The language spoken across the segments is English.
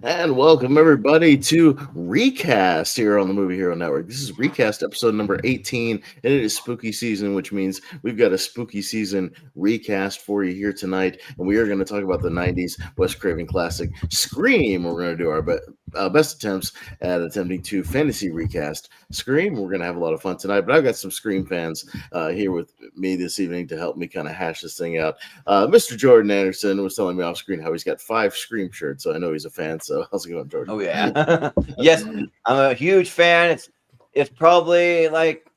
And welcome everybody to Recast here on the Movie Hero Network. This is Recast episode number 18, and it is spooky season, which means we've got a spooky season recast for you here tonight. And we are going to talk about the 90s Wes Craven classic Scream. We're going to do our best attempts at attempting to fantasy recast Scream. We're going to have a lot of fun tonight, but I've got some Scream fans here with me this evening to help me kind of hash this thing out. Mr. Jordan Anderson was telling me off screen how he's got 5 Scream shirts, so I know he's a fan. So how's it going, Jordan? Oh yeah, yes, I'm a huge fan. It's probably like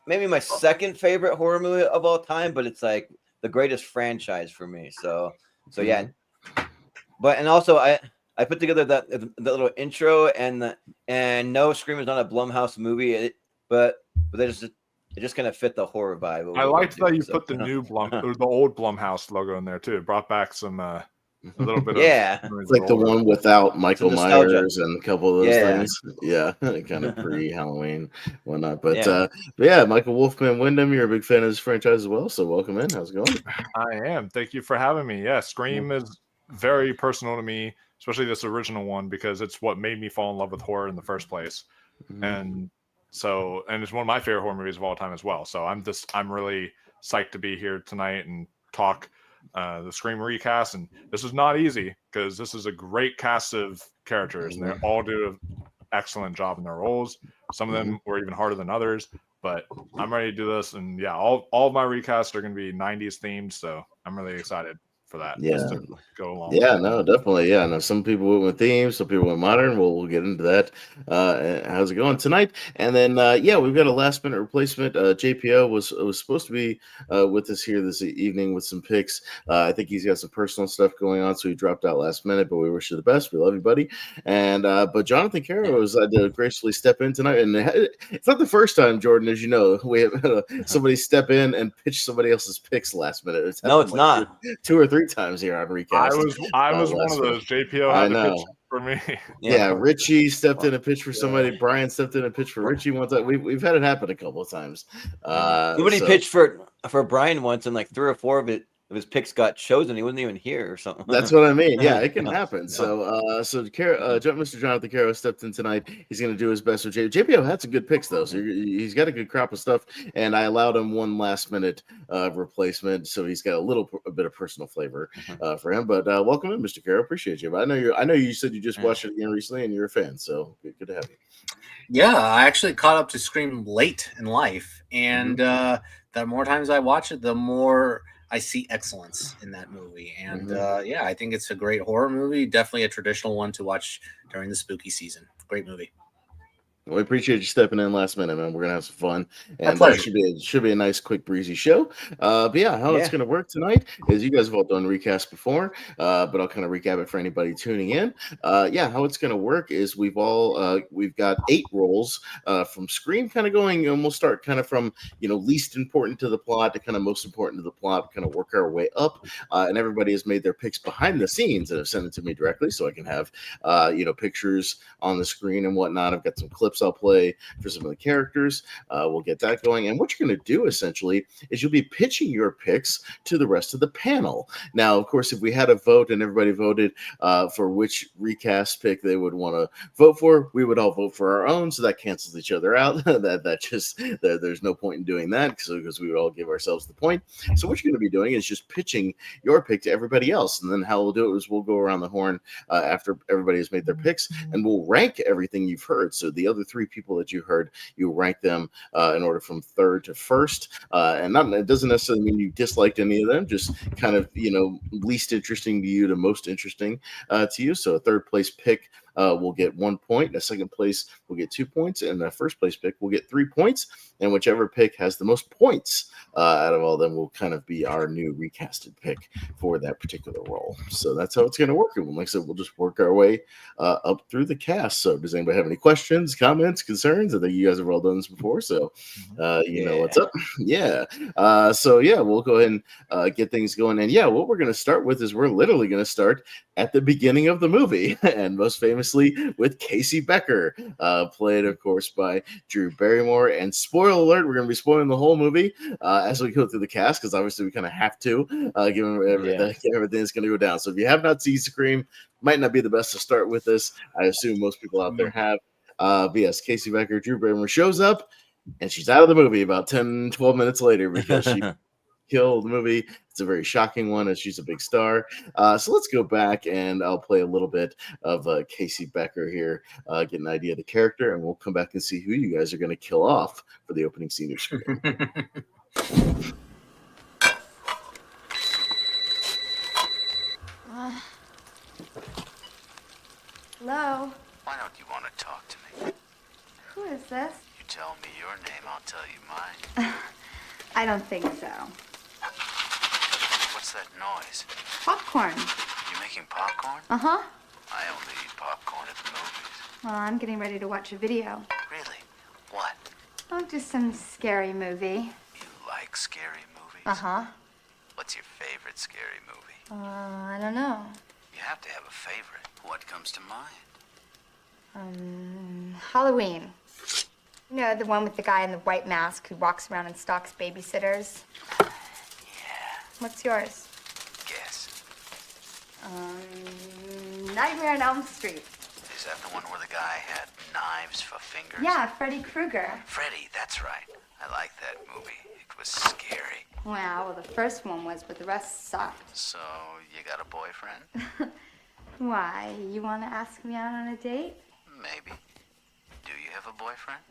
maybe my second favorite horror movie of all time, but it's like the greatest franchise for me. So yeah, but and also I put together the little intro and no, Scream is not a Blumhouse movie, but it just kind of fit the horror vibe. I liked that you put the new the old Blumhouse logo in there too. It brought back some a little bit of it's like the one without Michael Myers and a couple of those things. Yeah, kind of pre-Halloween, whatnot. But yeah, Michael Wolfman, Wyndham, you're a big fan of this franchise as well. So welcome in. How's it going? I am. Thank you for having me. Yeah, Scream is very personal to me, especially this original one, because it's what made me fall in love with horror in the first place. And it's one of my favorite horror movies of all time as well. So I'm really psyched to be here tonight and talk the Scream recast. And this is not easy because this is a great cast of characters and they all do an excellent job in their roles. Some of them were even harder than others, but I'm ready to do this. And yeah, all of my recasts are going to be 90s themed. So I'm really excited for that. Yeah, to go along. Yeah, no, definitely. Yeah, no. Some people went with themes, some people went modern. We'll get into that. How's it going tonight? And then we've got a last minute replacement. JPO was supposed to be with us here this evening with some picks. I think he's got some personal stuff going on, so he dropped out last minute. But we wish you the best. We love you, buddy. And but Jonathan Caro was to gracefully step in tonight, and it's not the first time, Jordan, as you know, we have somebody step in and pitch somebody else's picks last minute. It's not 2 or 3 times here on Recast. I was one of those. JPO had to pitch for me. Yeah, Richie stepped in and pitched for somebody. Brian stepped in and pitched for Richie one time. We've had it happen a couple of times. Somebody pitched for Brian once, and like 3 or 4 of his picks got chosen. He wasn't even here or something. That's what I mean. Yeah, it can happen. So Mr. Jonathan Caro stepped in tonight. He's going to do his best with JPO. Had some good picks though, so he's got a good crop of stuff. And I allowed him one last minute replacement, so he's got a bit of personal flavor for him. But welcome in, Mr. Caro. Appreciate you. But I know you said you just watched it again recently, and you're a fan. So good to have you. Yeah, I actually caught up to Scream late in life, and the more times I watch it, the more I see excellence in that movie. And I think it's a great horror movie. Definitely a traditional one to watch during the spooky season. Great movie. Well, we appreciate you stepping in last minute, man. We're gonna have some fun, and should be a nice, quick, breezy show. But yeah, how it's gonna work tonight is you guys have all done recast before, but I'll kind of recap it for anybody tuning in. How it's gonna work is we've got 8 roles from Scream, kind of going, and we'll start kind of from least important to the plot to kind of most important to the plot, kind of work our way up. And everybody has made their picks behind the scenes and have sent it to me directly, so I can have pictures on the screen and whatnot. I've got some clips I'll play for some of the characters. We'll get that going. And what you're going to do essentially is you'll be pitching your picks to the rest of the panel. Now, of course, if we had a vote and everybody voted for which recast pick they would want to vote for, we would all vote for our own. So that cancels each other out. There's no point in doing that because we would all give ourselves the point. So what you're going to be doing is just pitching your pick to everybody else. And then how we'll do it is we'll go around the horn after everybody has made their picks, and we'll rank everything you've heard. So the other 3 people that you heard, you rank them in order from third to first, and it doesn't necessarily mean you disliked any of them, just kind of least interesting to you to most interesting to you. So a third place pick will get 1 point, a second place will get 2 points, and the first place pick will get 3 points, and whichever pick has the most points out of all them will kind of be our new recasted pick for that particular role. So that's how it's going to work. And like I said, we'll just work our way up through the cast. So does anybody have any questions, comments, concerns? I think you guys have all done this before, so you know what's up. We'll go ahead and get things going. And what we're going to start with is we're literally going to start at the beginning of the movie, and most famous famously with Casey Becker, played, of course, by Drew Barrymore. And spoiler alert, we're going to be spoiling the whole movie as we go through the cast, because obviously we kind of have to, given everything that's going to go down. So if you have not seen Scream, might not be the best to start with this. I assume most people out there have. But yes, Casey Becker, Drew Barrymore shows up, and she's out of the movie about 10, 12 minutes later because she killed the movie. It's a very shocking one, as she's a big star. So let's go back, and I'll play a little bit of Casey Becker here, get an idea of the character, and we'll come back and see who you guys are going to kill off for the opening scene of Scream. Hello? Why don't you want to talk to me? Who is this? You tell me your name, I'll tell you mine. I don't think so. What's that noise? Popcorn. You making popcorn? Uh-huh. I only eat popcorn at the movies. Well, I'm getting ready to watch a video. Really? What? Oh, just some scary movie. You like scary movies? Uh-huh. What's your favorite scary movie? I don't know. You have to have a favorite. What comes to mind? Halloween. You know, the one with the guy in the white mask who walks around and stalks babysitters? Yeah. What's yours? Guess. Nightmare on Elm Street. Is that the one where the guy had knives for fingers? Yeah, Freddy Krueger. Freddy, that's right. I like that movie. It was scary. Well, the first one was, but the rest sucked. So, you got a boyfriend? Why? You want to ask me out on a date? Maybe. Do you have a boyfriend?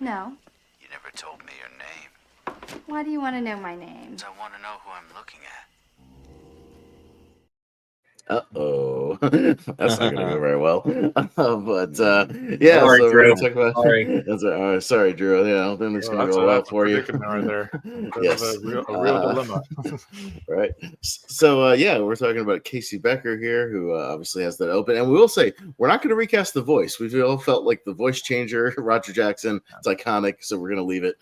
No. You never told me your name. Why do you want to know my name? I want to know who I'm looking at. Uh-oh. That's not going to go very well. But, yeah, Sorry, so Drew. we're going to talk about... Sorry. That's all right. Sorry, Drew. Yeah, then it's going to go well for you. Right there. Yes. A real dilemma. Right. So, yeah, we're talking about Casey Becker here, who obviously has that open. And we will say, we're not going to recast the voice. We've all felt like the voice changer, Roger Jackson, it's iconic, so we're going to leave it.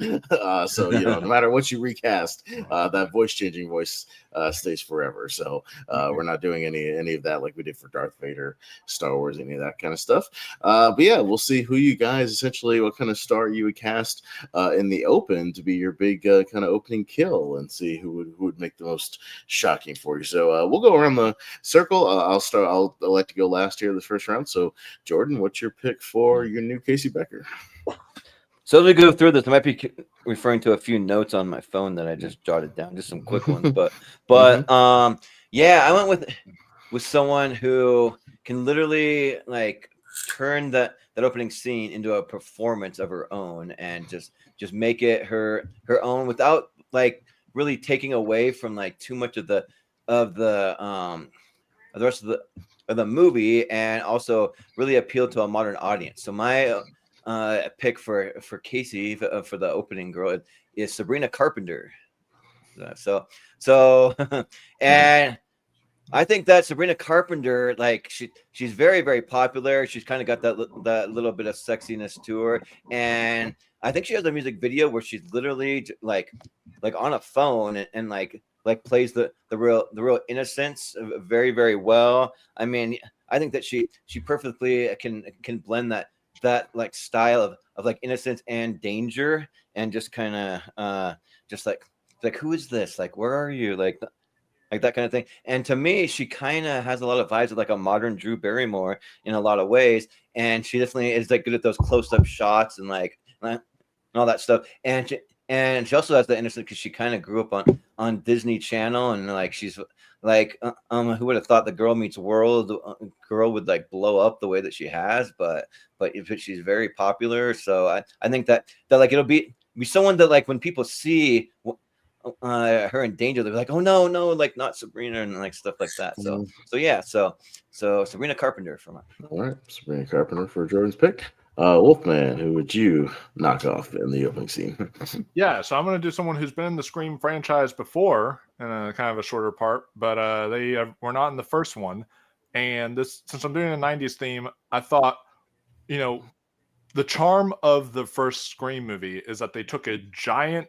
So, no matter what you recast, that voice-changing voice stays forever. So, we're not doing any of that like we did for Darth Vader, Star Wars, any of that kind of stuff. But yeah, we'll see who you guys, essentially what kind of star you would cast in the open to be your big kind of opening kill, and see who would make the most shocking for you. So we'll go around the circle. I'll start. I'll let you go last here, the first round. So Jordan, what's your pick for your new Casey Becker? So as we go through this, I might be referring to a few notes on my phone that I just jotted down, just some quick ones. But yeah, I went with someone who can literally like turn that opening scene into a performance of her own, and just make it her own without like really taking away from like too much of the rest of the movie, and also really appeal to a modern audience. So my pick for Casey for the opening girl is Sabrina Carpenter. So and I think that Sabrina Carpenter, like she's very, very popular. She's kind of got that little bit of sexiness to her, and I think she has a music video where she's literally like on a phone and like plays the real innocence very, very well. I mean, I think that she perfectly can blend that like style of like innocence and danger, and just kind of just like who is this? Like, where are you? Like that kind of thing. And to me, she kind of has a lot of vibes of like a modern Drew Barrymore in a lot of ways. And she definitely is like good at those close-up shots and like and all that stuff. And she also has the innocence because she kind of grew up on Disney Channel, and like she's like who would have thought the Girl Meets World girl would like blow up the way that she has, but she's very popular. So I think that like it'll be someone that like when people see her in danger, they're like, oh no, like not Sabrina, and like stuff like that. So Sabrina Carpenter for my. All right, Sabrina Carpenter for Jordan's pick. Wolfman, who would you knock off in the opening scene? Yeah, so I'm going to do someone who's been in the Scream franchise before in a kind of a shorter part, but they were not in the first one. And this, since I'm doing a 90s theme, I thought, the charm of the first Scream movie is that they took a giant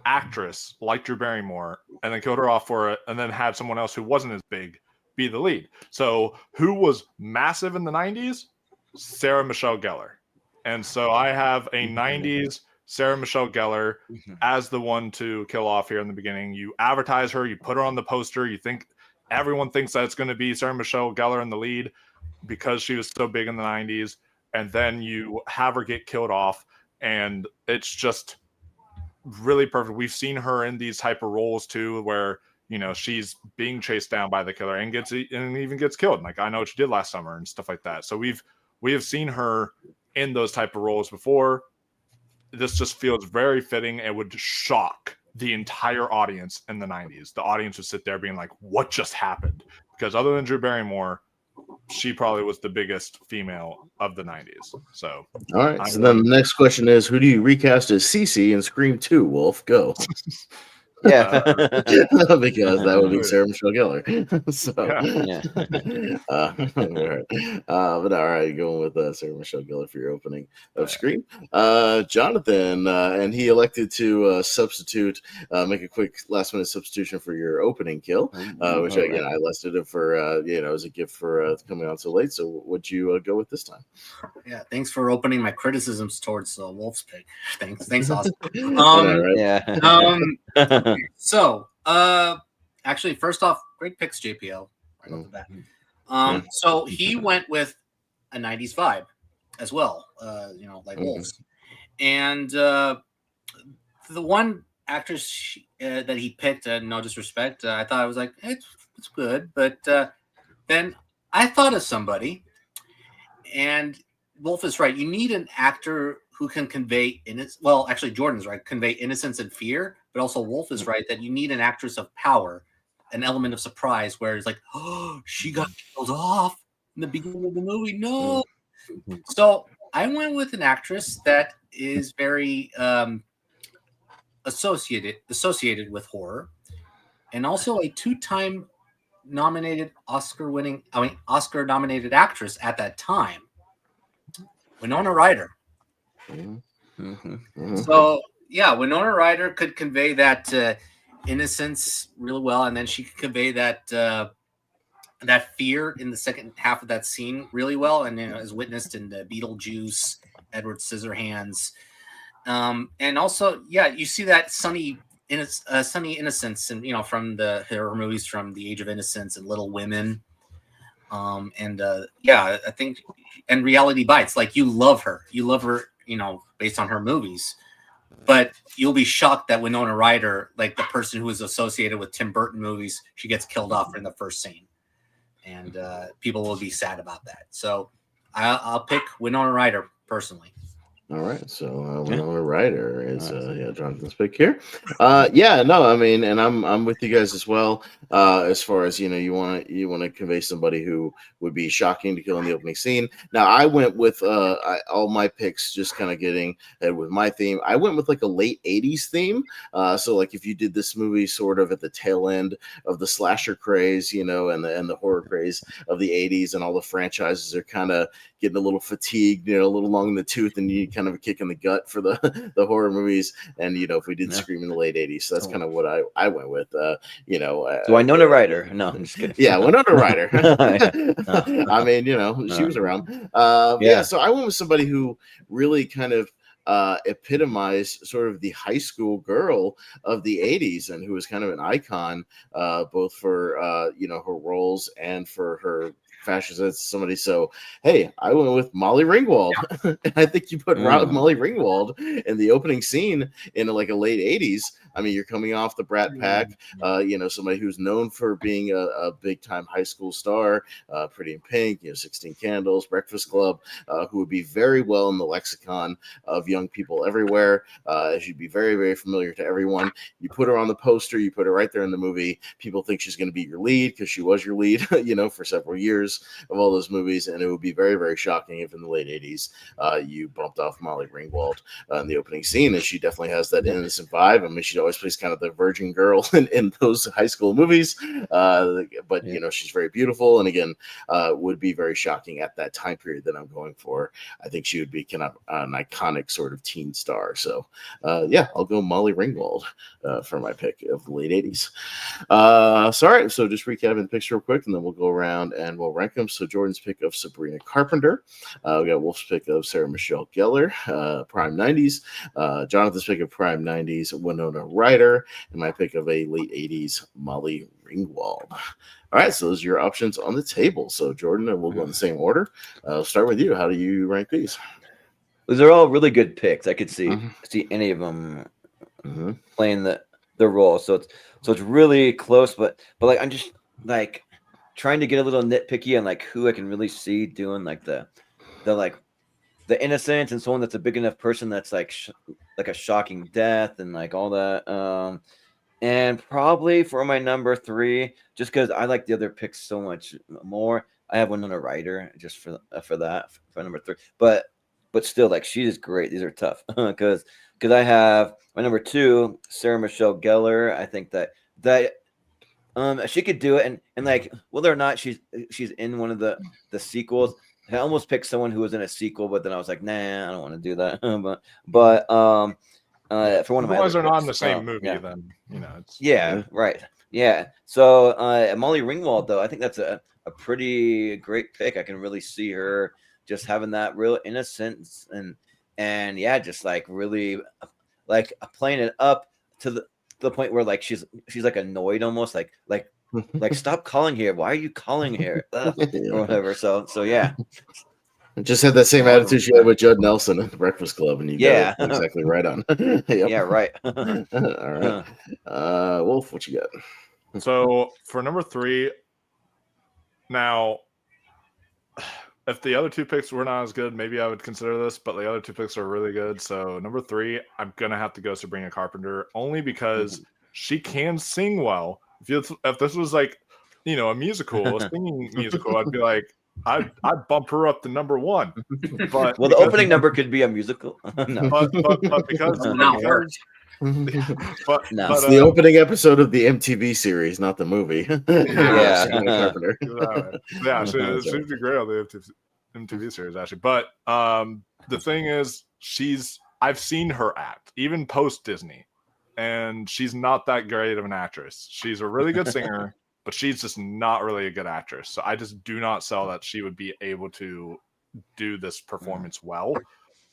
actress like Drew Barrymore and then killed her off for it, and then had someone else who wasn't as big be the lead. So who was massive in the 90s? Sarah Michelle Gellar. And so I have a 90s Sarah Michelle Gellar as the one to kill off here in the beginning. You advertise her, you put her on the poster, you think everyone thinks that it's going to be Sarah Michelle Gellar in the lead because she was so big in the 90s, and then you have her get killed off, and it's just really perfect. We've seen her in these type of roles too, where she's being chased down by the killer and even gets killed. Like I Know What You Did Last Summer and stuff like that. So we have seen her in those type of roles before. This just feels very fitting. It would shock the entire audience in the 90s. The audience would sit there being like, what just happened? Because other than Drew Barrymore, she probably was the biggest female of the 90s. So, all right. So then the next question is, who do you recast as Cece in Scream 2? Wolf, go. Yeah, because that would be Sarah Michelle Gellar. So, but all right, going with Sarah Michelle Gellar for your opening of Scream. Jonathan, and he elected to substitute, make a quick last minute substitution for your opening kill, which again I listed it for as a gift for coming on so late. So, what'd you go with this time? Yeah, thanks for opening my criticisms towards Wolf's pick. Thanks, Austin. So, actually, first off, great picks, JPL. Right off the bat. So he went with a 90s vibe as well, like Wolf's. And the one actress that he picked, no disrespect, I thought I was like, it's good. But then I thought of somebody, and Wolf is right. You need an actor who can convey innocence. Well, actually, Jordan's right. Convey innocence and fear. But also, Wolf is right that you need an actress of power, an element of surprise, where it's like, oh, she got killed off in the beginning of the movie. No. So I went with an actress that is very associated with horror, and also a two-time Oscar-nominated actress at that time, Winona Ryder. So yeah, Winona Ryder could convey that innocence really well, and then she could convey that that fear in the second half of that scene really well, and as witnessed in the Beetlejuice, Edward Scissorhands, and also you see that sunny innocence, and from her movies from The Age of Innocence and Little Women, I think, and Reality Bites. Like you love her, based on her movies. But you'll be shocked that Winona Ryder, like the person who is associated with Tim Burton movies, she gets killed off in the first scene. And people will be sad about that. So I'll pick Winona Ryder personally. All right, so Winona Ryder is Jonathan's pick here. And I'm with you guys as well. As far as you want to convey somebody who would be shocking to kill in the opening scene. Now I went with all my picks, just kind of getting ahead with my theme. I went with like a late '80s theme. So like if you did this movie sort of at the tail end of the slasher craze, and the horror craze of the '80s, and all the franchises are kind of getting a little fatigued, a little long in the tooth, and you need kind of a kick in the gut for the horror movies. And if we did Scream in the late '80s, so that's kind of what I went with. So Winona Ryder? No, I'm just kidding. Yeah, Winona Ryder. I mean, she was around. So I went with somebody who really kind of epitomized sort of the high school girl of the 80s, and who was kind of an icon, both for her roles and for her fashion sense. Somebody, so hey, I went with Molly Ringwald. And I think you put Molly Ringwald in the opening scene in like a late 80s. I mean, you're coming off the Brat Pack, somebody who's known for being a big time high school star, Pretty in Pink, 16 Candles, Breakfast Club, who would be very well in the lexicon of young people everywhere. She'd be very, very familiar to everyone. You put her on the poster, you put her right there in the movie. People think she's going to be your lead because she was your lead, for several years of all those movies. And it would be very, very shocking if in the late 80s you bumped off Molly Ringwald in the opening scene. And she definitely has that innocent vibe. I mean, she always plays kind of the virgin girl in those high school movies. But she's very beautiful, and again, would be very shocking at that time period that I'm going for. I think she would be kind of an iconic sort of teen star. So I'll go Molly Ringwald for my pick of the late 80s. Sorry, so just recapping the picks real quick, and then we'll go around and we'll rank them. So Jordan's pick of Sabrina Carpenter, we got Wolf's pick of Sarah Michelle Gellar, prime 90s, Jonathan's pick of prime 90s, Winona Ryder, and my pick of a late 80s, Molly Ringwald. All right, so those are your options on the table. So Jordan, and we'll go in the same order. I'll start with you. How do you rank these? Those are all really good picks. I could see any of them playing the role. So it's really close, but like I'm just like trying to get a little nitpicky on like who I can really see doing like the innocence and someone that's a big enough person that's like a shocking death and like all that. And probably for my number 3, just because I like the other picks so much more, I have Winona Ryder just for that for number 3. But still, like she is great. These are tough because I have my number 2, Sarah Michelle Gellar. I think that she could do it, and like whether or not she's in one of the sequels. I almost picked someone who was in a sequel, but then I was like, nah, I don't want to do that. but for one of my otherwise they're picks, not in the same movie, then it's right. Yeah. So Molly Ringwald, though, I think that's a pretty great pick. I can really see her just having that real innocence and just like really like playing it up to the point where like she's like annoyed almost like stop calling here. Why are you calling here? Or whatever. So yeah. Just had that same attitude she had with Judd Nelson at the Breakfast Club, and you got it exactly right on. Yep. Yeah, right. All right. Wolf, what you got? So for number 3, now, if the other 2 picks were not as good, maybe I would consider this, but the other 2 picks are really good. So number 3, I'm going to have to go Sabrina Carpenter, only because she can sing well. If this was like, a musical, a singing musical, I'd be like, I'd bump her up to number 1. But the opening number could be a musical. No. but because it's the opening episode of the MTV series, not the movie. She'd be great on the MTV series actually. But the thing is, I've seen her act even post Disney, and she's not that great of an actress. She's a really good singer, but she's just not really a good actress. So I just do not sell that she would be able to do this performance well.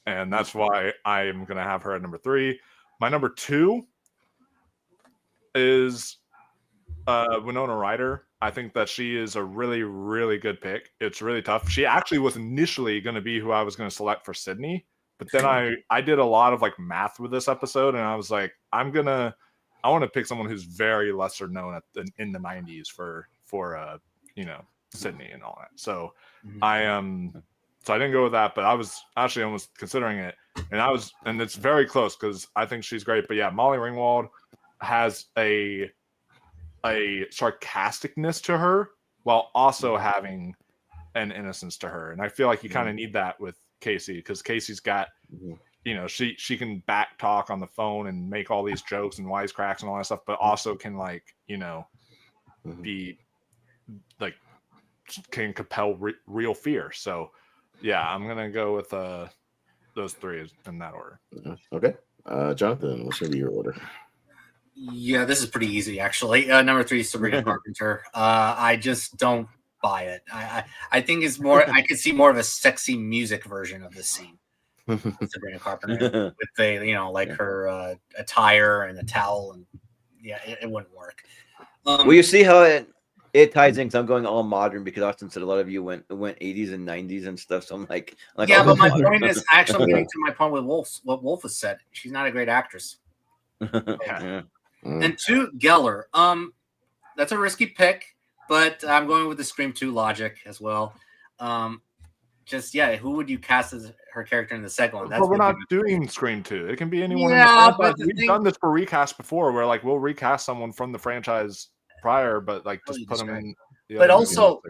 And that's why I am going to have her at number 3. My number 2 is Winona Ryder. I think that she is a really, really good pick. It's really tough. She actually was initially going to be who I was going to select for Sydney. But then I did a lot of like math with this episode, and I was like, I want to pick someone who's very lesser known in the 90s for Sydney and all that. So so I didn't go with that, but I was actually almost considering it, and it's very close because I think she's great. But yeah, Molly Ringwald has a sarcasticness to her while also having an innocence to her, and I feel like you kind of need that with Casey, because Casey's got she can back talk on the phone and make all these jokes and wisecracks and all that stuff, but also can be like can compel real fear. So yeah, I'm gonna go with those 3 in that order. Okay, Jonathan, what's gonna be your order? Yeah, this is pretty easy actually. Number 3 is Sabrina Carpenter. I just don't buy it. I think it's more. I could see more of a sexy music version of this scene. Sabrina Carpenter with her attire and a towel, and it wouldn't work. Well, you see how it ties in, because I'm going all modern, because Austin said a lot of you went 80s and 90s and stuff. So I'm like yeah, but my point is actually getting to my point with what Wolf has said. She's not a great actress. And 2, Gellar. That's a risky pick, but I'm going with the Scream 2 logic as well. Who would you cast as her character in the second one? But we're not doing Scream 2. It can be anyone in the franchise. We've done this for Recast before, where like we'll recast someone from the franchise prior, but like just put them in. But also,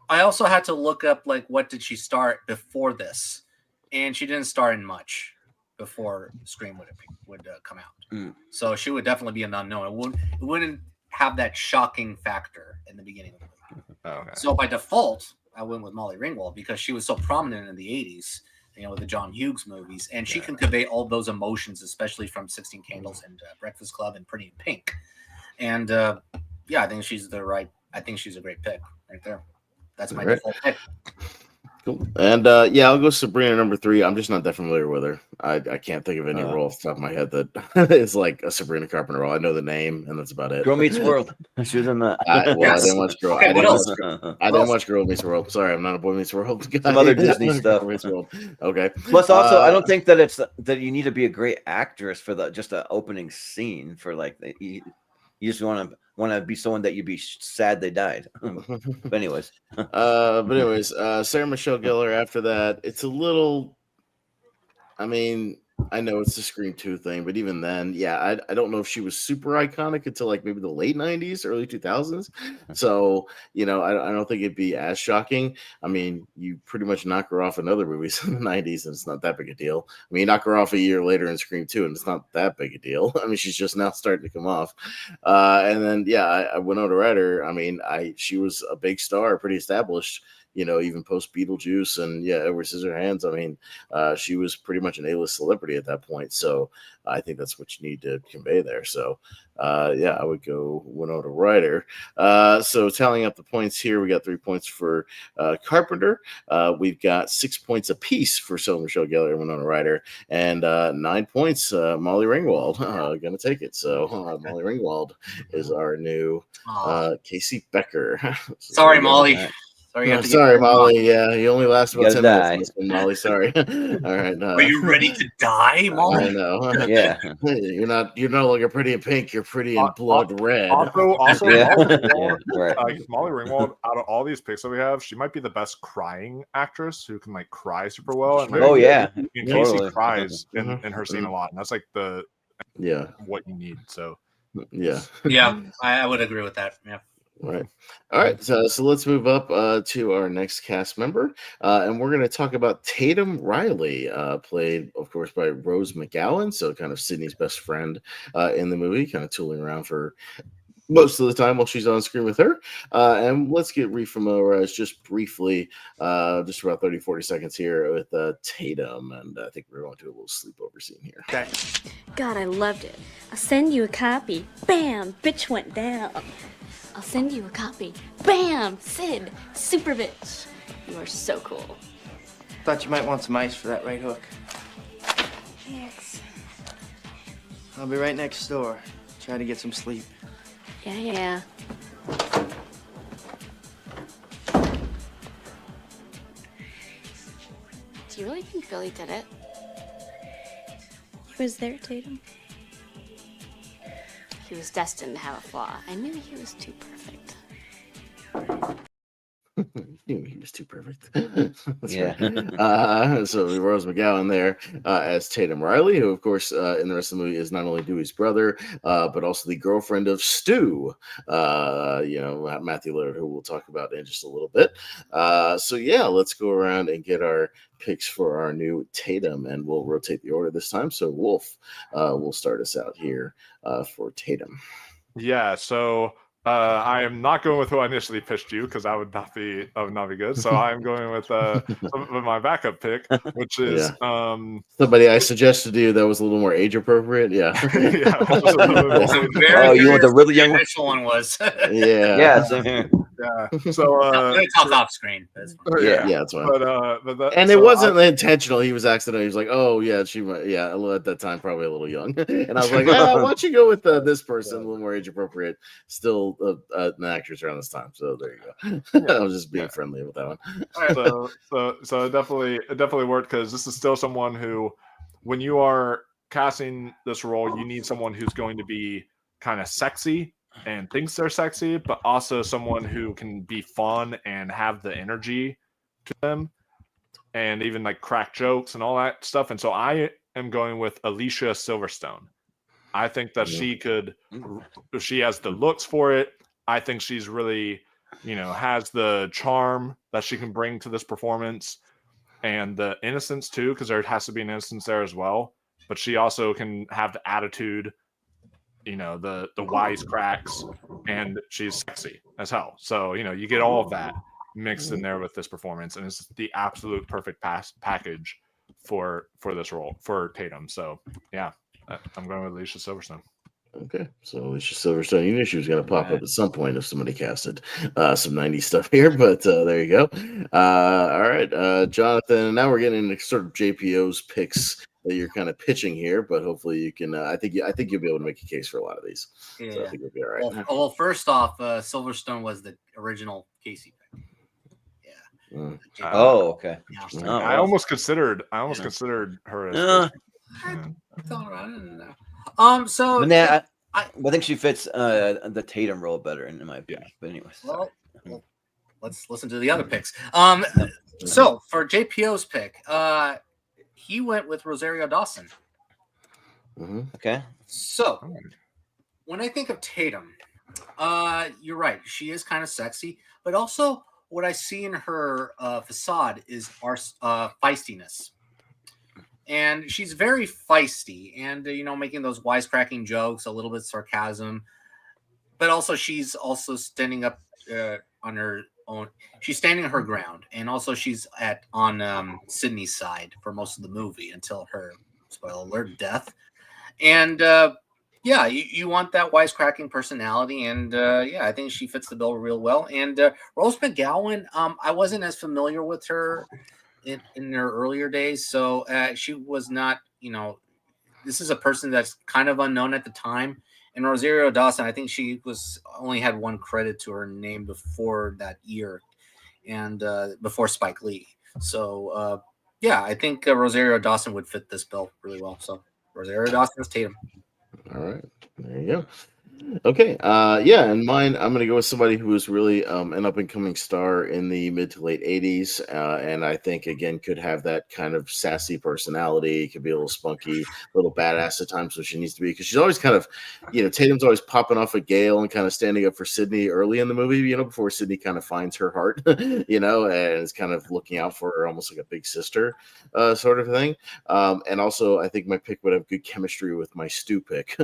I also had to look up like what did she start before this, and she didn't star in much. before Scream would come out. So she would definitely be an unknown. It wouldn't have that shocking factor in the beginning of the movie. Okay. So by default, I went with Molly Ringwald because she was so prominent in the 80s, with the John Hughes movies, and she can convey all those emotions, especially from 16 Candles and Breakfast Club and Pretty in Pink. And I think she's a great pick right there. That's my default pick. Cool. And I'll go Sabrina number 3. I'm just not that familiar with her. I can't think of any role off the top of my head that is like a Sabrina Carpenter role. I know the name, and that's about it. Girl Meets World. She was in that. I didn't watch Girl. Okay, I didn't watch Girl Meets World. Sorry, I'm not a Boy Meets World guy. Some other Disney stuff. Girl Meets World. Okay. Plus, also, I don't think that that you need to be a great actress for just the opening scene for like you just want to be someone that you'd be sad they died. But anyways, Sarah Michelle Gellar. After that, it's a little. I mean, I know it's the Scream 2 thing, but even then, I don't know if she was super iconic until like maybe the late 90s, early 2000s. So, I don't think it'd be as shocking. I mean, you pretty much knock her off in other movies in the 90s, and it's not that big a deal. I mean, you knock her off a year later in Scream 2, and it's not that big a deal. I mean, she's just now starting to come off. And then, I Winona Ryder. I mean, she was a big star, pretty established. Even post Beetlejuice and Edward Scissorhands. I mean, she was pretty much an A-list celebrity at that point. So I think that's what you need to convey there. So I would go Winona Ryder. So tallying up the points here, we got 3 points for Carpenter. We've got 6 points apiece for Sarah Michelle Gellar and Winona Ryder, and 9 points Molly Ringwald. Gonna take it. So Molly Ringwald is our new Casey Becker. Sorry, Molly. Sorry, Molly. Yeah, you only last about 10 minutes, Molly. Sorry. All right. Are you ready to die, Molly? I know. Yeah. You're no longer pretty in pink. You're pretty in blood red. Also, Yeah. Molly Ringwald, out of all these picks that we have, she might be the best crying actress who can like cry super well. And Casey cries in her scene a lot, and that's like what you need. So I would agree with that. Yeah. Right. All right. So let's move up to our next cast member. And we're going to talk about Tatum Riley, played, of course, by Rose McGowan. So kind of Sydney's best friend in the movie, kind of tooling around for most of the time while she's on screen with her. And let's get refamiliarized just briefly, just about 30-40 seconds here with Tatum. And I think we're going to do a little sleepover scene here. Okay. God, I loved it. I'll send you a copy. Bam! Bitch went down. I'll send you a copy. Bam! Sid, super bitch. You are so cool. Thought you might want some ice for that right hook. Thanks. I'll be right next door. Try to get some sleep. Yeah. Do you really think Billy did it? He was there, Tatum. He was destined to have a flaw. I knew he was too perfect. He was too perfect. Right. So Rose McGowan there as Tatum Riley, who, of course, in the rest of the movie is not only Dewey's brother, but also the girlfriend of Stu. Matthew Lillard, who we'll talk about in just a little bit. Let's go around and get our picks for our new Tatum, and we'll rotate the order this time. So Wolf will start us out here for Tatum. Yeah. So. I am not going with who I initially pitched you because that would not be good. So I'm going with my backup pick, which is somebody I suggested to you that was a little more age appropriate. Yeah. You want the really young one was. Yeah. Same here. Yeah. So talk off screen. That's fine. But it wasn't intentional. He was accidental. He was like, "Oh yeah, she might." Yeah, at that time probably a little young, and I was like, "Why don't you go with this person, a little more age appropriate?" Still an actress around this time. So there you go. I was just being friendly with that one. So it definitely worked because this is still someone who, when you are casting this role, you need someone who's going to be kind of sexy and thinks they're sexy, but also someone who can be fun and have the energy to them and even like crack jokes and all that stuff. And so I am going with Alicia Silverstone. I think that she has the looks for it. I think she's really, has the charm that she can bring to this performance and the innocence too, because there has to be an innocence there as well. but she also can have the attitude, the wisecracks, and she's sexy as hell. So you get all of that mixed in there with this performance, and it's the absolute perfect package for this role for Tatum. So yeah, I'm going with Alicia Silverstone. Okay, so Alicia Silverstone, you knew she was going to pop up at some point if somebody casted some 90s stuff here, but there you go. All right, Jonathan, now we're getting into sort of JPO's picks that you're kind of pitching here, but hopefully you can. I think you'll be able to make a case for a lot of these. Yeah. So I think you'll be all right. Well, first off, Silverstone was the original Casey pick. Oh, okay. Yeah. Oh, I almost considered her as I thought about it. So I think she fits the Tatum role better in my opinion. But anyways, well, let's listen to the other picks. So for JPO's pick, he went with Rosario Dawson. Okay. So when I think of Tatum, you're right. She is kind of sexy, but also what I see in her facade is our feistiness. And she's very feisty and, making those wisecracking jokes, a little bit sarcasm. But also she's also standing up on her own. She's standing her ground. And also she's on Sydney's side for most of the movie until her, spoiler alert, death. And you want that wisecracking personality. And I think she fits the bill real well. And Rose McGowan, I wasn't as familiar with her in her earlier days, so she was not, this is a person that's kind of unknown at the time. And Rosario Dawson, I think she only had one credit to her name before that year, and before Spike Lee. So I think Rosario Dawson would fit this bill really well. So Rosario Dawson is Tatum. All right, there you go. Okay, and mine, I'm going to go with somebody who was really an up-and-coming star in the mid to late 80s, and I think, again, could have that kind of sassy personality, could be a little spunky, a little badass at times when she needs to be, because she's always kind of, Tatum's always popping off at Gale and kind of standing up for Sydney early in the movie, before Sydney kind of finds her heart, and is kind of looking out for her almost like a big sister sort of thing. And also, I think my pick would have good chemistry with my Stu pick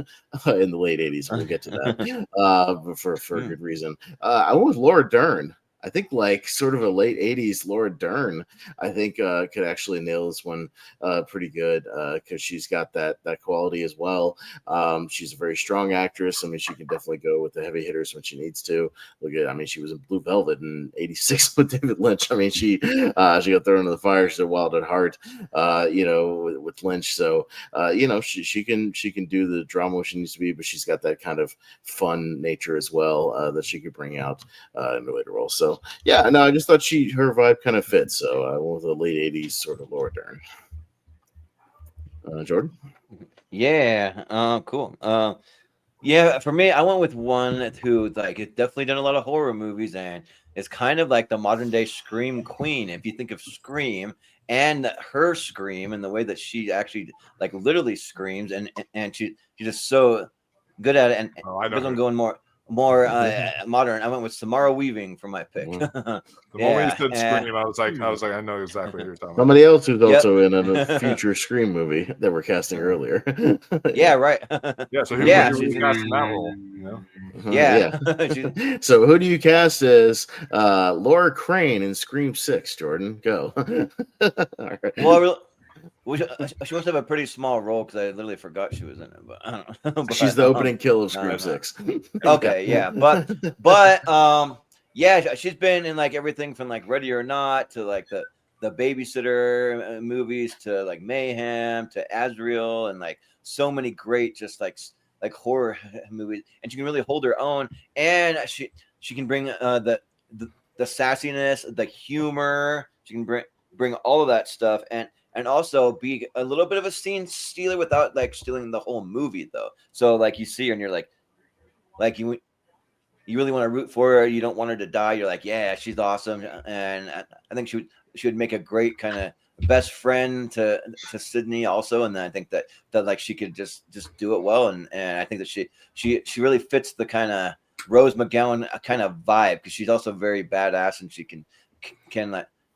in the late 80s. We'll get to that for a good reason. I went with Laura Dern. I think sort of a late 80s Laura Dern, I think could actually nail this one pretty good because she's got that quality as well. She's a very strong actress. I mean, she can definitely go with the heavy hitters when she needs to. She was in Blue Velvet in '86 with David Lynch. I mean, she got thrown into the fire. She's a Wild at Heart, with Lynch. So, she can do the drama when she needs to be, but she's got that kind of fun nature as well that she could bring out in the later role. So, I just thought her vibe kind of fits. So I went with a late 80s sort of Laura Dern. Jordan? Yeah, cool. For me, I went with one who has definitely done a lot of horror movies and is kind of like the modern day Scream queen. If you think of Scream and her scream and the way that she actually literally screams and she's just so good at it. And because I'm going more modern, I went with Samara Weaving for my pick. The moment you said Scream, I was like, I know exactly what you're talking about. Somebody else who's also in a future Scream movie that we're casting earlier. Right. So who would you cast in that role? So who do you cast as Laura Crane in Scream 6? Jordan, go. All right. Well, she must have a pretty small role because I literally forgot she was in it. But I don't know. She's the opening kill of Scream 6. Okay, she's been in everything from Ready or Not to the Babysitter movies to Mayhem to Azrael and so many great just horror movies, and she can really hold her own, and she can bring the sassiness, the humor. She can bring all of that stuff and also be a little bit of a scene stealer without stealing the whole movie though. So you see her and you're you really want to root for her. You don't want her to die. You're yeah, she's awesome. And I think she would make a great kind of best friend to Sydney also. And then I think that she could just do it well. And I think that she really fits the kind of Rose McGowan kind of vibe because she's also very badass and she can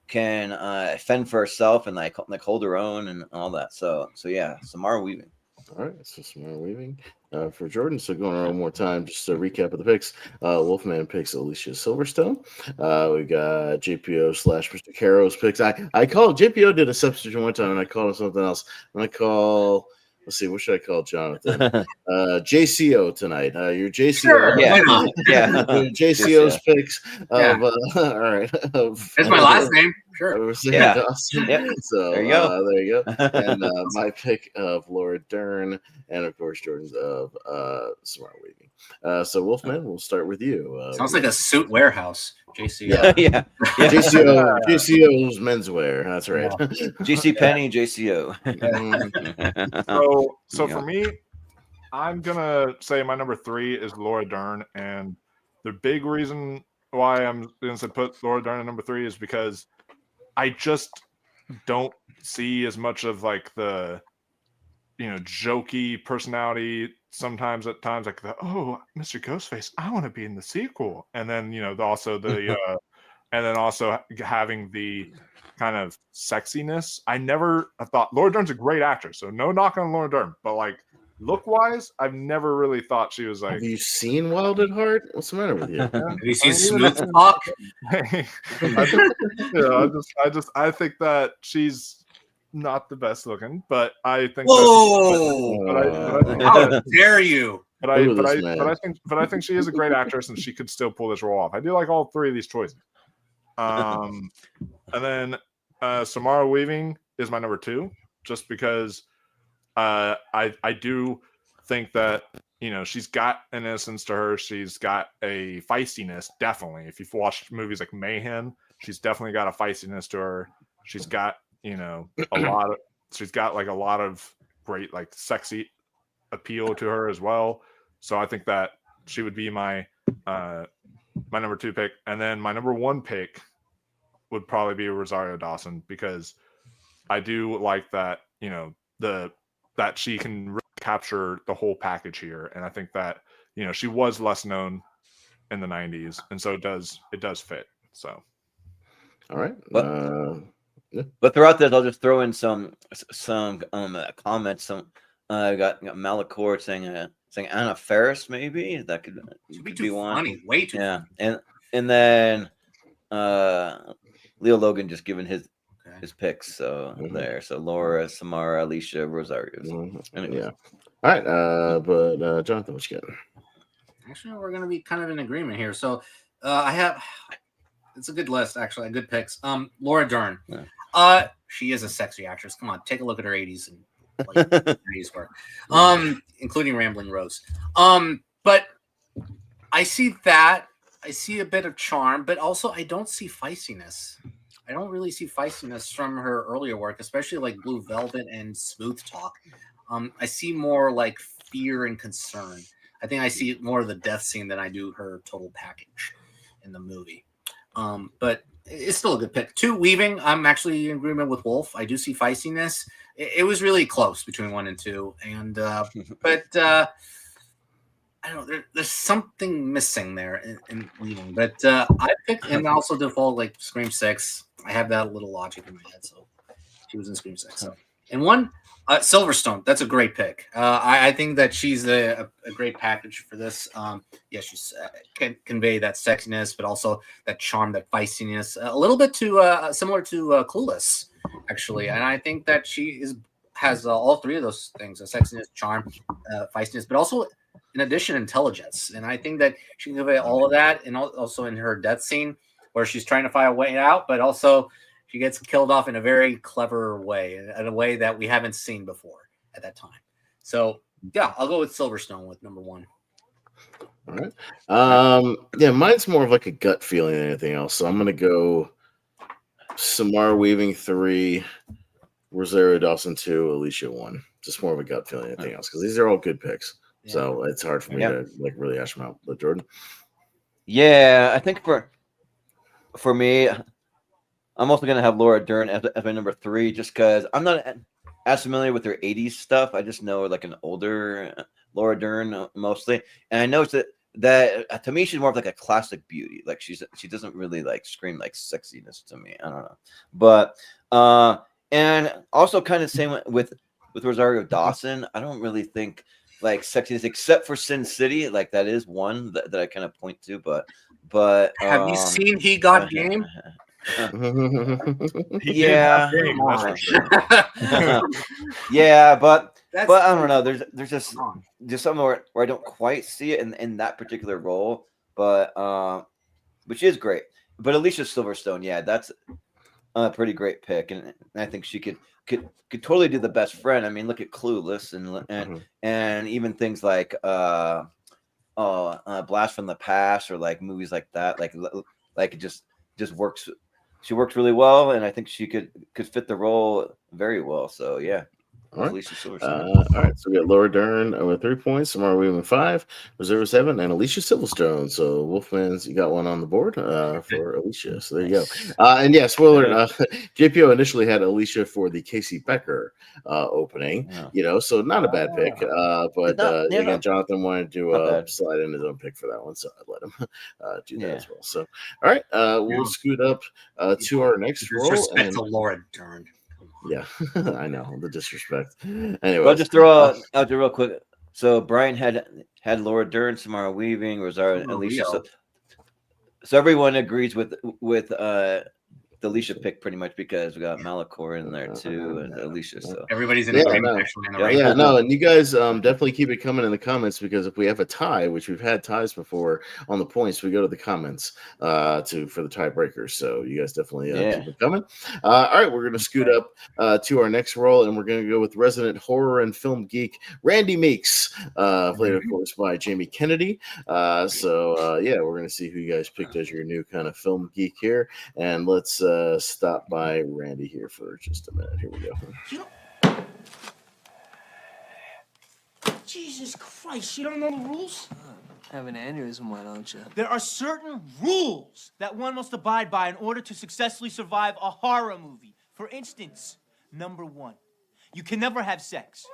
can fend for herself and like hold her own and all that. So yeah, Samara Weaving. All right, so Samara Weaving for Jordan. So going around one more time, just a recap of the picks. Wolfman picks Alicia Silverstone. We got JPO / Mr. Caro's picks. I called JPO did a substitution one time, and I called him something else. I'm gonna call. Let's see, what should I call Jonathan? JCO tonight. Your JCO. Sure, yeah, yeah. Your JCO's picks of all right. That's my last name. Sure. Yeah. Yep. So There you go. there you go. And my pick of Laura Dern, and of course Jordan's of Samara Weaving. So Wolfman, we'll start with you. Sounds like a suit warehouse. JCO. yeah. JCO's menswear. That's right. JC Penney, JCO. So for me, I'm gonna say my number 3 is Laura Dern, and the big reason why I'm going to put Laura Dern at number 3 is because I just don't see as much of like the jokey personality sometimes at times, like oh, Mr. Ghostface, I want to be in the sequel, and then also the and then also having the kind of sexiness. I thought Laura Dern's a great actress, so no knock on Laura Dern, but like look wise, I've never really thought she was like. Have you seen Wild at Heart? What's the matter with you? Have you seen Smooth Talk? I think that she's not the best looking, but I think. Whoa! How dare you? But I think she is a great actress, and she could still pull this role off. I do like all 3 of these choices. And then Samara Weaving is my number 2, just because I do think that she's got an innocence to her. She's got a feistiness, definitely. If you've watched movies like Mayhem, she's definitely got a feistiness to her. She's got a lot of great like sexy appeal to her as well. So I think that she would be my my number 2 pick, and then my number 1 pick would probably be Rosario Dawson, because I do like that that she can really capture the whole package here, and I think that she was less known in the 90s, and so it does fit. So all right. But throughout this, I'll just throw in some comments. I got Malachor saying Anna Faris, maybe that could be too one. Funny, way too. Yeah, and then Leo Logan just giving his picks. So there. So Laura, Samara, Alicia, Rosario. Yeah. All right. But Jonathan, what you got? Actually, we're gonna be kind of in agreement here. So I have. It's a good list, actually. Good picks. Laura Dern. Yeah. She is a sexy actress. Come on, take a look at her 80s and like 30s work. Including Rambling Rose. But I see that. I see a bit of charm, but also I don't see feistiness. I don't really see feistiness from her earlier work, especially like Blue Velvet and Smooth Talk. I see more like fear and concern. I think I see more of the death scene than I do her total package in the movie. But it's still a good pick. 2, Weaving. I'm actually in agreement with Wolf. I do see feistiness. It was really close between 1 and 2, and but I don't know. There's something missing there in Weaving. But I picked, and also default like Scream 6. I have that little logic in my head, so she was in Scream 6. So, and 1, Silverstone. That's a great pick. I think that she's a great package for this. Yeah, she's can convey that sexiness, but also that charm, that feistiness, a little bit similar to Clueless, actually. And I think that she has all 3 of those things: sexiness, charm, feistiness, but also in addition, intelligence. And I think that she can convey all of that, and also in her death scene where she's trying to find a way out, but also she gets killed off in a very clever way, in a way that we haven't seen before at that time. So, yeah, I'll go with Silverstone with number 1. All right. Yeah, mine's more of like a gut feeling than anything else. So I'm going to go Samara Weaving 3, Rosario Dawson 2, Alicia 1. Just more of a gut feeling than anything else, because these are all good picks. Yeah. So it's hard for me to like really hash them out. But Jordan? Yeah, I think for me, I'm also going to have Laura Dern as my number 3, just because I'm not as familiar with her 80s stuff. I just know like an older Laura Dern mostly. And I know that that to me she's more of like a classic beauty. Like she doesn't really like scream like sexiness to me. I don't know, but and also kind of same with Rosario Dawson. I don't really think like sexiness except for Sin City. Like that is one that I kind of point to, but have you seen He Got Game? Yeah, yeah, but I don't know. There's just something where I don't quite see it in that particular role, but she is great. But Alicia Silverstone, yeah, that's a pretty great pick, and I think she could totally do the best friend. I mean, look at Clueless and even things like Blast from the Past or like movies like that. Like it just works. She works really well, and I think she could fit the role very well. So yeah. All right. Alicia Silverstone. All right. So we got Laura Dern with 3 points, Samara Weaving 5, Reserve 7, and Alicia Silverstone. So Wolfman's, you got one on the board for Alicia. So there you go. And yeah, spoiler, JPO initially had Alicia for the Casey Becker opening, so not a bad pick. But again, Jonathan wanted to slide in his own pick for that one, so I let him do that as well. So all right, we'll scoot up to our next roll. Respect to Laura Dern. Yeah, I know the disrespect. Anyway, I'll just throw out there real quick. So Brian had Laura Dern, Samara Weaving, Rosario, and Alicia. So everyone agrees with the Alicia pick pretty much because we got Malachor in there too and Alicia. So everybody's in agreement. And you guys definitely keep it coming in the comments because if we have a tie, which we've had ties before on the points, we go to the comments for the tiebreakers. So you guys definitely keep it coming. All right, we're gonna scoot up to our next roll, and we're gonna go with resident horror and film geek Randy Meeks, played of course by Jamie Kennedy. We're gonna see who you guys picked as your new kind of film geek here, and let's stop by Randy here for just a minute. Here we go. Jesus Christ, you don't know the rules? Have an aneurysm, why don't you? There are certain rules that one must abide by in order to successfully survive a horror movie. For instance, number 1, you can never have sex.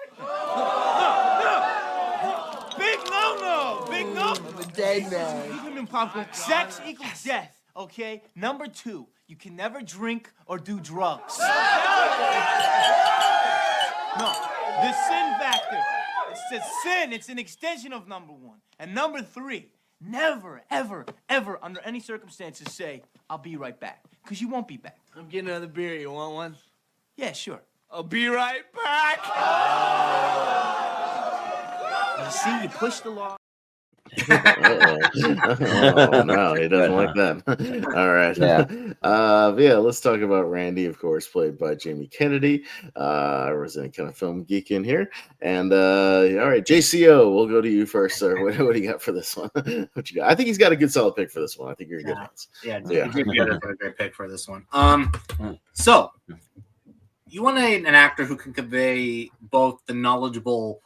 Big no-no! Big no! I'm a dead man. Sex equals death, okay? Number 2, you can never drink or do drugs. No, the sin factor. It's a sin. It's an extension of number 1. And number 3, never, ever, ever, under any circumstances, say, I'll be right back. Because you won't be back. I'm getting another beer. You want one? Yeah, sure. I'll be right back. You see, you push the law. Oh no, he doesn't like that. All right. Let's talk about Randy, of course, played by Jamie Kennedy, resident kind of film geek in here. And all right, JCO, we'll go to you first, sir. What do you got for this one? What you got? I think he's got a good solid pick for this one. I think you're a good hands. JPO has a great pick for this one. So you want an actor who can convey both the knowledgeable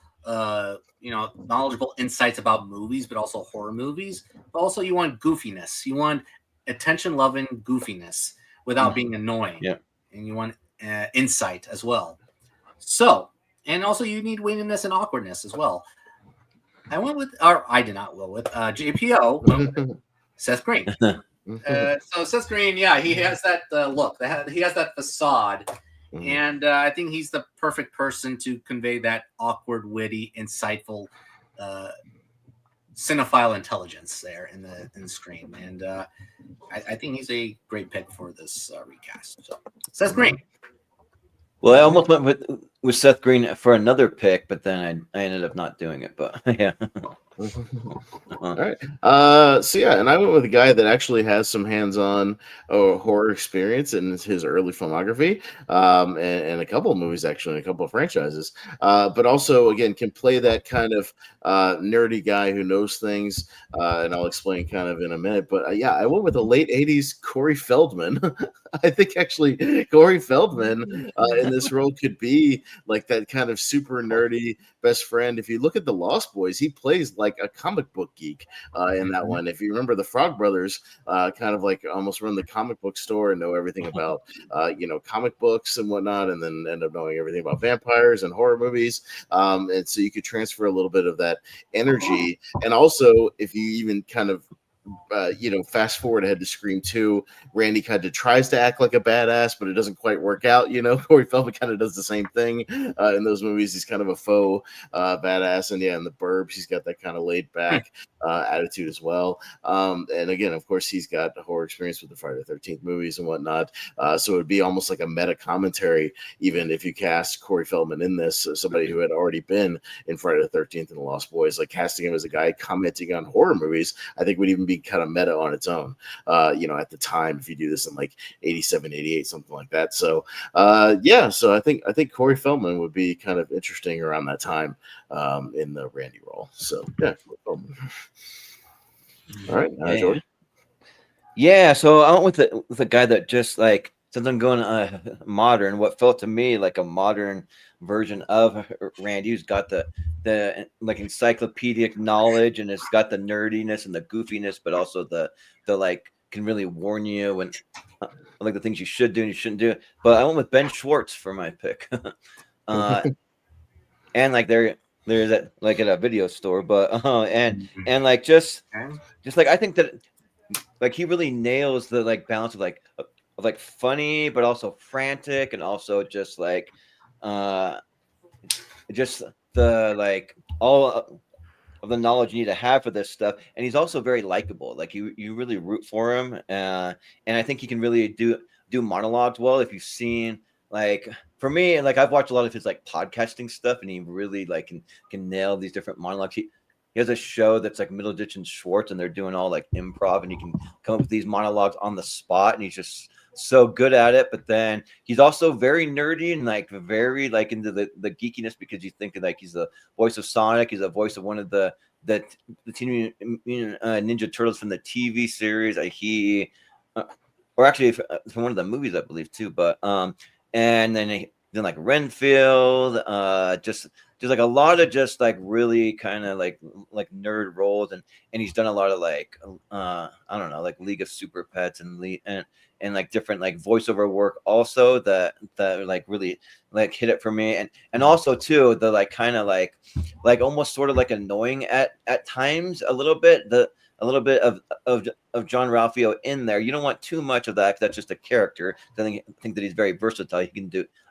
insights about movies, but also horror movies. But also you want goofiness. You want attention-loving goofiness without being annoying. Yeah. And you want insight as well. So, and also you need wittiness and awkwardness as well. I did not go with JPO. Went with Seth Green. So Seth Green, he has that look. He has that facade. And I think he's the perfect person to convey that awkward, witty, insightful, cinephile intelligence there in the screen. And I think he's a great pick for this recast. So Seth Green. Well, I almost went with Seth Green for another pick, but then I ended up not doing it. But yeah. All right. And I went with a guy that actually has some hands-on horror experience in his early filmography, and a couple of movies, actually, and a couple of franchises. But also, again, can play that kind of nerdy guy who knows things, and I'll explain kind of in a minute. But I went with the late 80s Corey Feldman. I think actually Corey Feldman in this role could be like that kind of super nerdy best friend. If you look at The Lost Boys, he plays like like a comic book geek in that one. If you remember, the Frog Brothers kind of like almost run the comic book store and know everything about comic books and whatnot, and then end up knowing everything about vampires and horror movies. And so you could transfer a little bit of that energy. And also, if you even kind of fast forward ahead to Scream 2, Randy kind of tries to act like a badass, but it doesn't quite work out. Corey Feldman kind of does the same thing in those movies. He's kind of a faux badass, and in the Burbs, he's got that kind of laid back attitude as well. And again, of course, he's got a horror experience with the Friday the 13th movies and whatnot. So it would be almost like a meta commentary, even if you cast Corey Feldman in this, somebody who had already been in Friday the 13th and the Lost Boys, like casting him as a guy commenting on horror movies, I think would even be kind of meta on its own, at the time, if you do this in like 87, 88, something like that. So, so I think Corey Feldman would be kind of interesting around that time in the Randy role. So, yeah. All right. George. Yeah, so I went with a guy that just like, since I'm going modern, what felt to me like a modern version of Randy, who's got the like encyclopedic knowledge, and it's got the nerdiness and the goofiness, but also the like can really warn you when like the things you should do and you shouldn't do. But I went with Ben Schwartz for my pick. And like there's that like at a video store, but and like just like I think that like he really nails the like balance of like funny but also frantic, and also just like just the like all of the knowledge you need to have for this stuff. And he's also very likable. Like you really root for him, and I think he can really do monologues well. If you've seen, like, for me, like I've watched a lot of his like podcasting stuff, and he really like can nail these different monologues. He has a show that's like Middleditch and Schwartz, and they're doing all like improv, and he can come up with these monologues on the spot, and he's just so good at it. But then he's also very nerdy and like very like into the geekiness, because you think like he's the voice of Sonic, he's the voice of one of the Teenage Mutant Ninja Turtles from the TV series. Or actually from one of the movies, I believe too. But and then like Renfield, just like a lot of just like really kind of like nerd roles, and he's done a lot of like I don't know, like League of Super Pets and like different like voiceover work also that like really like hit it for me, and also too the like kind of like almost sort of like annoying at times a little bit of John Ralphio in there. You don't want too much of that, because that's just a character. I think that he's very versatile. He can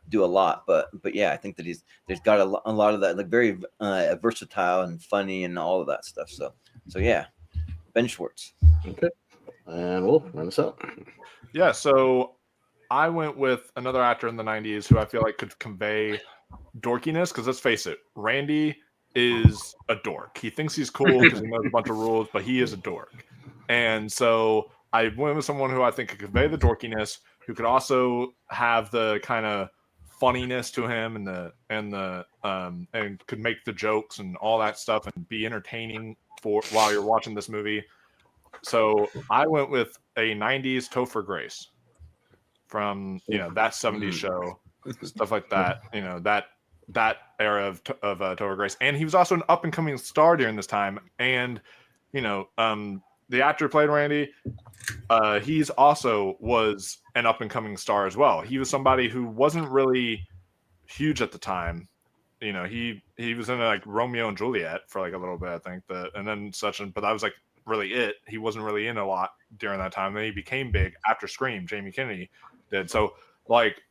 do a lot, but yeah, I think that he's got a lot of that, like very versatile and funny and all of that stuff. So yeah, Ben Schwartz. Okay, and we'll run us out. Yeah, so I went with another actor in the 90s who I feel like could convey dorkiness, because let's face it, Randy is a dork. He thinks he's cool because he knows a bunch of rules, but he is a dork. And so I went with someone who I think could convey the dorkiness, who could also have the kind of funniness to him and could make the jokes and all that stuff and be entertaining while you're watching this movie. So I went with a 90s Topher Grace from that 70s show, stuff like that. That era of Topher Grace, and he was also an up and coming star during this time. And the actor who played Randy, he's also was an up and coming star as well. He was somebody who wasn't really huge at the time. He was in like Romeo and Juliet for like a little bit, I think, but that was like really it. He wasn't really in a lot during that time. Then he became big after Scream. Jamie Kennedy did. So like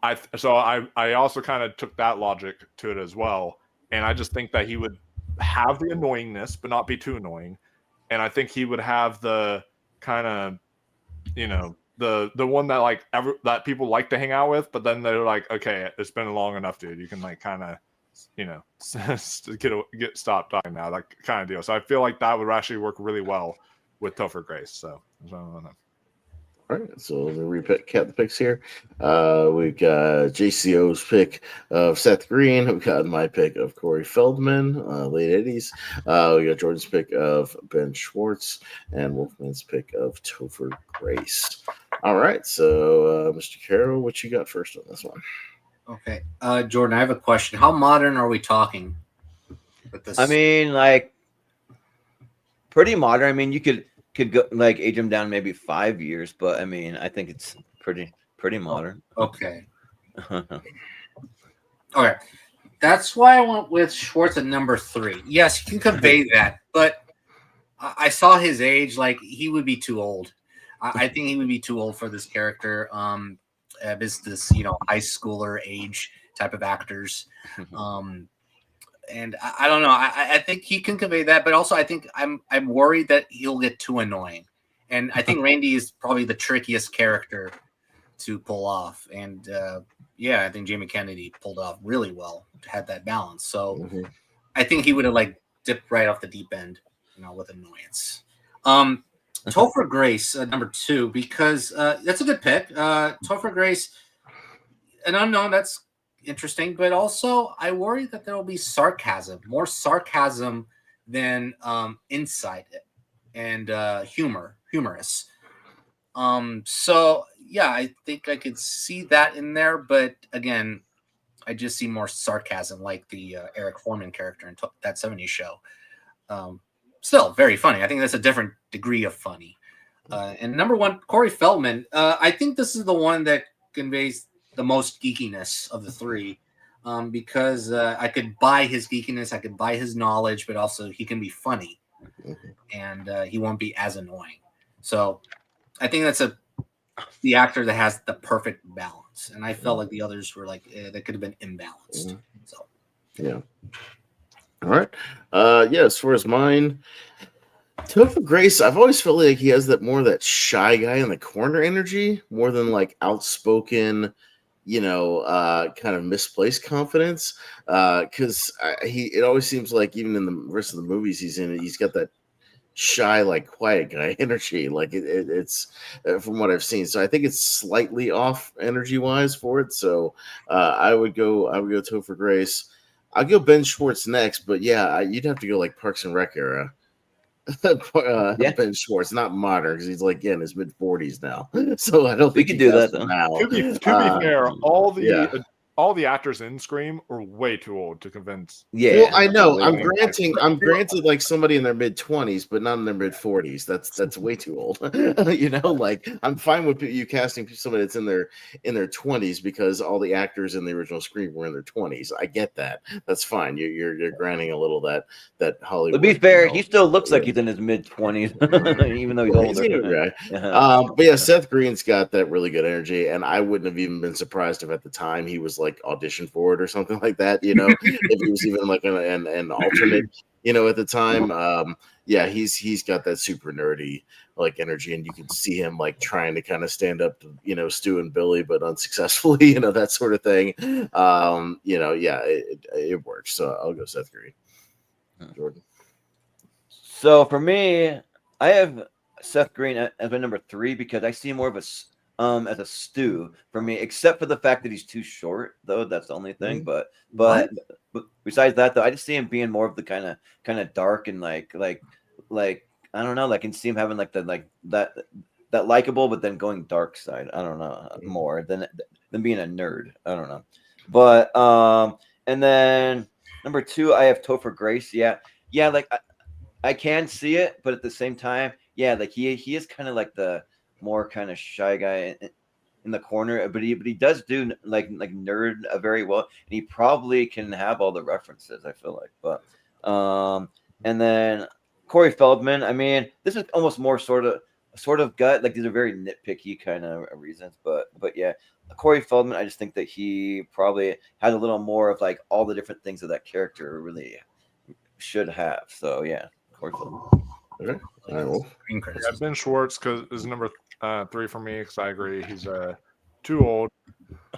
I also kind of took that logic to it as well. And I just think that he would have the annoyingness, but not be too annoying. And I think he would have the kind of, the one that like that people like to hang out with, but then they're like, okay, it's been long enough, dude. You can like kind of, stop talking now, like kind of deal. So I feel like that would actually work really well with Topher Grace. So I don't know. All right, so let me recap the picks here. We've got JCO's pick of Seth Green. We've got my pick of Corey Feldman, late 80s. We got Jordan's pick of Ben Schwartz, and Wolfman's pick of Topher Grace. All right, so Mr. Carroll, what you got first on this one? Okay, Jordan, I have a question. How modern are we talking with this? I mean, like pretty modern. I mean, you could go like age him down maybe 5 years, but I mean, I think it's pretty modern. Okay. Okay. That's why I went with Schwartz at number 3. Yes, he can convey that, but I saw his age. Like, he would be too old. I think he would be too old for this character. This high schooler age type of actors. And I don't know. I think he can convey that, but also I think I'm worried that he'll get too annoying. And I think Randy is probably the trickiest character to pull off. And I think Jamie Kennedy pulled off really well, had that balance. So I think he would have like dipped right off the deep end, with annoyance. Topher Grace, number 2, because that's a good pick. Topher Grace, an unknown, that's interesting, but also I worry that there will be more sarcasm than insight and humorous. So yeah, I think I could see that in there, but again, I just see more sarcasm, like the Eric Foreman character in That 70s Show. Still very funny. I think that's a different degree of funny. And number 1, Corey Feldman. I think this is the one that conveys the most geekiness of the 3, because I could buy his geekiness, I could buy his knowledge, but also he can be funny, and he won't be as annoying. So I think that's the actor that has the perfect balance, and I felt like the others were like they could have been imbalanced. So yeah. All right. As far as mine, Topher Grace, I've always felt like he has that shy guy in the corner energy more than like outspoken, kind of misplaced confidence. Because it always seems like even in the rest of the movies he's in, he's got that shy, like quiet guy energy. Like it's from what I've seen. So I think it's slightly off energy wise for it. So I would go Topher Grace. I'll go Ben Schwartz next, but you'd have to go like Parks and Rec era. Ben Schwartz, not modern, because he's like in his mid 40s now. So I don't think we could do that though. Now. To be fair, all the actors in Scream are way too old to convince. Yeah, well, I know. I'm granted like somebody in their mid 20s, but not in their mid 40s. That's way too old. Like I'm fine with you casting somebody that's in their 20s because all the actors in the original Scream were in their 20s. I get that. That's fine. You're granting a little that Hollywood. To be fair, he still looks like he's in his mid 20s, even though he's older. He's a guy. But Seth Green's got that really good energy, and I wouldn't have even been surprised if at the time he was like auditioned for it or something like that, if he was even like an alternate, at the time. He's got that super nerdy like energy, and you can see him like trying to kind of stand up to Stu and Billy, but unsuccessfully, that sort of thing. It works. So I'll go Seth Green. Jordan. So for me, I have Seth Green as my number 3 because I see more of a as a Stu for me, except for the fact that he's too short, though. That's the only thing. But besides that, though, I just see him being more of the kind of dark and like I don't know, like I can see him having like that likable, but then going dark side. I don't know, more than being a nerd. I don't know, but and then number 2, I have Topher Grace. Yeah, like I can see it, but at the same time, like he is kind of like the more kind of shy guy in the corner, but he does do like nerd very well, and he probably can have all the references, I feel like. But and then Corey Feldman, I mean, this is almost more sort of gut, like these are very nitpicky kind of reasons, but yeah, Corey Feldman, I just think that he probably has a little more of like all the different things that that character really should have. So yeah, Corey Feldman. Okay. All right, Ben Schwartz is number 3 for me, because I agree he's too old.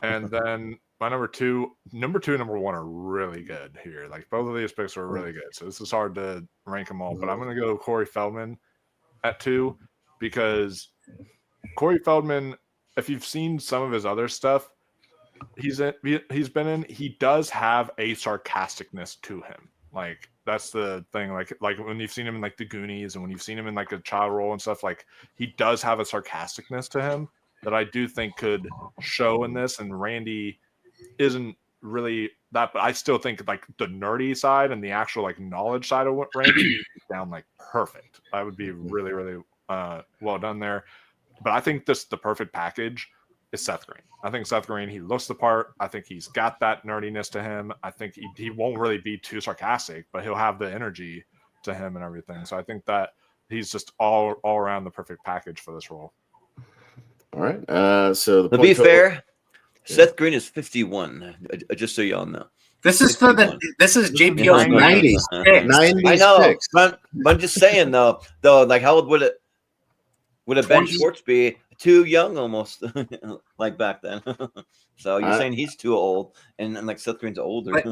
And then my number 2 and number 1 are really good here. Like both of these picks are really good. So this is hard to rank them all, but I'm going to go Corey Feldman at 2 because Corey Feldman, if you've seen some of his other stuff he's been in, he does have a sarcasticness to him. Like that's the thing. Like when you've seen him in like the Goonies and when you've seen him in like a child role and stuff, like he does have a sarcasticness to him that I do think could show in this. And Randy isn't really that, but I still think like the nerdy side and the actual like knowledge side of what Randy is down like perfect. I would be really, really well done there. But I think the perfect package is Seth Green. I think Seth Green, he looks the part. I think he's got that nerdiness to him. I think he won't really be too sarcastic, but he'll have the energy to him and everything. So I think that he's just all around the perfect package for this role. All right. So to be fair, Seth Green is 51. Just so y'all know. This is JPO's 96. I know. But I'm just saying though, like how old would have Ben Schwartz be? Too young almost, like back then. So you're saying he's too old, and like Seth Green's older.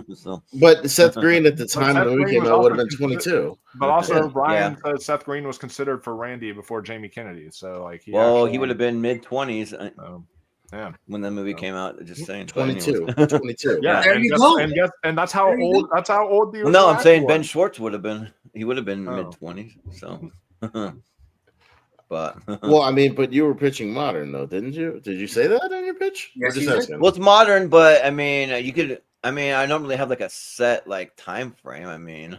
But Seth Green at the time the movie came out would have been 22. But also, Brian said Seth Green was considered for Randy before Jamie Kennedy. So like, he would have been mid-20s. Yeah, when the movie came out, just saying 22. Yeah, there you go. And that's how old. That's how old the. Well, no, I'm saying Ben Schwartz would have been. He would have been mid-20s. So. But well, I mean, but you were pitching modern though, didn't you? Did you say that on your pitch? Yes, well, it's modern, but I mean, you could. I mean, I don't really have like a set like time frame. I mean,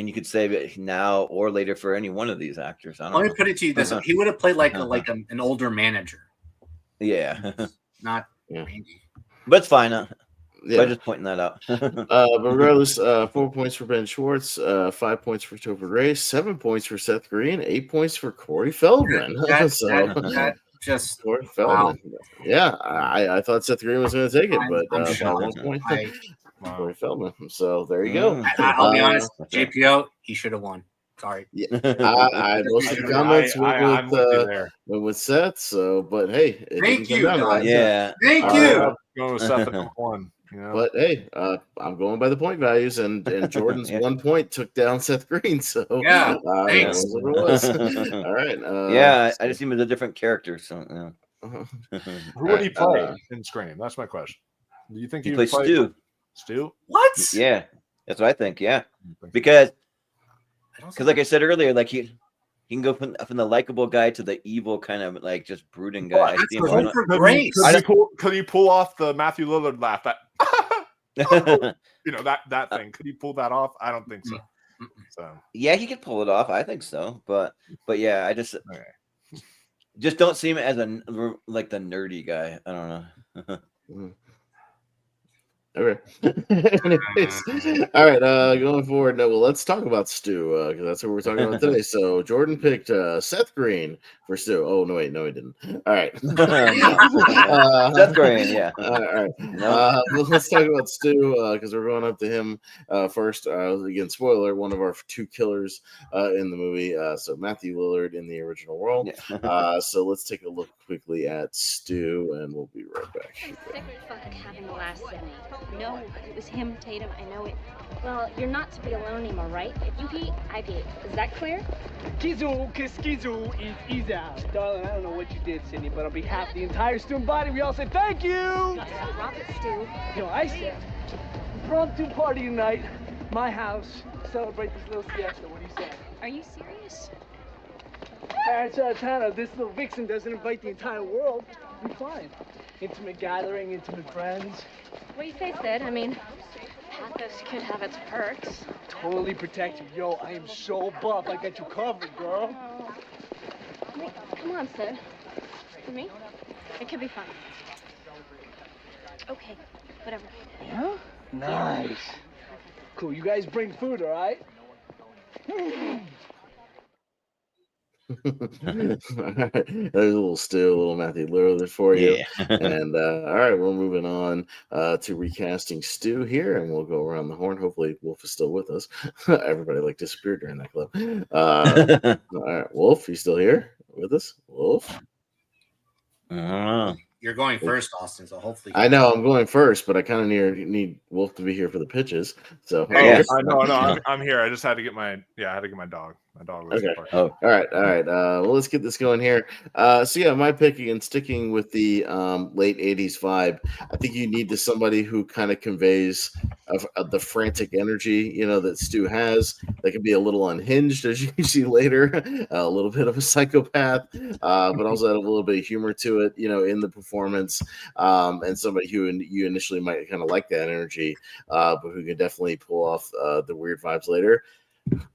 you could save it now or later for any one of these actors. Let me put it to you this way: he would have played like an older manager. Yeah, not Randy. But it's fine. Yeah, I'm just pointing that out. But regardless, 4 points for Ben Schwartz, 5 points for Topher Grace, 7 points for Seth Green, 8 points for Corey Feldman. Just Corey Feldman. Wow. Yeah, I thought Seth Green was going to take it, but by 1 point, Corey Feldman. So there you go. I'll be honest, JPO, he should have won. Sorry. Yeah, I most of the comments with Seth. So, but hey, thank you. Yeah, thank you. Going with Seth at one. Yeah. But hey, I'm going by the point values, and Jordan's 1 point took down Seth Green. So yeah, thanks. That was what it was. All right. I just see him as a different character. So who would he play in Scream? That's my question. Do you think he would play Stu? Stu? What? Yeah, that's what I think. Yeah, because like I said earlier, like he can go from the likable guy to the evil kind of like just brooding guy. Could he pull off the Matthew Lillard laugh? That that thing. Could he pull that off? I don't think so. So yeah, he could pull it off. I think so. But yeah, I just don't see him as like the nerdy guy. I don't know. Okay. Anyways, all right. Going forward, well, let's talk about Stu because that's what we're talking about today. So Jordan picked Seth Green for Stu. Oh no, wait, no, he didn't. All right. Seth Green, yeah. All right. Well, let's talk about Stu because we're going up to him first. Again, spoiler: one of our 2 killers in the movie. So Matthew Lillard in the original role. Yeah. So let's take a look quickly at Stu, and we'll be right back. Having the last Sydney. No, it was him, Tatum. I know it. Well, you're not to be alone anymore, right? If you pee, I pee. Is that clear? Kizu, Kiskizu is easy out. Darling, I don't know what you did, Sydney, but on behalf of the entire student body, we all say thank you! Drop it, Stu. You know, I said, impromptu party tonight, my house, celebrate this little siesta. What do you say? Are you serious? Tana, this little vixen doesn't invite the entire world. Be fine. Intimate gathering, intimate friends. What do you say, Sid? I mean, pathos could have its perks. Totally protect you. Yo, I am so buff. I got you covered, girl. Oh. Wait, come on, Sid. For me? It could be fun. Okay, whatever. Yeah? Nice. Cool. You guys bring food, all right? There's a little Matthew Lillard for you. And all right, we're moving on to recasting Stu here, and we'll go around the horn. Hopefully Wolf is still with us. Everybody like disappeared during that clip. All right, Wolf, you still here with us? Wolf? You're going first, Austin, so hopefully I know I'm going first, but I kind of need Wolf to be here for the pitches. So I know I'm here. I just had to get my dog. My dog was barking. Oh, All right. Well, let's get this going here. So yeah, my picking and sticking with the late '80s vibe. I think you need somebody who kind of conveys of the frantic energy, that Stu has. That can be a little unhinged, as you can see later, a little bit of a psychopath, but also had a little bit of humor to it, in the performance, and somebody who you initially might kind of like that energy, but who can definitely pull off the weird vibes later.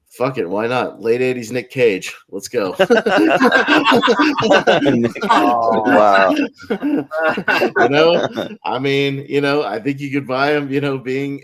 Fuck it, why not? Late '80s Nick Cage. Let's go. Oh, wow. I think you could buy him, being,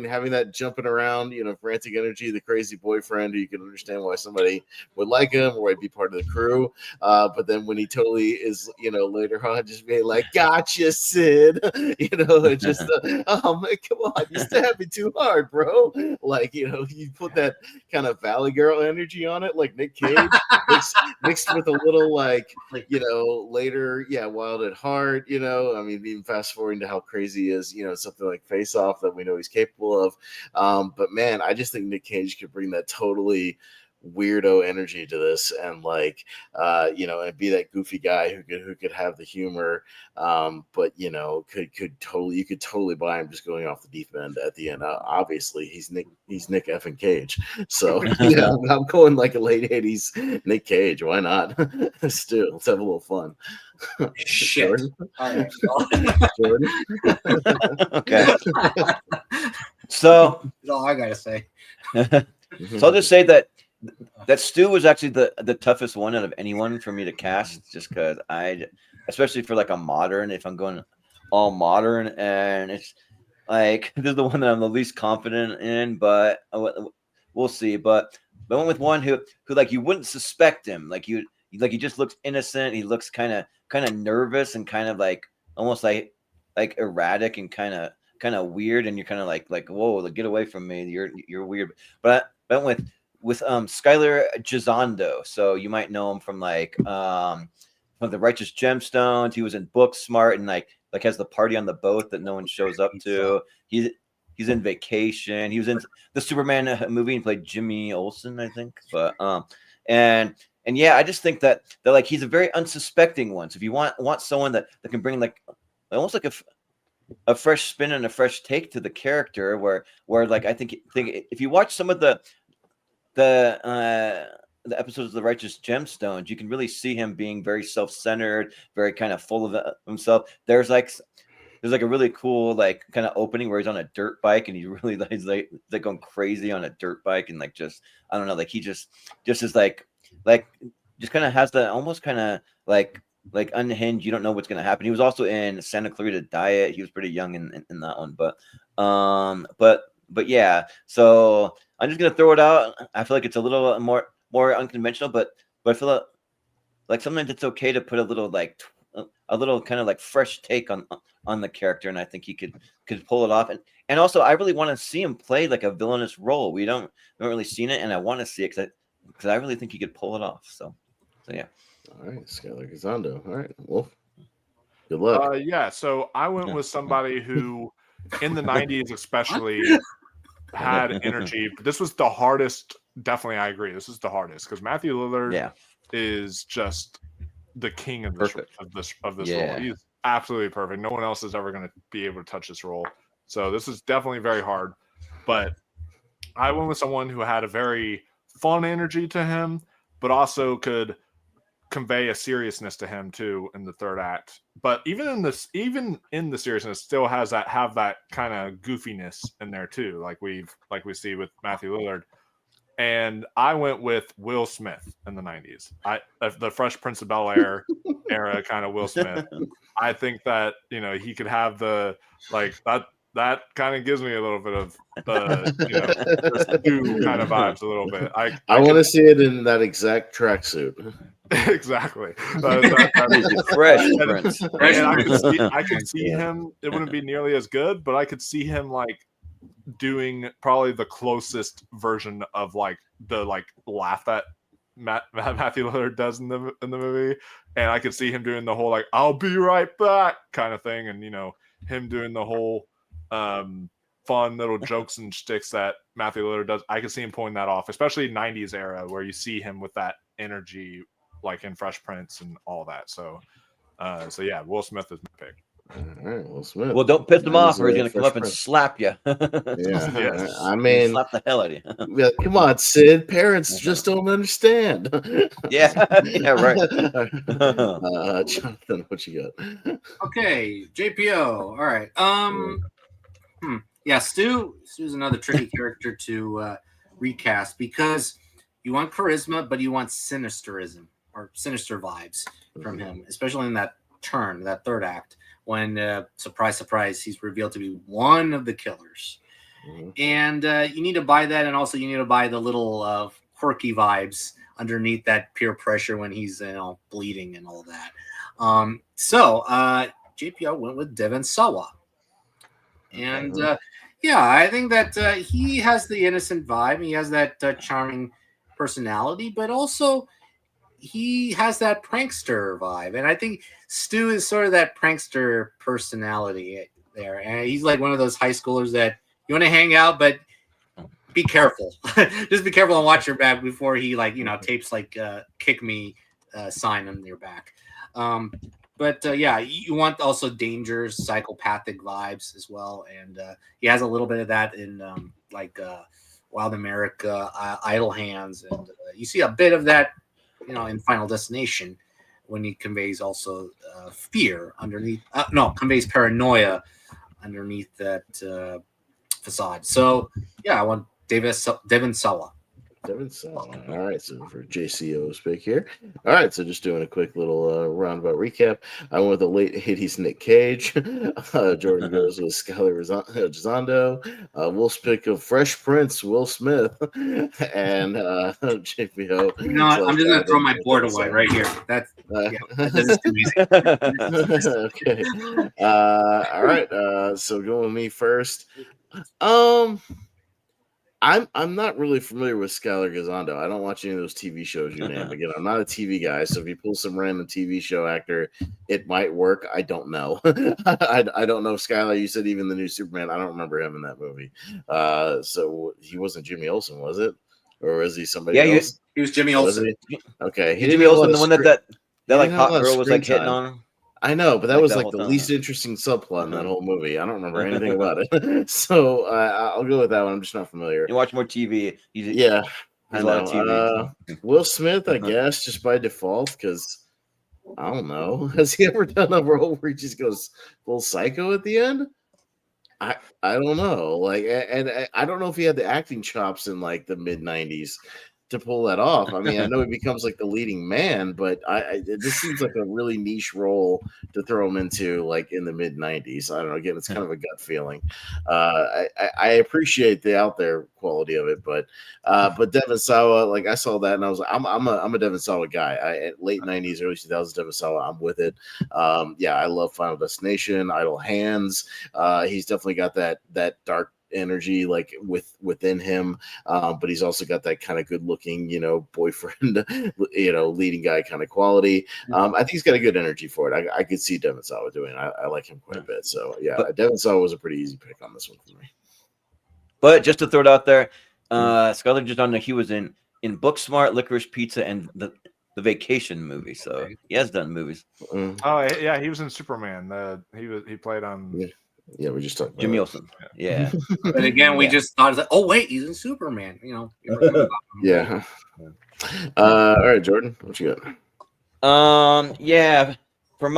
having that jumping around, frantic energy, the crazy boyfriend who you can understand why somebody would like him or might be part of the crew. But then when he totally is, later on just being like, gotcha, Sid, it just, oh man, come on, you stabbed me too hard, bro. Like, you put that kind of Valley Girl energy on it, like Nick Cage, mixed with a little later, Wild at Heart, even fast forwarding to how crazy he is, something like Face Off that we know he's capable of. But man, I just think Nick Cage could bring that totally weirdo energy to this and and be that goofy guy who could have the humor, but you could totally buy him just going off the deep end at the end. Obviously he's Nick effing Cage, so I'm going like a late '80s Nick Cage. Why not? Still, let's have a little fun. Shit. Jordan? All right. Jordan? Okay. So that's all I gotta say. So I'll just say that Stu was actually the toughest one out of anyone for me to cast, just because especially for like a modern, if I'm going all modern, and it's like this is the one that I'm the least confident in, but we'll see. But I went with one who like you wouldn't suspect him, he just looks innocent. He looks kind of nervous and kind of like almost like erratic and kind of weird, and you're kind of like whoa, get away from me, you're weird. But I went with Skylar Gisondo. So you might know him from from the Righteous Gemstones. He was in Booksmart and like has the party on the boat that no one shows up to. He's in Vacation. He was in the Superman movie and played Jimmy Olsen, I think. But and yeah, I just think that like he's a very unsuspecting one. So if you want someone that can bring like almost like a fresh spin and a fresh take to the character, where like I think if you watch some of the episodes of the Righteous Gemstones, you can really see him being very self-centered, very kind of full of himself. There's like a really cool like kind of opening where he's on a dirt bike and he's like going crazy on a dirt bike, and like just I don't know, like he just is like just kind of has the almost kind of like unhinged. You don't know what's gonna happen. He was also in Santa Clarita Diet. He was pretty young in that one, but yeah. So I'm just gonna throw it out. I feel like it's a little more unconventional, but I feel like sometimes it's okay to put a little kind of like fresh take on the character, and I think he could pull it off. And also, I really want to see him play like a villainous role. We haven't really seen it, and I want to see it because I really think he could pull it off. So yeah. All right, Skylar Gisondo. All right, Wolf. Good luck. Yeah, so I went with somebody who, in the '90s especially, had energy. But this was the hardest. Definitely, I agree. This is the hardest because Matthew Lillard is just the king of this role. He's absolutely perfect. No one else is ever going to be able to touch this role. So this is definitely very hard. But I went with someone who had a very fun energy to him, but also could convey a seriousness to him too in the third act. But even in the seriousness, still have that kind of goofiness in there too, like we see with Matthew Lillard. And I went with Will Smith in the '90s. The Fresh Prince of Bel-Air era kind of Will Smith. I think that he could have the like that kind of gives me a little bit of the Stu kind of vibes a little bit. I want to see it in that exact tracksuit. Exactly. Fresh Prince. And I could see him. It wouldn't be nearly as good, but I could see him like doing probably the closest version of like the laugh that Matthew Lillard does in the movie, and I could see him doing the whole like "I'll be right back" kind of thing, and him doing the whole fun little jokes and shticks that Matthew Lillard does. I can see him pulling that off, especially 90s era where you see him with that energy, like in Fresh Prince and all that. So yeah, Will Smith is my pick. All right, Will Smith. Well, don't piss him off, or he's gonna come up and slap you. Yeah, I mean, slap the hell out of you. Yeah, come on, Sid. Parents just don't understand. Yeah, right. Jonathan, what you got? Okay, JPO. All right. Yeah, Stu's another tricky character to recast because you want charisma, but you want sinisterism or sinister vibes from him, especially in that third act, when surprise, surprise, he's revealed to be one of the killers. And you need to buy that, and also you need to buy the little quirky vibes underneath that peer pressure when he's bleeding and all that. So JPO went with Devon Sawa, and yeah, I think that he has the innocent vibe. He has that charming personality, but also he has that prankster vibe, and I think Stu is sort of that prankster personality there, and he's like one of those high schoolers that you want to hang out, but be careful. Just be careful and watch your back before he tapes kick me sign on your back. But yeah, you want also dangerous psychopathic vibes as well, and he has a little bit of that in Wild America, Idle Hands, and you see a bit of that in Final Destination when he conveys also fear underneath conveys paranoia underneath that facade. So yeah, I want Devon Sawa. Devon Sawa. All right, so for JCO's pick here. All right, so just doing a quick little roundabout recap. I went with the late 80s Nick Cage. Jordan goes with Skylar Gisondo. Will's pick of Fresh Prince, Will Smith, and JPO. I'm just gonna throw my board away right here. That's this is too easy. Okay. All right. So going with me first. I'm not really familiar with Skylar Gisondo. I don't watch any of those TV shows you name. Again, I'm not a TV guy, so if you pull some random TV show actor, it might work. I don't know. I don't know Skylar. You said even the new Superman. I don't remember him in that movie. So he wasn't Jimmy Olsen, was it? Or was he somebody else? He was Jimmy Olsen. Okay. Jimmy Olsen, the one that like hot girl was like hitting on him. I know, but that was like the least interesting subplot in that whole movie. I don't remember anything about it. So I'll go with that one. I'm just not familiar. You watch more TV. Yeah. I know. Will Smith, I guess, just by default, because I don't know. Has he ever done a role where he just goes full psycho at the end? I don't know. And I don't know if he had the acting chops in like the mid 90s to pull that off. I mean, I know he becomes like the leading man, but this seems like a really niche role to throw him into, like in the mid 90s. I don't know. Again, it's kind of a gut feeling. I appreciate the out there quality of it, but Devon Sawa, like I saw that and I was like, I'm a Devon Sawa guy. Late 90s, early 2000s, Devon Sawa, I'm with it. Yeah, I love Final Destination, Idle Hands. He's definitely got that dark energy like within him, but he's also got that kind of good looking boyfriend leading guy kind of quality. I think he's got a good energy for it. I could see Devon Sawa doing it. I like him quite a bit, so yeah, Devon Sawa was a pretty easy pick on this one for me. But just to throw it out there, Skylar Gisondo, he was in Booksmart, Licorice Pizza, and the Vacation movie, so he has done movies. Oh yeah, he was in Superman. He played on Yeah, we just talked about Jimmy Olsen. Yeah. But again, we just thought, oh wait, he's in Superman. Yeah. All right, Jordan, what you got? Yeah, for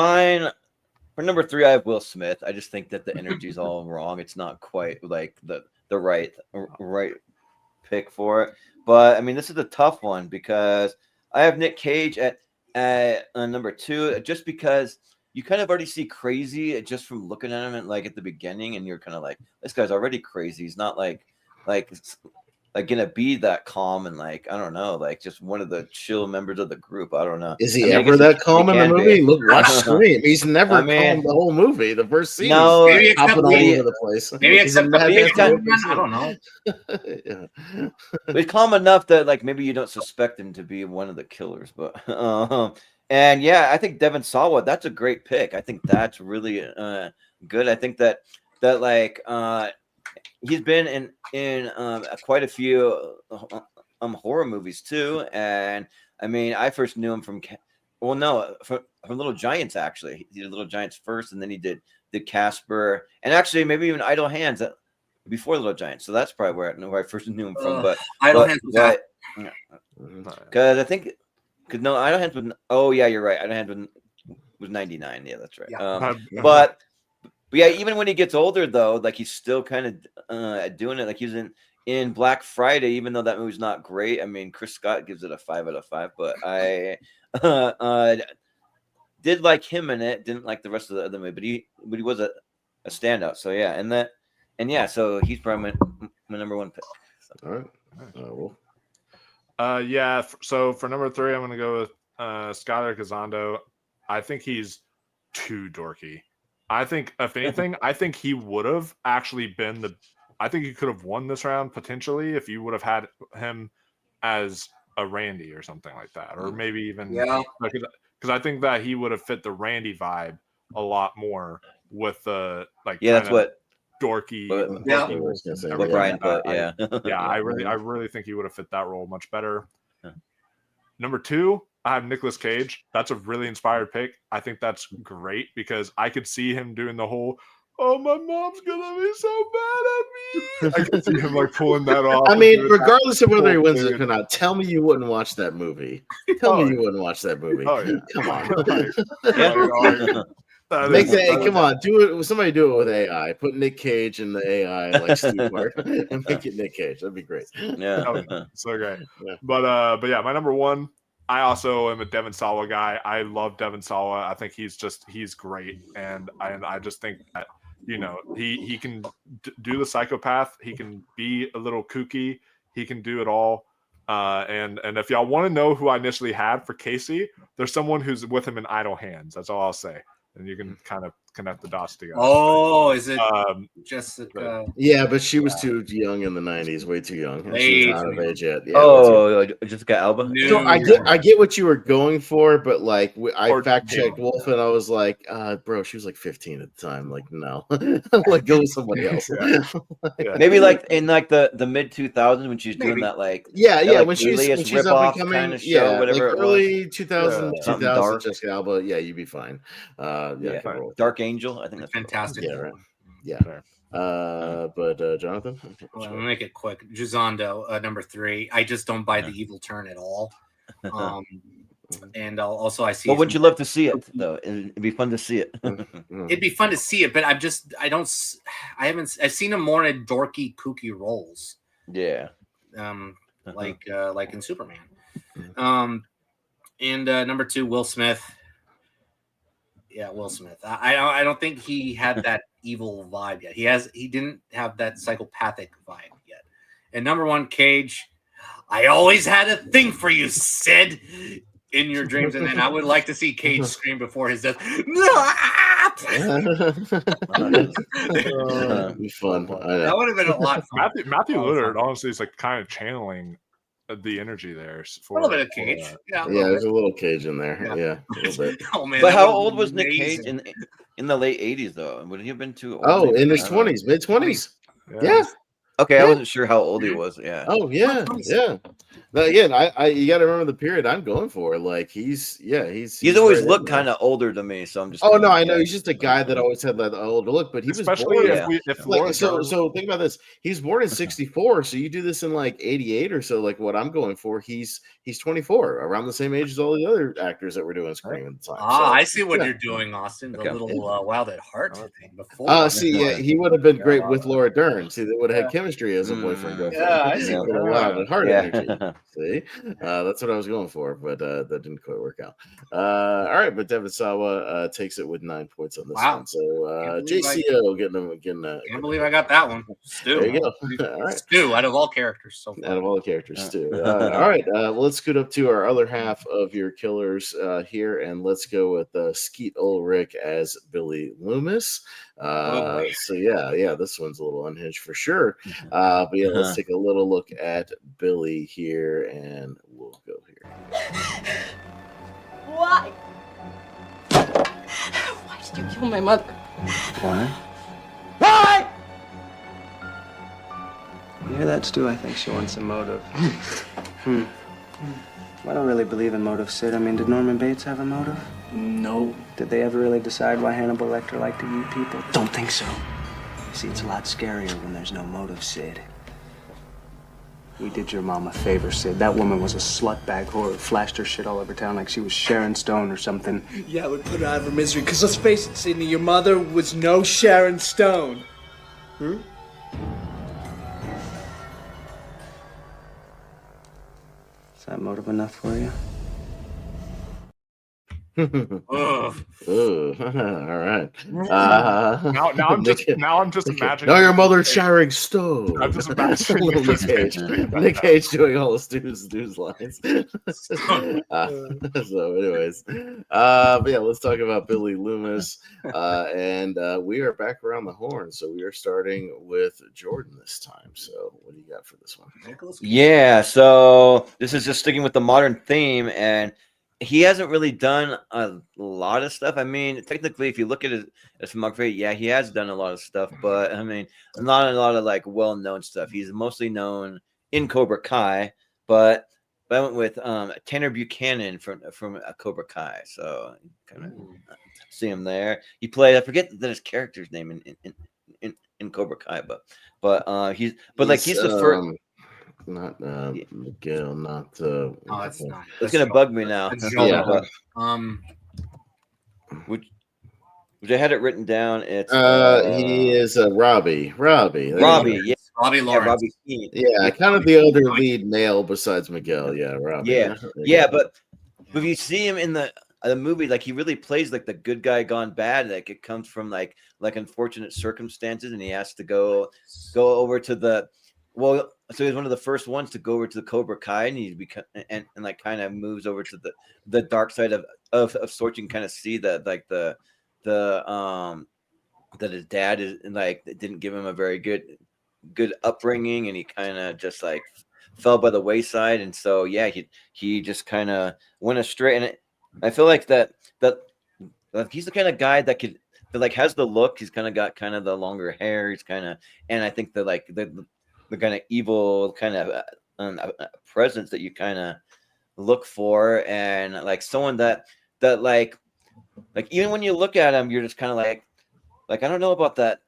number 3, I have Will Smith. I just think that the energy's all wrong. It's not quite like the right pick for it. But I mean, this is a tough one because I have Nick Cage at number 2, just because you kind of already see crazy just from looking at him at the beginning, and you're kind of like, this guy's already crazy. He's not like gonna be that calm and I don't know, just one of the chill members of the group. I don't know. Is he ever that calm in the movie? Look, watch Scream. He's never calm the whole movie. The first scene, maybe hopping all over the place. Maybe except I don't know. Yeah. But he's calm enough that maybe you don't suspect him to be one of the killers, but. And yeah, I think Devon Sawa, that's a great pick. I think that's really good. I think that he's been in quite a few horror movies too. And I mean, I first knew him from from Little Giants. Actually, he did Little Giants first, and then he did Casper, and actually maybe even Idle Hands before Little Giants. So that's probably where I first knew him from. But Idle Hands was because I think Idle Hands was. Oh yeah, you're right. Idle Hands was 99. Yeah, that's right. Yeah. But yeah, even when he gets older, though, like he's still kind of doing it. Like he's in Black Friday, even though that movie's not great. I mean, Chris Scott gives it a 5 out of 5, but I did like him in it. Didn't like the rest of the other movie, but he was a standout. So yeah, so he's probably my number one pick. So. All right. Yeah. So for number 3, I'm going to go with Skylar Gazando. I think he's too dorky. I think, if anything, I think he would have actually been I think he could have won this round potentially if you would have had him as a Randy or something like that, or maybe even because I think that he would have fit the Randy vibe a lot more with the that's what dorky. What Brian put. I really think he would have fit that role much better. Number 2, I have Nicolas Cage. That's a really inspired pick. I think that's great because I could see him doing the whole, "Oh, my mom's gonna be so mad at me." I could see him like pulling that off. I mean, regardless of whether he wins it or not, tell me you wouldn't watch that movie. Tell me you wouldn't watch that movie. Oh, yeah. Come on. Come on, do it. Somebody do it with AI. Put Nick Cage in the AI like Steve Martin and make it Nick Cage. That'd be great. Yeah, so great. Yeah. But yeah, my number 1. I also am a Devon Sawa guy. I love Devon Sawa. I think he's great, and I just think that he can do the psychopath. He can be a little kooky. He can do it all. And if y'all want to know who I initially had for Casey, there's someone who's with him in Idle Hands. That's all I'll say. And you can kind of connect the dots together. Oh, is it Jessica? Yeah, but she was too young in the 90s, way too young. She was not of age yet. Yeah, Jessica Alba. So I get what you were going for, but like I fact checked Wolfman. I was like, bro, she was like 15 at the time. Like, no, like go with somebody else. Maybe like in like the mid 2000s when she's doing that when she's up and coming, kind of show, whatever like early 2000, 2000 Jessica Alba. Yeah, you'd be fine. Dark Angel, I think that's fantastic. Yeah, right. Yeah. But Jonathan, well, I'll make it quick. Gisondo, number 3. I just don't buy the evil turn at all. And I see. Well, would you love to see it though? It'd be fun to see it. It'd be fun to see it, but I've seen him more in dorky, kooky roles. Yeah. Like in Superman. And number 2, Will Smith. Yeah, Will Smith. I don't think he had that evil vibe yet. He didn't have that psychopathic vibe yet. And number 1, Cage. I always had a thing for you, Sid, in your dreams. And then I would like to see Cage scream before his death. Be fun. That would have been a lot of fun. Matthew Lillard honestly is like kind of channeling the energy there. A little bit of Cage. There's a little Cage in there. Yeah, a little bit. Oh, man, but how old was Nick Cage in the late 80s though? Would he have been too old? Oh, in his 20s, mid 20s. Yeah. Okay, I wasn't sure how old he was. Yeah. Oh yeah, yeah. But again, you got to remember the period I'm going for. Like he's always looked kind of older to me, so I'm just. Oh no, I know he's just a guy that always had that older look, but he was born. So think about this. He's born in '64, so you do this in like '88 or so. Like what I'm going for, he's 24, around the same age as all the other actors that were doing Scream at the time. I see what you're doing, Austin. The little Wild at Heart thing before. He would have been great with Laura Dern. See, they would have had chemistry as a boyfriend girlfriend. Yeah, I see. Wild at Heart energy. See, that's what I was going for, but that didn't quite work out. All right, but Devon Sawa takes it with 9 points on this one. So JCO getting can't believe I got that one. Stu. There you go. All right. Stu, out of all characters, so far. Out of all the characters, Stu. All right, well, let's scoot up to our other half of your killers here, and let's go with Skeet Ulrich as Billy Loomis. So yeah, this one's a little unhinged for sure. But yeah, let's take a little look at Billy here, and we'll go here. Why? Why did you kill my mother? Why? Why? hear that, Stu? I think she wants a motive. I don't really believe in motive, Sid. I mean, did Norman Bates have a motive? No. Did they ever really decide why Hannibal Lecter liked to eat people? Don't think so. You see, it's a lot scarier when there's no motive, Sid. We did your mom a favor, Sid. That woman was a slutbag whore who flashed her shit all over town like she was Sharon Stone or something. Yeah, we put her out of her misery. Because let's face it, Sidney, your mother was no Sharon Stone. Hmm? Is that motive enough for you? All right. Now I'm just imagining. Now your mother's Sharon Stone. I'm just imagining Nick Cage. Nick Cage doing all the Stu's lines. So, anyways, but yeah, let's talk about Billy Loomis, and we are back around the horn. So we are starting with Jordan this time. So, what do you got for this one? Yeah, so this is just sticking with the modern theme, and he hasn't really done a lot of stuff. I mean, technically, if you look at his filmography, yeah, he has done a lot of stuff, but I mean, not a lot of like well-known stuff. He's mostly known in Cobra Kai, but I went with Tanner Buchanan from Cobra Kai, so kind of see him there. He played, I forget that his character's name in Cobra Kai, but he's the first. Not Miguel, not oh, it's not. It's gonna bug me now. Yeah. Which I had it written down. It's he is Robbie. Robbie, yeah. Robbie Lawrence. Yeah, Robbie Keane. Yeah, kind of the other lead male besides Miguel. Yeah, Robbie. Yeah, but if you see him in the movie, like he really plays like the good guy gone bad. Like it comes from like unfortunate circumstances, and he has to go over to the so he's one of the first ones to go over to the Cobra Kai, and he's and like kind of moves over to the dark side of sorts. You can kind of see that like the that his dad is like didn't give him a very good upbringing, and he kind of just like fell by the wayside, and so yeah, he just kind of went astray. And I feel like that he's the kind of guy that like has the look. He's kind of got kind of the longer hair. He's kind of, and I think the kind of evil kind of presence that you kind of look for, and like someone that like even when you look at him, you're just kind of like I don't know about that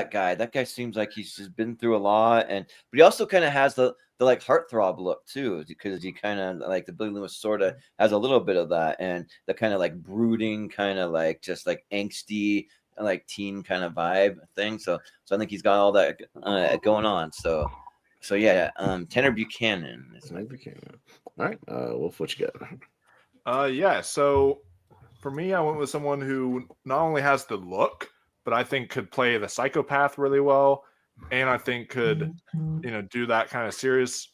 guy. That guy seems like he's just been through a lot, but he also kind of has the like heartthrob look too, because he kind of like the Billy Loomis sort of has a little bit of that, and the kind of like brooding, kind of like just like angsty, like teen kind of vibe thing. So I think he's got all that going on. So yeah, Tanner Buchanan. All right, Wolf, what you got? Yeah. So for me, I went with someone who not only has the look, but I think could play the psychopath really well, and I think could do that kind of serious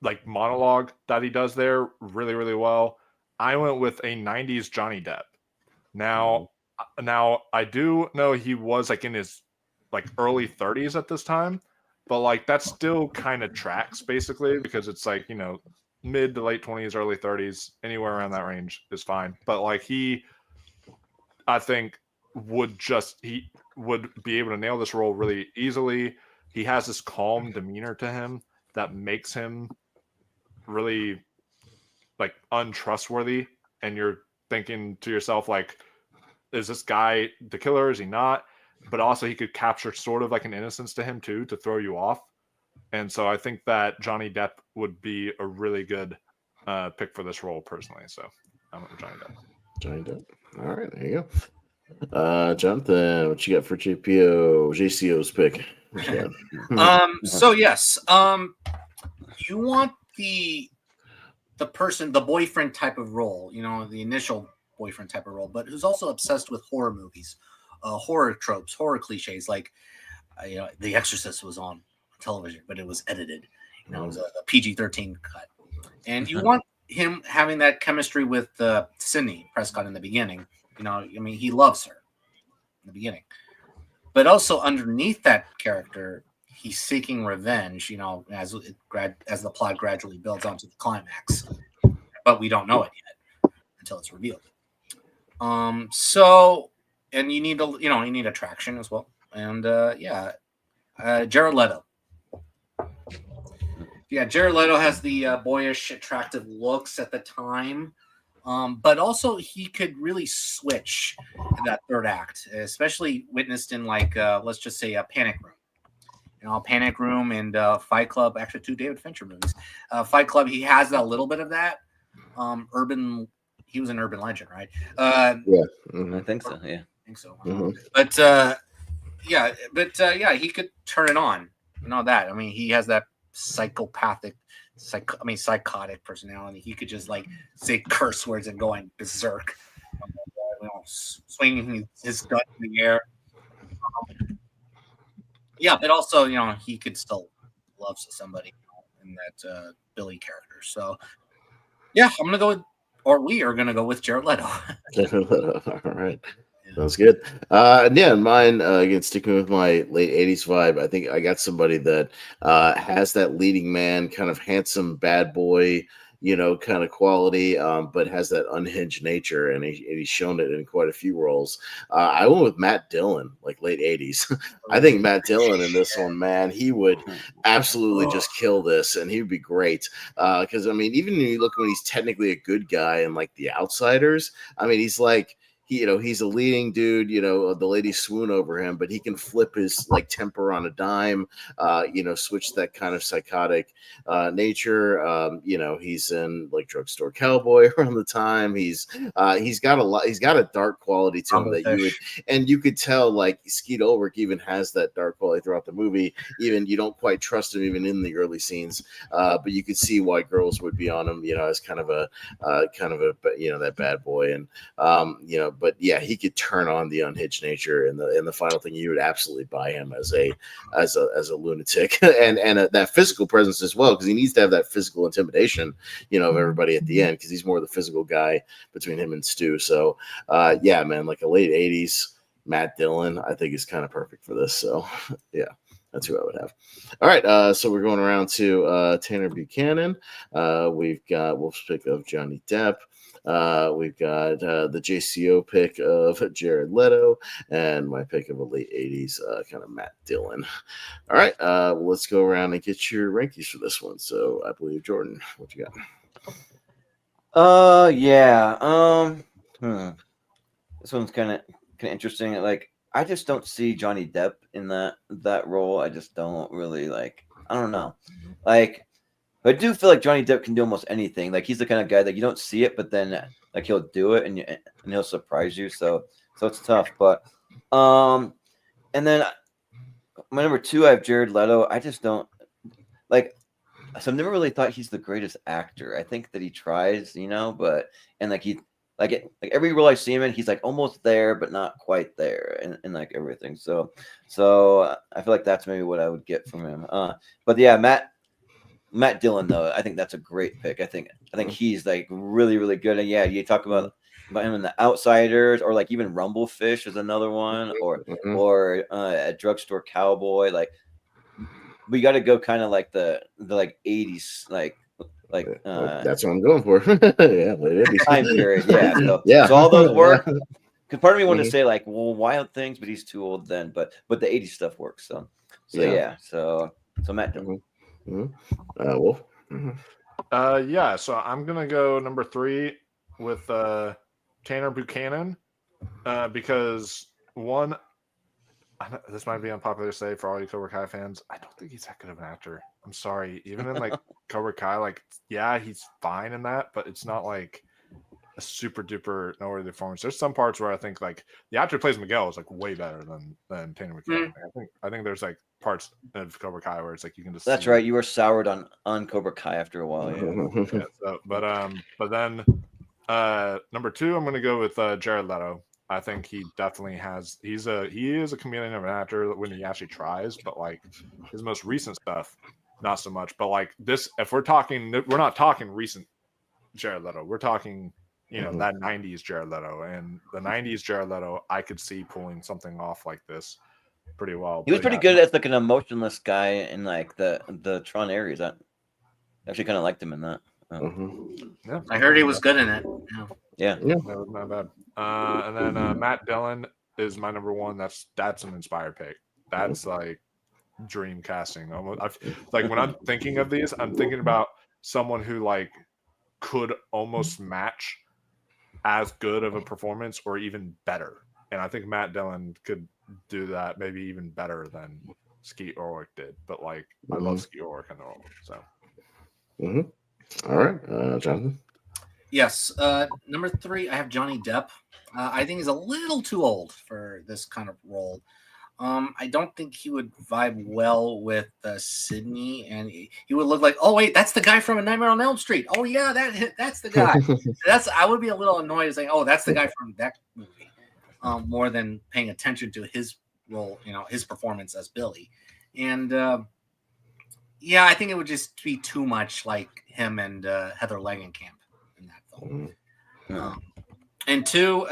like monologue that he does there really, really well. I went with a 90s Johnny Depp. Now I do know he was like in his like early 30s at this time, but like that still kind of tracks basically, because it's like, mid to late 20s, early 30s, anywhere around that range is fine. But like I think he would be able to nail this role really easily. He has this calm demeanor to him that makes him really like untrustworthy, and you're thinking to yourself like, is this guy the killer? Is he not? But also he could capture sort of like an innocence to him too, to throw you off. And so I think that Johnny Depp would be a really good pick for this role personally. So I'm with Johnny Depp. Johnny Depp. All right, there you go. Jonathan, what you got for JCO's pick? So yes, you want the person, the boyfriend type of role, the initial boyfriend type of role, but who's also obsessed with horror movies, horror tropes, horror cliches. Like, The Exorcist was on television, but it was edited. It was a PG-13 cut, and you want him having that chemistry with Sidney Prescott in the beginning. He loves her in the beginning, but also underneath that character, he's seeking revenge. As the plot gradually builds onto the climax, but we don't know it yet until it's revealed. And you need attraction as well, and Jared Leto. Yeah, Jared Leto has the boyish, attractive looks at the time, but also he could really switch in that third act, especially witnessed in like let's just say a Panic Room. Panic Room and Fight Club, actually 2 David Fincher movies. Fight Club, he has a little bit of that. He was an urban legend, right? Yeah, mm-hmm. I think so. Yeah, I think so. Mm-hmm. But he could turn it on. That. I mean, he has that psychotic personality. He could just like say curse words and going berserk, swinging his gun in the air. But also, he could still love somebody in that Billy character. So, I'm gonna go with, or we are gonna go with Jared Leto. All right. Sounds good. Mine, again, sticking with my late 80s vibe, I think I got somebody that has that leading man, kind of handsome bad boy, kind of quality, but has that unhinged nature, and he's shown it in quite a few roles. I went with Matt Dillon, like late 80s. I think Matt Dillon in this one, man, he would absolutely just kill this, and he would be great. Because, I mean, even when you look when he's technically a good guy in, like, The Outsiders, I mean, he's like, he's a leading dude, the ladies swoon over him, but he can flip his like temper on a dime, switch that kind of psychotic nature. He's in like Drugstore Cowboy around the time. He's got a dark quality to him that you could tell like Skeet Ulrich even has that dark quality throughout the movie. Even you don't quite trust him even in the early scenes, but you could see why girls would be on him, as kind of a that bad boy. And but yeah, he could turn on the unhinged nature, and the final thing, you would absolutely buy him as a lunatic, and that physical presence as well, because he needs to have that physical intimidation, of everybody at the end, because he's more the physical guy between him and Stu. So man, like a late 80s Matt Dillon, I think is kind of perfect for this. So yeah. That's who I would have. All right, so we're going around to Tanner Buchanan. We've got Wolf's pick of Johnny Depp. We've got the JCO pick of Jared Leto, and my pick of a late 80s kind of Matt Dillon. All right, let's go around and get your rankings for this one. So I believe, Jordan, what you got? This one's kind of interesting. Like, I just don't see Johnny Depp in that role. I just don't really like. I don't know. Like, but I do feel like Johnny Depp can do almost anything. Like, he's the kind of guy that you don't see it, but then like he'll do it and he'll surprise you. So it's tough. But and then my number 2, I have Jared Leto. I just don't like. So I've never really thought he's the greatest actor. I think that he tries, but like every role I see him in, he's like almost there, but not quite there, and like everything. So I feel like that's maybe what I would get from him. But yeah, Matt Dillon though, I think that's a great pick. I think he's like really, really good. And yeah, you talk about him in The Outsiders, or like even Rumblefish is another one, or a Drugstore Cowboy. Like, we got to go kind of like the like 80s that's what I'm going for. Yeah, time period. Yeah, so all those work. Because part of me wanted to say like, well, Wild Things, but he's too old then. But the 80s stuff works. So Matt Dillon. Wolf. So I'm gonna go number 3 with Tanner Buchanan, because one, this might be unpopular to say for all you Cobra Kai fans, I don't think he's that good of an actor. I'm sorry. Even in like Cobra Kai, like, yeah, he's fine in that, but it's not like a super duper noteworthy performance. There's some parts where I think like the actor who plays Miguel is like way better than Tanner Buchanan. I think there's like parts of Cobra Kai where it's like you can just. That's right. You were soured on Cobra Kai after a while. Yeah. But then number 2, I'm gonna go with Jared Leto. I think he definitely has. He is a chameleon of an actor when he actually tries, but like his most recent stuff, not so much. But like this, if we're not talking recent Jared Leto. We're talking, that 90s Jared Leto, and the 90s Jared Leto, I could see pulling something off like this pretty well. He was pretty good as like an emotionless guy in like the Tron Ares. I actually kind of liked him in that. Yeah, I heard he was good in it. Yeah. That was not bad. And then Matt Dillon is my number 1. That's an inspired pick. That's like dream casting. Like when I'm thinking of these, I'm thinking about someone who like could almost match as good of a performance or even better. And I think Matt Dillon could do that maybe even better than Skeet Ulrich did. But like, I love Skeet Ulrich in the role. So. All right, Jonathan. Yes, number 3, I have Johnny Depp. I think he's a little too old for this kind of role. I don't think he would vibe well with Sydney, and he would look like, oh wait, that's the guy from A Nightmare on Elm Street. Oh yeah, that's the guy. I would be a little annoyed saying, oh, that's the guy from that movie, more than paying attention to his role, his performance as Billy. And yeah, I think it would just be too much like him and Heather Langenkamp in that film. And 2,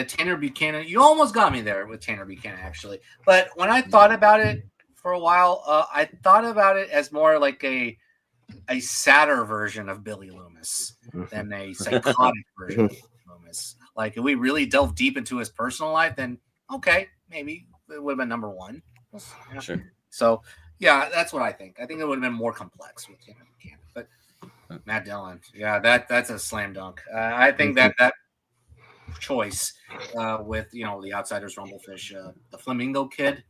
Tanner Buchanan. You almost got me there with Tanner Buchanan, actually. But when I thought about it for a while, I thought about it as more like a sadder version of Billy Loomis than a psychotic version of Billy Loomis. Like, if we really delve deep into his personal life, then okay, maybe it would have been number 1. Yeah. Sure. So, yeah, that's what I think. I think it would have been more complex with Tanner Buchanan. But Matt Dillon, yeah, that's a slam dunk. I think that choice with the Outsiders, Rumblefish, the Flamingo Kid,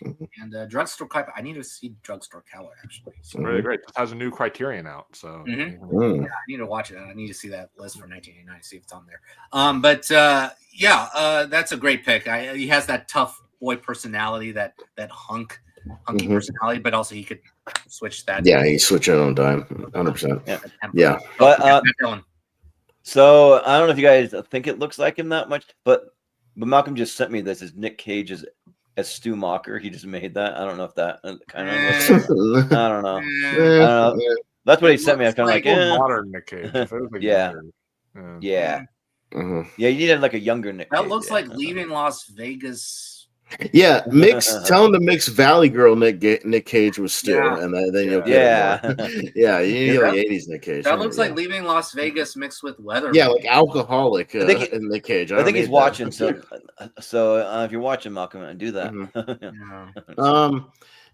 and Drugstore Cowboy. I need to see Drugstore Cowboy actually. So, really great. It has a new Criterion out, so yeah, I need to watch it. I need to see that list for 1989, see if it's on there. But that's a great pick. He has that tough boy personality, that hunky personality, but also he could switch that. Yeah, he switch it on a dime, 100%. Yeah. But so I don't know if you guys think it looks like him that much, but Malcolm just sent me this as Nick Cage as Stu Macher. He just made that. I don't know if that kind of. I don't know. That's what he sent me. I'm kind of like modern Nick Cage. Yeah. You needed like a younger Nick Cage. That looks like Leaving Las Vegas. Yeah, tell him to mix Valley Girl Nick Cage with Stu, and then you'll get it. Yeah, you need like 80s Nick Cage. That looks like Leaving Las Vegas mixed with Weather. Yeah, like alcoholic in Nick Cage. I think he's watching. So if you're watching, Malcolm, do that.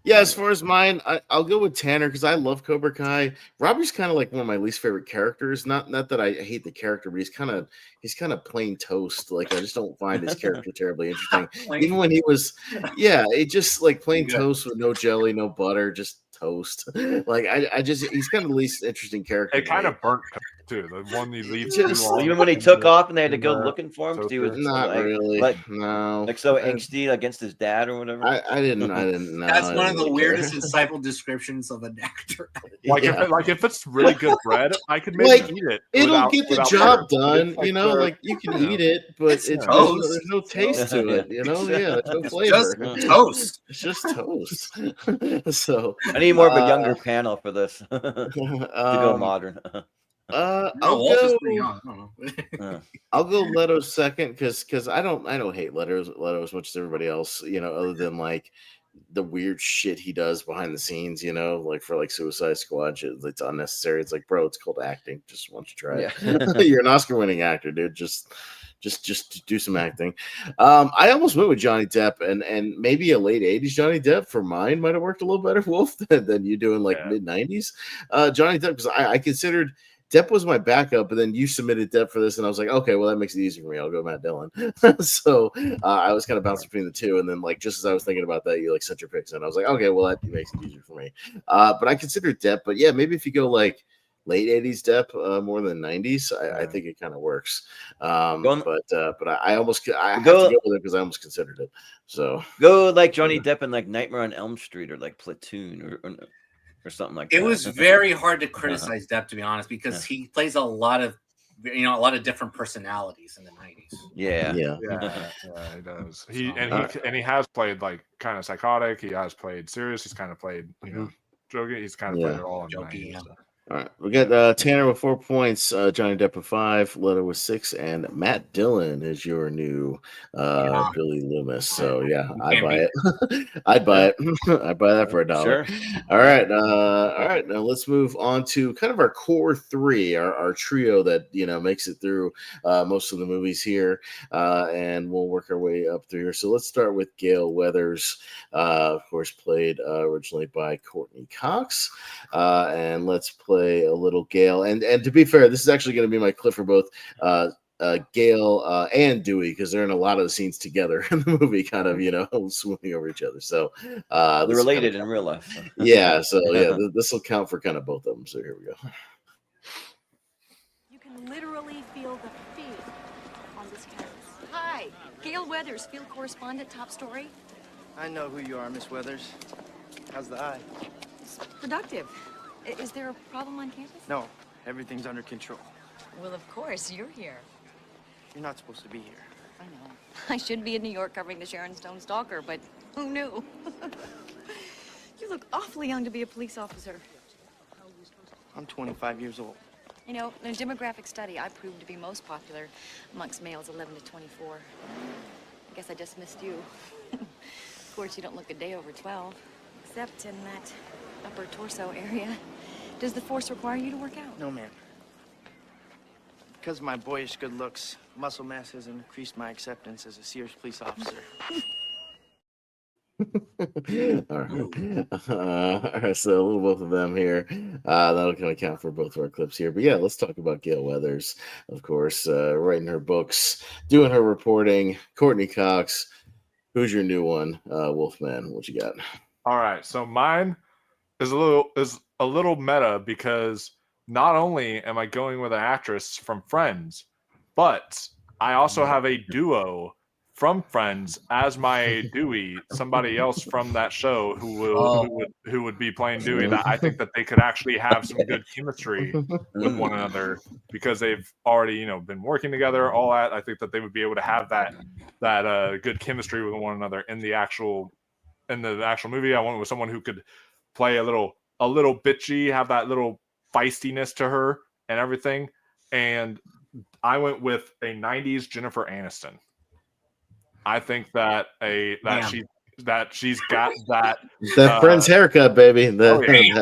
Yeah, as far as mine, I'll go with Tanner because I love Cobra Kai. Robbie's kind of like one of my least favorite characters. Not that I hate the character, but he's kind of plain toast. Like, I just don't find his character terribly interesting. Even when he was, it just like plain toast with no jelly, no butter, just toast. Like he's kind of the least interesting character. It kind of burnt too. The one you leave even when he took off and they had to go looking for him because he was not really so angsty against his dad or whatever. I didn't know. That's one of the weirdest insightful descriptions of an actor. If it's really good bread, I could maybe eat it. It'll get the job done, like you can eat it, but there's no taste to it, there's no flavor. Just toast. It's just toast. So I need more of a younger panel for this to go modern. I'll go Leto second because I don't hate Leto as much as everybody else, other than like the weird shit he does behind the scenes, like for like Suicide Squad, it's unnecessary. It's like, bro, it's called acting. Just why don't you try it? You're an Oscar-winning actor, dude. Just do some acting. I almost went with Johnny Depp and maybe a late 80s Johnny Depp for mine might have worked a little better, Wolf, than you doing like mid 90s. Johnny Depp, because I considered Depp was my backup, but then you submitted Depp for this, and I was like, okay, well, that makes it easy for me. I'll go Matt Dillon. So I was kind of bouncing between the two, and then like just as I was thinking about that, you like set your picks, and I was like, okay, well, that makes it easier for me. But I considered Depp, but yeah, maybe if you go like late 80s Depp more than 90s, I think it kind of works. But I have to go with it because I almost considered it. So go like Johnny Depp in like Nightmare on Elm Street or like Platoon or something like that. It was very hard to criticize Depp, to be honest, because he plays a lot of different personalities in the 90s. Yeah, he does. He has played like kind of psychotic. He has played serious. He's kind of played jokey. He's kind of played it all in the 90s. All right, we got Tanner with 4 points, Johnny Depp with 5, Leto with 6, and Matt Dillon is your new Billy Loomis. So yeah, I buy it. I'd buy it. I'd buy that for $1. Sure. All right, Now let's move on to kind of our core three, our trio that makes it through most of the movies here, and we'll work our way up through here. So let's start with Gale Weathers, of course, played originally by Courtney Cox, and let's play a little Gale. And to be fair, this is actually going to be my clip for both Gale and Dewey, because they're in a lot of the scenes together in the movie, kind of swooning over each other. So they're related in real life. Yeah, so yeah, this will count for kind of both of them. So here we go. You can literally feel the fear on this canvas. Hi, Gale Weathers, field correspondent, top story. I know who you are, Miss Weathers. How's the eye? It's productive. Is there a problem on campus? No, everything's under control. Well, of course, you're here. You're not supposed to be here. I know. I should be in New York covering the Sharon Stone stalker, but who knew? You look awfully young to be a police officer. I'm 25 years old. You know, in a demographic study, I proved to be most popular amongst males 11 to 24. I guess I just missed you. Of course, you don't look a day over 12, except in that upper torso area. Does the force require you to work out? No, ma'am. Because of my boyish good looks, muscle mass has increased my acceptance as a serious police officer. All right, so a little both of them here. That'll kind of count for both of our clips here. But yeah, let's talk about Gale Weathers, of course, writing her books, doing her reporting. Courtney Cox, who's your new one? Wolfman, what you got? All right, so mine is a little meta, because not only am I going with an actress from Friends, but I also have a duo from Friends as my Dewey, somebody else from that show who would be playing Dewey, that I think that they could actually have some good chemistry with one another, because they've already been working together, all that. I think that they would be able to have that good chemistry with one another in the actual movie. I went with someone who could play a little bitchy, have that little feistiness to her and everything, and I went with a 90s Jennifer Aniston. I think that she's got that Friend's haircut, baby. Looks like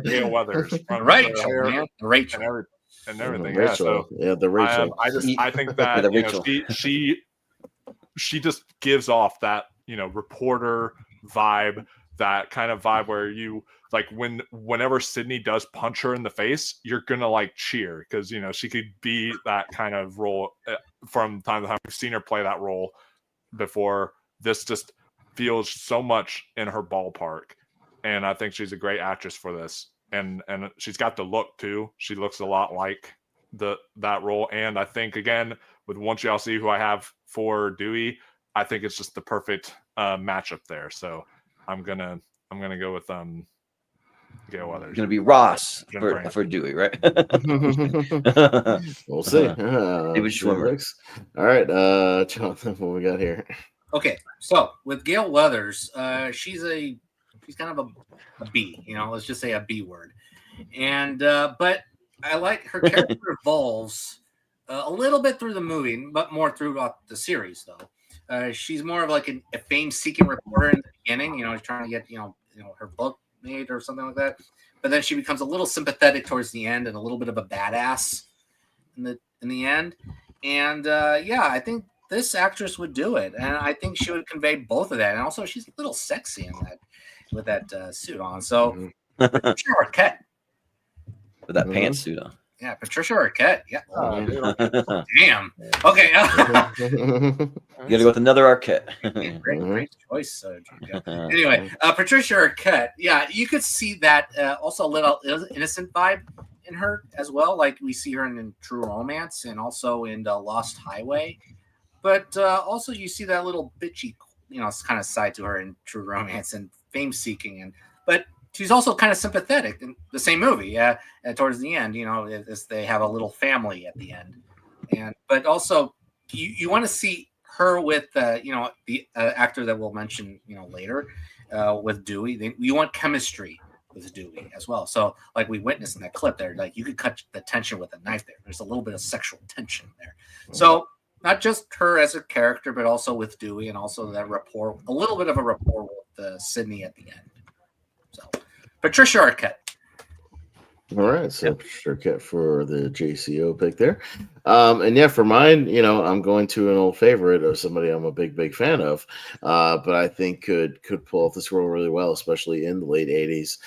Gale Weathers, Rachel, and everything. Rachel. Yeah, the Rachel. I think that she just gives off that reporter vibe, that kind of vibe where you like whenever Sydney does punch her in the face, you're gonna cheer, because she could be that kind of role from time to time. We've seen her play that role before. This just feels so much in her ballpark, and I think she's a great actress for this. And she's got the look too. She looks a lot like that role. And I think, again, with once y'all see who I have for Dewey, I think it's just the perfect matchup there. So I'm gonna go with Gale Weathers. It's gonna be Ross for Dewey, right? We'll see. All right, Jonathan, what we got here? Okay, so with Gale Weathers, she's kind of a B, let's just say a B word. And but I like her character evolves a little bit through the movie, but more throughout the series though. She's more of like a fame-seeking reporter in the beginning, trying to get her book made or something like that. But then she becomes a little sympathetic towards the end and a little bit of a badass in the end. And I think this actress would do it, and I think she would convey both of that. And also, she's a little sexy in that with that suit on. So Patricia Arquette with that pantsuit on. Yeah, Patricia Arquette. Yeah. Damn. Okay. You got to go with another Arquette. Great choice. Anyway, Patricia Arquette. Yeah, you could see that also a little innocent vibe in her as well. Like we see her in True Romance and also in Lost Highway. But also you see that little bitchy, kind of side to her in True Romance and fame seeking, but she's also kind of sympathetic in the same movie. Towards the end, as they have a little family at the end, but also you want to see her with the actor that we'll mention later with Dewey. You want chemistry with Dewey as well. So like we witnessed in that clip there, like you could cut the tension with a knife there. There's a little bit of sexual tension there. So not just her as a character, but also with Dewey, and also that rapport, a little bit of a rapport with Sydney at the end. So Patricia Arquette. All right, so Patricia Arquette for the JCO pick there. And yeah, for mine, I'm going to an old favorite of somebody I'm a big fan of, but I think could pull off this role really well, especially in the late 80s,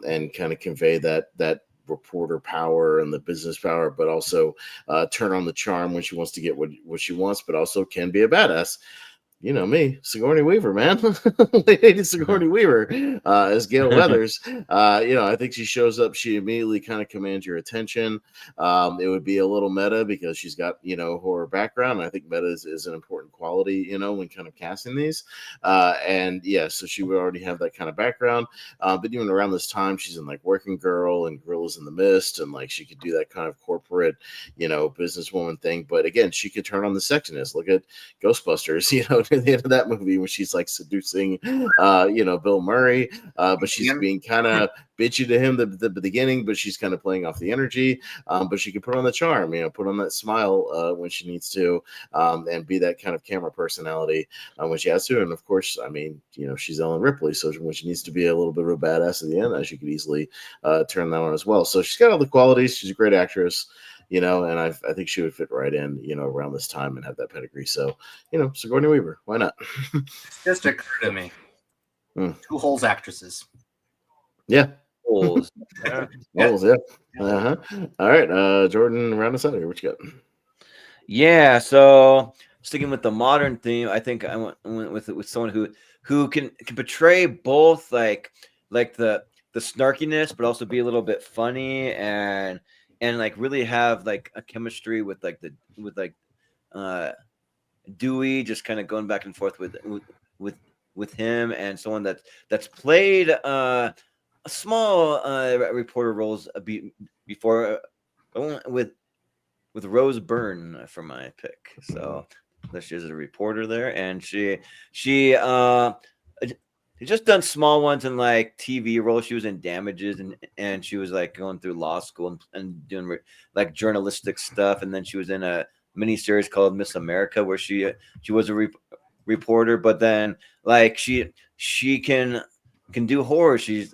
and kind of convey that reporter power and the business power, but also turn on the charm when she wants to get what she wants, but also can be a badass. You know me, Sigourney Weaver, man. Lady Sigourney Weaver as Gale Weathers. I think she shows up. She immediately kind of commands your attention. It would be a little meta because she's got, horror background. I think meta is an important quality, when kind of casting these. So she would already have that kind of background. But even around this time, she's in like Working Girl and Gorillas in the Mist. And like she could do that kind of corporate, businesswoman thing. But again, she could turn on the sexiness. Look at Ghostbusters, at the end of that movie when she's like seducing Bill Murray, but she's being kind of bitchy to him at the beginning, but she's kind of playing off the energy, but she can put on the charm, put on that smile when she needs to, and be that kind of camera personality when she has to. And of course, she's Ellen Ripley, so when she needs to be a little bit of a badass at the end, she could easily turn that on as well. So she's got all the qualities. She's a great actress, and I think she would fit right in, around this time and have that pedigree. So, Sigourney Weaver, why not? Just occurred to me. Two Holes actresses. Yeah. Holes. Holes, yeah. Uh-huh. All right, Jordan, round us out here. What you got? Yeah, so sticking with the modern theme, I think I went with someone who can portray both like the snarkiness, but also be a little bit funny and like really have like a chemistry with Dewey, just kind of going back and forth with him, and someone that's played a small reporter roles before. I went with Rose Byrne for my pick. So she's a reporter there, and she just done small ones in like TV roles. She was in Damages, and she was like going through law school and doing like journalistic stuff. And then she was in a miniseries called Miss America, where she was a reporter. But then like she can do horror. She's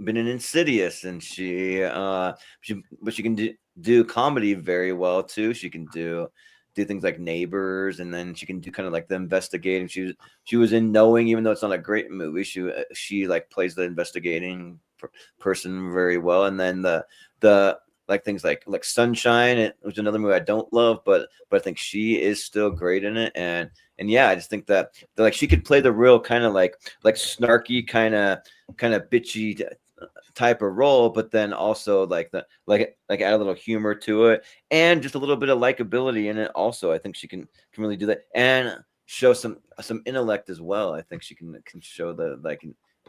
been in Insidious, and she can do comedy very well too. She can do things like Neighbors, and then she can do kind of like the investigating. She was in Knowing, even though it's not a great movie. She like plays the investigating person very well. And then the like things like Sunshine, it was another movie I don't love, but I think she is still great in it. And yeah, I just think that like she could play the real kind of like snarky kind of bitchy type of role, but then also like add a little humor to it and just a little bit of likability in it. Also, I think she can really do that and show some intellect as well. I think she can show the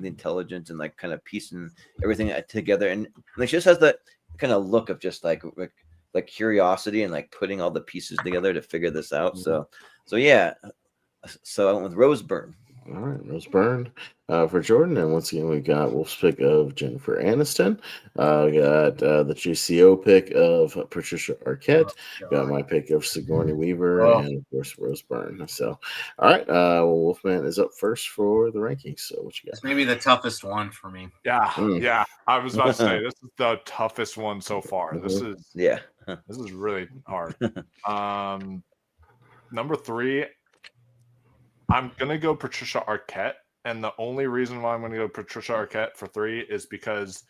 intelligence and like kind of piecing everything together, and like she just has that kind of look of just like curiosity and like putting all the pieces together to figure this out. So yeah, so I went with Rose Byrne. All right, Rose Byrne for Jordan. And once again, we got Wolf's pick of Jennifer Aniston. We got the GCO pick of Patricia Arquette. Got my pick of Sigourney Weaver, and of course Rose Byrne. So, all right, Wolfman is up first for the rankings. So, what you got? It's maybe the toughest one for me. Yeah, yeah. I was about to say this is the toughest one so far. This is really hard. Number 3. I'm gonna go Patricia Arquette, and the only reason why I'm gonna go Patricia Arquette for 3 is because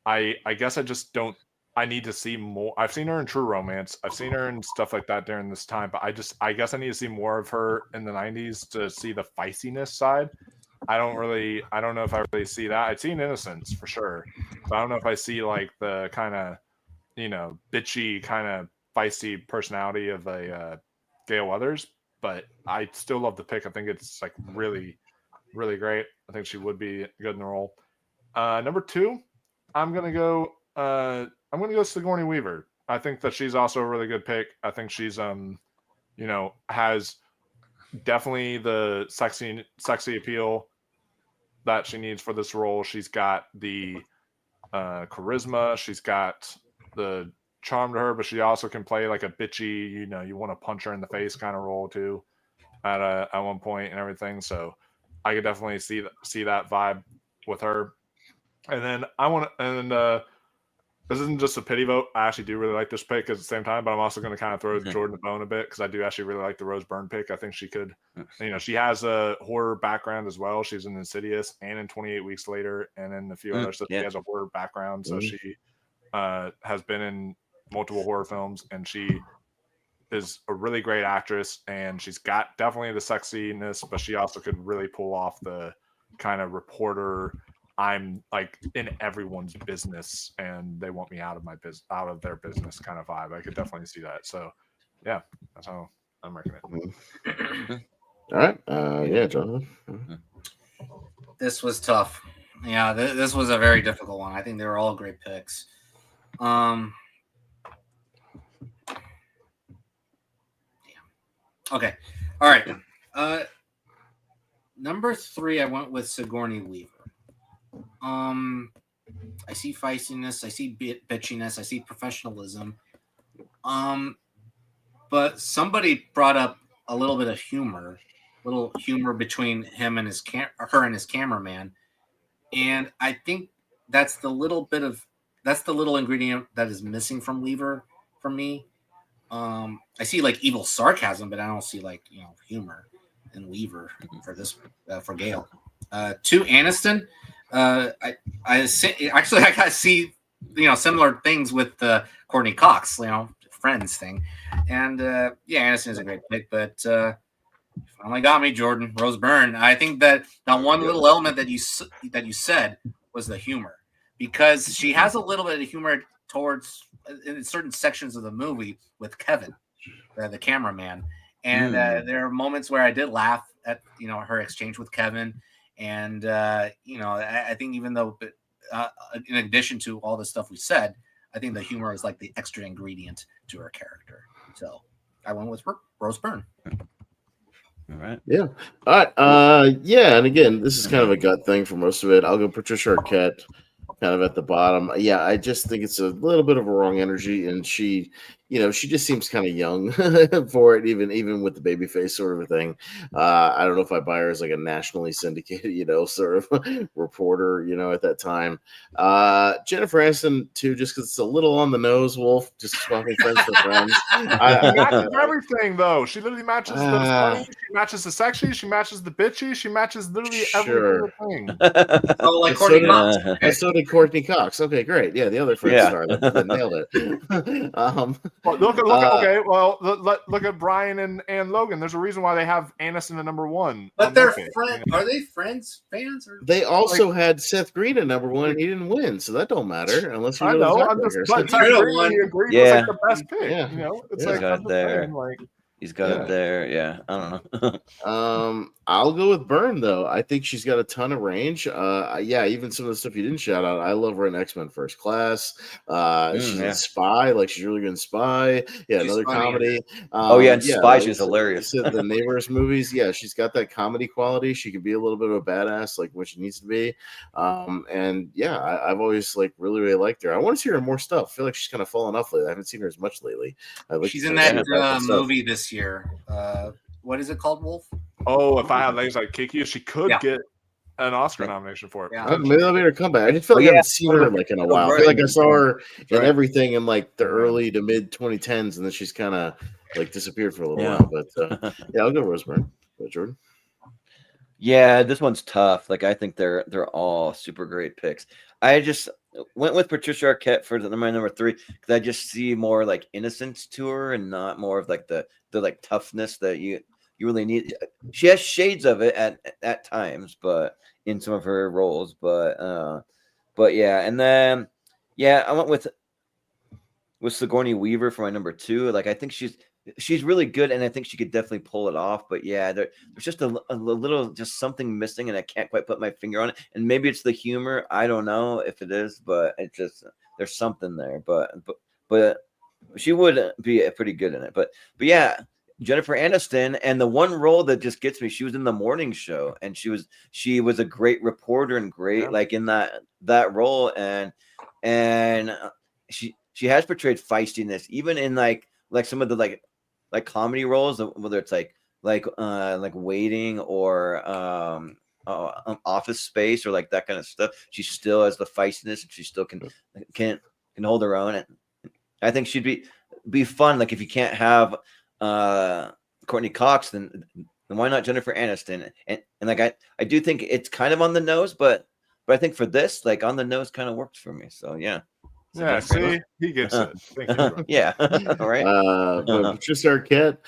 I guess I just don't. I need to see more. I've seen her in True Romance. I've seen her in stuff like that during this time, but I guess I need to see more of her in the 90s to see the feistiness side. I don't know if I really see that. I've seen Innocence for sure, but I don't know if I see like the kind of bitchy kind of feisty personality of a Gale Weathers. But I still love the pick. I think it's like really, really great. I think she would be good in the role. Number 2, I'm gonna go Sigourney Weaver. I think that she's also a really good pick. I think she's has definitely the sexy appeal. that she needs for this role. She's got the charisma. She's got the charm to her, but she also can play like a bitchy, you want to punch her in the face kind of role too at one point and everything. So I could definitely see that vibe with her. And then this isn't just a pity vote. I actually do really like this pick at the same time, but I'm also going to kind of throw Jordan a bone a bit because I do actually really like the Rose Byrne pick. I think she could, she has a horror background as well. She's in Insidious and in 28 Weeks Later and in a few other stuff. She has a horror background, so she has been in multiple horror films, and she is a really great actress, and she's got definitely the sexiness, but she also could really pull off the kind of reporter, I'm like in everyone's business and they want me out of their business kind of vibe. I could definitely see that. So yeah, that's how I'm reckoning it. All right. Yeah, Jonathan. This was tough. Yeah, this was a very difficult one. I think they were all great picks. Okay. All right. Number 3, I went with Sigourney Weaver. I see feistiness, I see bitchiness, I see professionalism. But somebody brought up a little bit of humor, between him and her and his cameraman, and I think that's the little ingredient that is missing from Weaver for me. I see like evil sarcasm, but I don't see like humor in Weaver for this for Gale. 2, Aniston. I got to see similar things with Courtney Cox, Friends thing, and Aniston is a great pick, but finally got me, Jordan. Rose Byrne. I think that one little element that you said was the humor, because she has a little bit of humor towards in certain sections of the movie with Kevin, the cameraman, and there are moments where I did laugh at her exchange with Kevin. And, I think even though, in addition to all the stuff we said, I think the humor is like the extra ingredient to her character. So I went with Rose Byrne. All right. Yeah. All right. Yeah. And again, this is kind of a gut thing for most of it. I'll go Patricia Arquette kind of at the bottom. Yeah. I just think it's a little bit of a wrong energy. And she just seems kind of young for it, even with the baby face sort of a thing. I don't know if I buy her as like a nationally syndicated, sort of reporter, at that time. Jennifer Aniston too, just because it's a little on the nose, Wolf, just swapping friends for friends. She matches everything though. She literally matches the funny, she matches the sexy, she matches the bitchy, she matches literally every thing. Oh, like Courtney Cox. And so did Courtney Cox. Okay, great. Yeah, the other Friends star that nailed it. Look at Brian and Logan. There's a reason why they have Aniston at number 1. But they're friends. Are they Friends fans? Or? They also had Seth Green at number 1, and he didn't win, so that don't matter unless you know. Seth Green, he agreed was like the best pick. Yeah. It's like got it there. He's got it there. Yeah, I don't know. I'll go with Byrne though. I think she's got a ton of range. Even some of the stuff you didn't shout out. I love her in X-Men First Class. She's in Spy. Like she's really good in Spy. Yeah, she's another comedy. In Spy, she's hilarious. The Neighbors movies. Yeah, she's got that comedy quality. She can be a little bit of a badass, like what she needs to be. I've always really, really liked her. I want to see her in more stuff. I feel like she's kind of fallen off lately. I haven't seen her as much lately. She's in that movie this year. What is it called, Wolf? Oh, if I had legs like Kiki, she could get an Oscar nomination for it. Yeah. Maybe I'll make her come back. I just feel like I haven't seen her in a while. I feel like I saw her in everything in the early to mid 2010s, and then she's kind of disappeared for a little while. But I'll go Rose Byrne. Jordan. Yeah, this one's tough. I think they're all super great picks. I just went with Patricia Arquette for my number 3 because I just see more innocence to her and not more of the toughness that you really need. She has shades of it at times, but in some of her roles. But yeah, and then I went with Sigourney Weaver for my number 2. I think she's really good, and I think she could definitely pull it off. But yeah, there's just a little, just something missing, and I can't quite put my finger on it. And maybe it's the humor. I don't know if it is, but it's just there's something there. But she would be pretty good in it. But yeah, Jennifer Aniston, and the one role that just gets me, she was in the morning show, and she was a great reporter and great like in that role, and she has portrayed feistiness even in like some of the like comedy roles, whether it's like Waiting or Office Space or like that kind of stuff. She still has the feistiness, and she still can hold her own. And I think she'd be fun. Like if you can't have Courtney Cox, then why not Jennifer Aniston? And like I do think it's kind of on the nose, but I think for this, like on the nose kind of works for me. So yeah. Yeah, see, he gets it. Thank you, bro. Yeah. All right. But Patricia Arquette,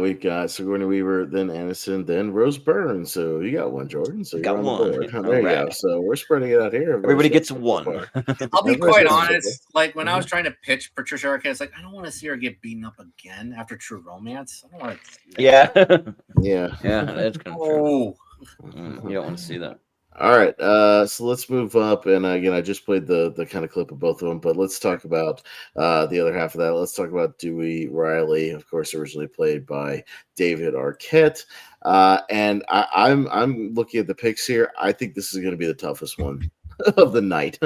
we've got Sigourney Weaver, then Aniston, then Rose Byrne. So you got one, Jordan. So you're on the board. There you go. So we're spreading it out here. Everybody gets one. I'll be quite honest. Like when I was trying to pitch Patricia Arquette, it's like I don't want to see her get beaten up again after True Romance. I don't want to. Yeah. Yeah. That's kind of true. You don't want to see that. All right, so let's move up, and again, I just played the kind of clip of both of them, but let's talk about the other half of that. Let's talk about Dewey Riley, of course, originally played by David Arquette, and I'm looking at the picks here. I think this is going to be the toughest one of the night.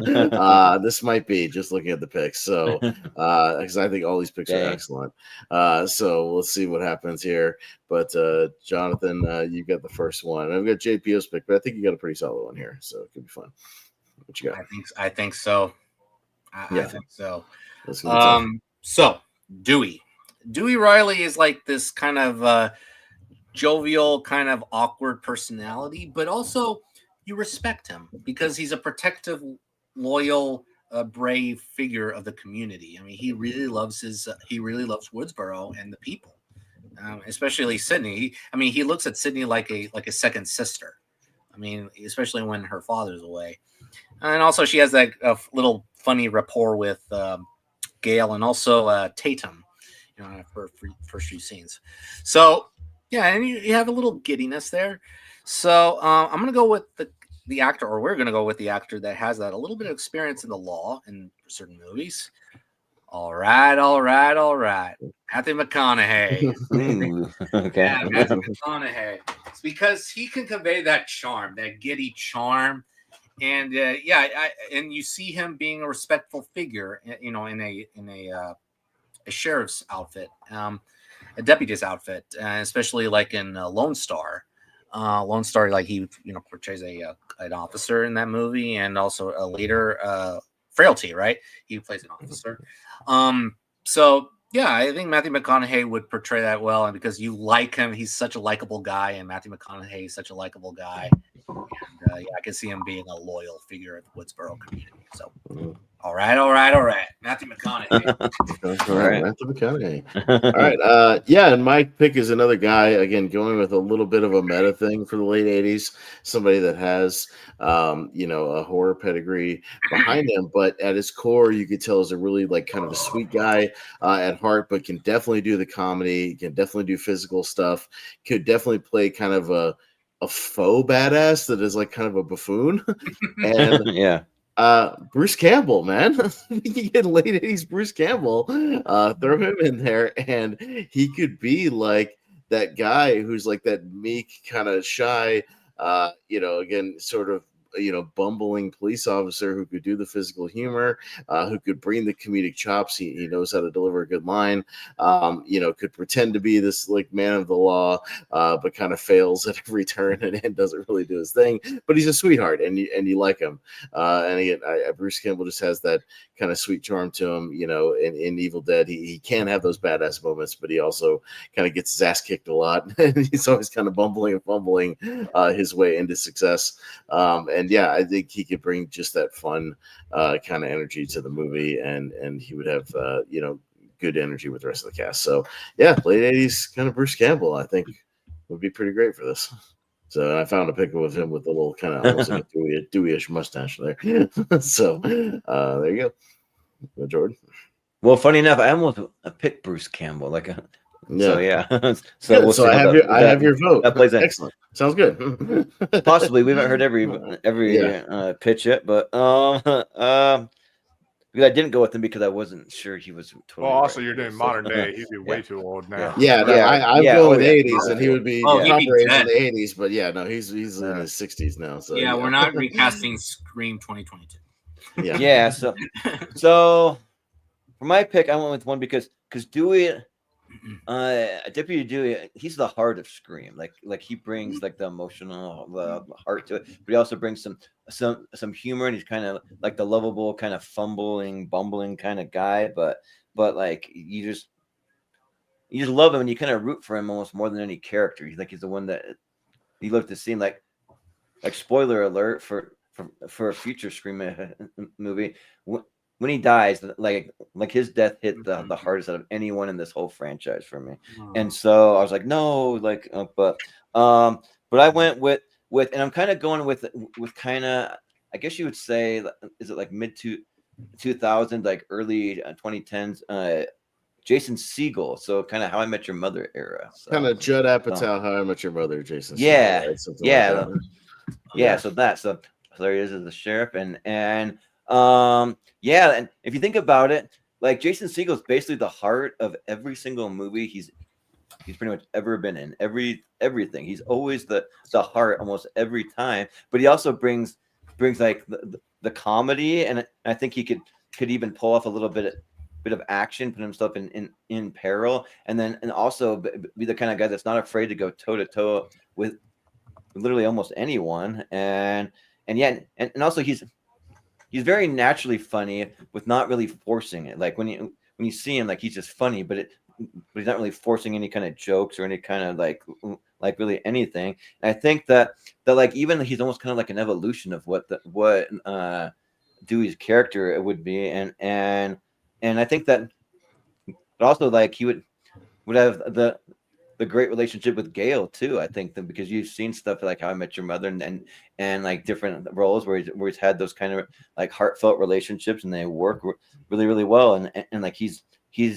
This might be just looking at the picks, so because I think all these picks are excellent. So let's see what happens here. But Jonathan, you got the first one. I've got JPO's pick, but I think you got a pretty solid one here, so it could be fun. What you got? I think so. I think so. So Dewey Riley is like this kind of jovial, kind of awkward personality, but also you respect him because he's a protective, loyal, brave figure of the community. I mean, he really loves Woodsboro and the people, especially Sydney. He looks at Sydney like a second sister. I mean, especially when her father's away, and also she has that little funny rapport with Gail and also Tatum, for first few scenes. So yeah, and you have a little giddiness there. So I'm going to go with the actor, or we're going to go with the actor that has that a little bit of experience in the law in certain movies. All right. Matthew McConaughey. Okay. Yeah, Matthew McConaughey. It's because he can convey that charm, that giddy charm. And and you see him being a respectful figure, in a sheriff's outfit, a deputy's outfit, especially like in Lone Star. Lone Star, like he portrays an officer in that movie, and also a later Frailty, right? He plays an officer. So yeah, I think Matthew McConaughey would portray that well, and because you like him, he's such a likable guy, and Matthew McConaughey is such a likable guy. And I can see him being a loyal figure at the Woodsboro community. So all right. Matthew McConaughey. All right, Matthew McConaughey. All right. And my pick is another guy, again, going with a little bit of a meta thing for the late 80s, somebody that has a horror pedigree behind him, but at his core, you could tell is a really like kind of a sweet guy at heart, but can definitely do the comedy, can definitely do physical stuff, could definitely play kind of a faux badass that is like kind of a buffoon. And Bruce Campbell, man. You get late 80s Bruce Campbell, throw him in there, and he could be like that guy who's like that meek, kind of shy, again, sort of bumbling police officer who could do the physical humor, who could bring the comedic chops. He knows how to deliver a good line, could pretend to be this like man of the law, but kind of fails at every turn and doesn't really do his thing. But he's a sweetheart, and you like him. And again, Bruce Campbell just has that kind of sweet charm to him. In Evil Dead, he can have those badass moments, but he also kind of gets his ass kicked a lot. He's always kind of bumbling and fumbling his way into success. And yeah, I think he could bring just that fun kind of energy to the movie, and he would have good energy with the rest of the cast. So yeah, late 80s kind of Bruce Campbell, I think would be pretty great for this. So I found a picture of him with a little kind of almost like a Dewey-ish mustache there. So there you go, Jordan. Well, funny enough, I almost picked Bruce Campbell. So yeah. So I have your vote. That plays in. Excellent. Sounds good. Possibly we haven't heard every pitch yet, but Because I didn't go with him because I wasn't sure he was totally. Well, also right you're for doing this, modern so. day. He'd be way too old now. Yeah, no, I'm yeah, going with yeah. 80s, and he would be he'd be proper age in dead. the 80s. But yeah, no, he's in his 60s now. So Yeah, we're not recasting Scream 2022. Yeah. Yeah. So for my pick, I went with one because Dewey, Deputy Dewey, he's the heart of Scream. Like he brings like the emotional, the heart to it, but he also brings some humor, and he's kind of like the lovable, kind of bumbling kind of guy. But like you just love him, and you kind of root for him almost more than any character. He's the one that you love to see. Like spoiler alert for a future Scream movie. When he dies, like his death hit the hardest out of anyone in this whole franchise for me. And so I was like, no, but I went with, and I'm kind of going with kind of, I guess you would say, is it like mid 2000, like early 2010s, Jason Segel. So kind of How I Met Your Mother era. So, kind of Judd Apatow, How I Met Your Mother, Jason. Yeah, Segel, right? yeah, Like that. yeah. So there he is as the sheriff, and yeah, and if you think about it, like Jason Segel is basically the heart of every single movie he's pretty much ever been in. Everything. He's always the heart almost every time. But he also brings like the comedy, and I think he could even pull off a little bit of action, put himself in peril, and also be the kind of guy that's not afraid to go toe to toe with literally almost anyone. And also he's very naturally funny with not really forcing it. Like when you see him, like he's just funny, but he's not really forcing any kind of jokes or any kind of like really anything. And I think that like even he's almost kind of like an evolution of what Dewey's character would be, and I think that also like he would have the great relationship with Gail too. I think that because you've seen stuff like How I Met Your Mother and like different roles where he's had those kind of like heartfelt relationships, and they work really, really well. And like he's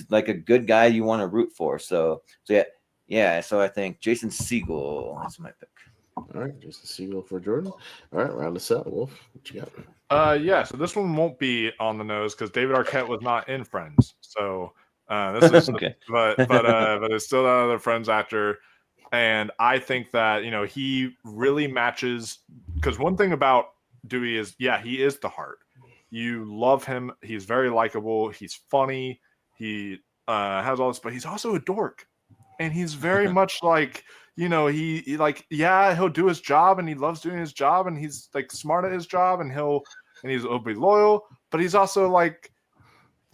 like a good guy you want to root for. So yeah. So I think Jason Segel is my pick. All right, Jason Segel for Jordan. All right, round us out, Wolf. What you got? Yeah. So this one won't be on the nose because David Arquette was not in Friends. So. This is okay. but it's still another Friends actor, and I think that he really matches, because one thing about Dewey is he is the heart. You love him. He's very likable. He's funny. He has all this, but he's also a dork, and he's very much like he he'll do his job, and he loves doing his job, and he's like smart at his job, and he'll be loyal, but he's also like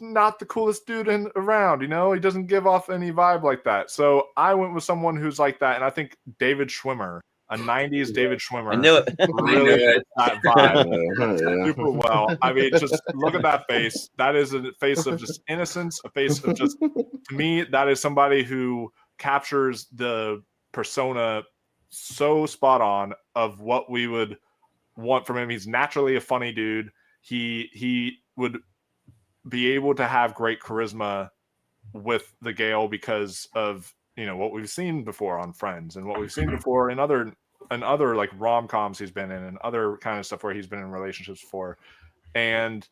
not the coolest dude around, he doesn't give off any vibe like that. So I went with someone who's like that, and I think David Schwimmer, a 90s David Schwimmer, I knew it. really fits that vibe super well. I mean, just look at that face. That is a face of just innocence, a face of just, to me, that is somebody who captures the persona so spot on of what we would want from him. He's naturally a funny dude. He would be able to have great charisma with the Gale because of what we've seen before on Friends, and what we've seen before in other like rom-coms he's been in, and other kind of stuff where he's been in relationships before. And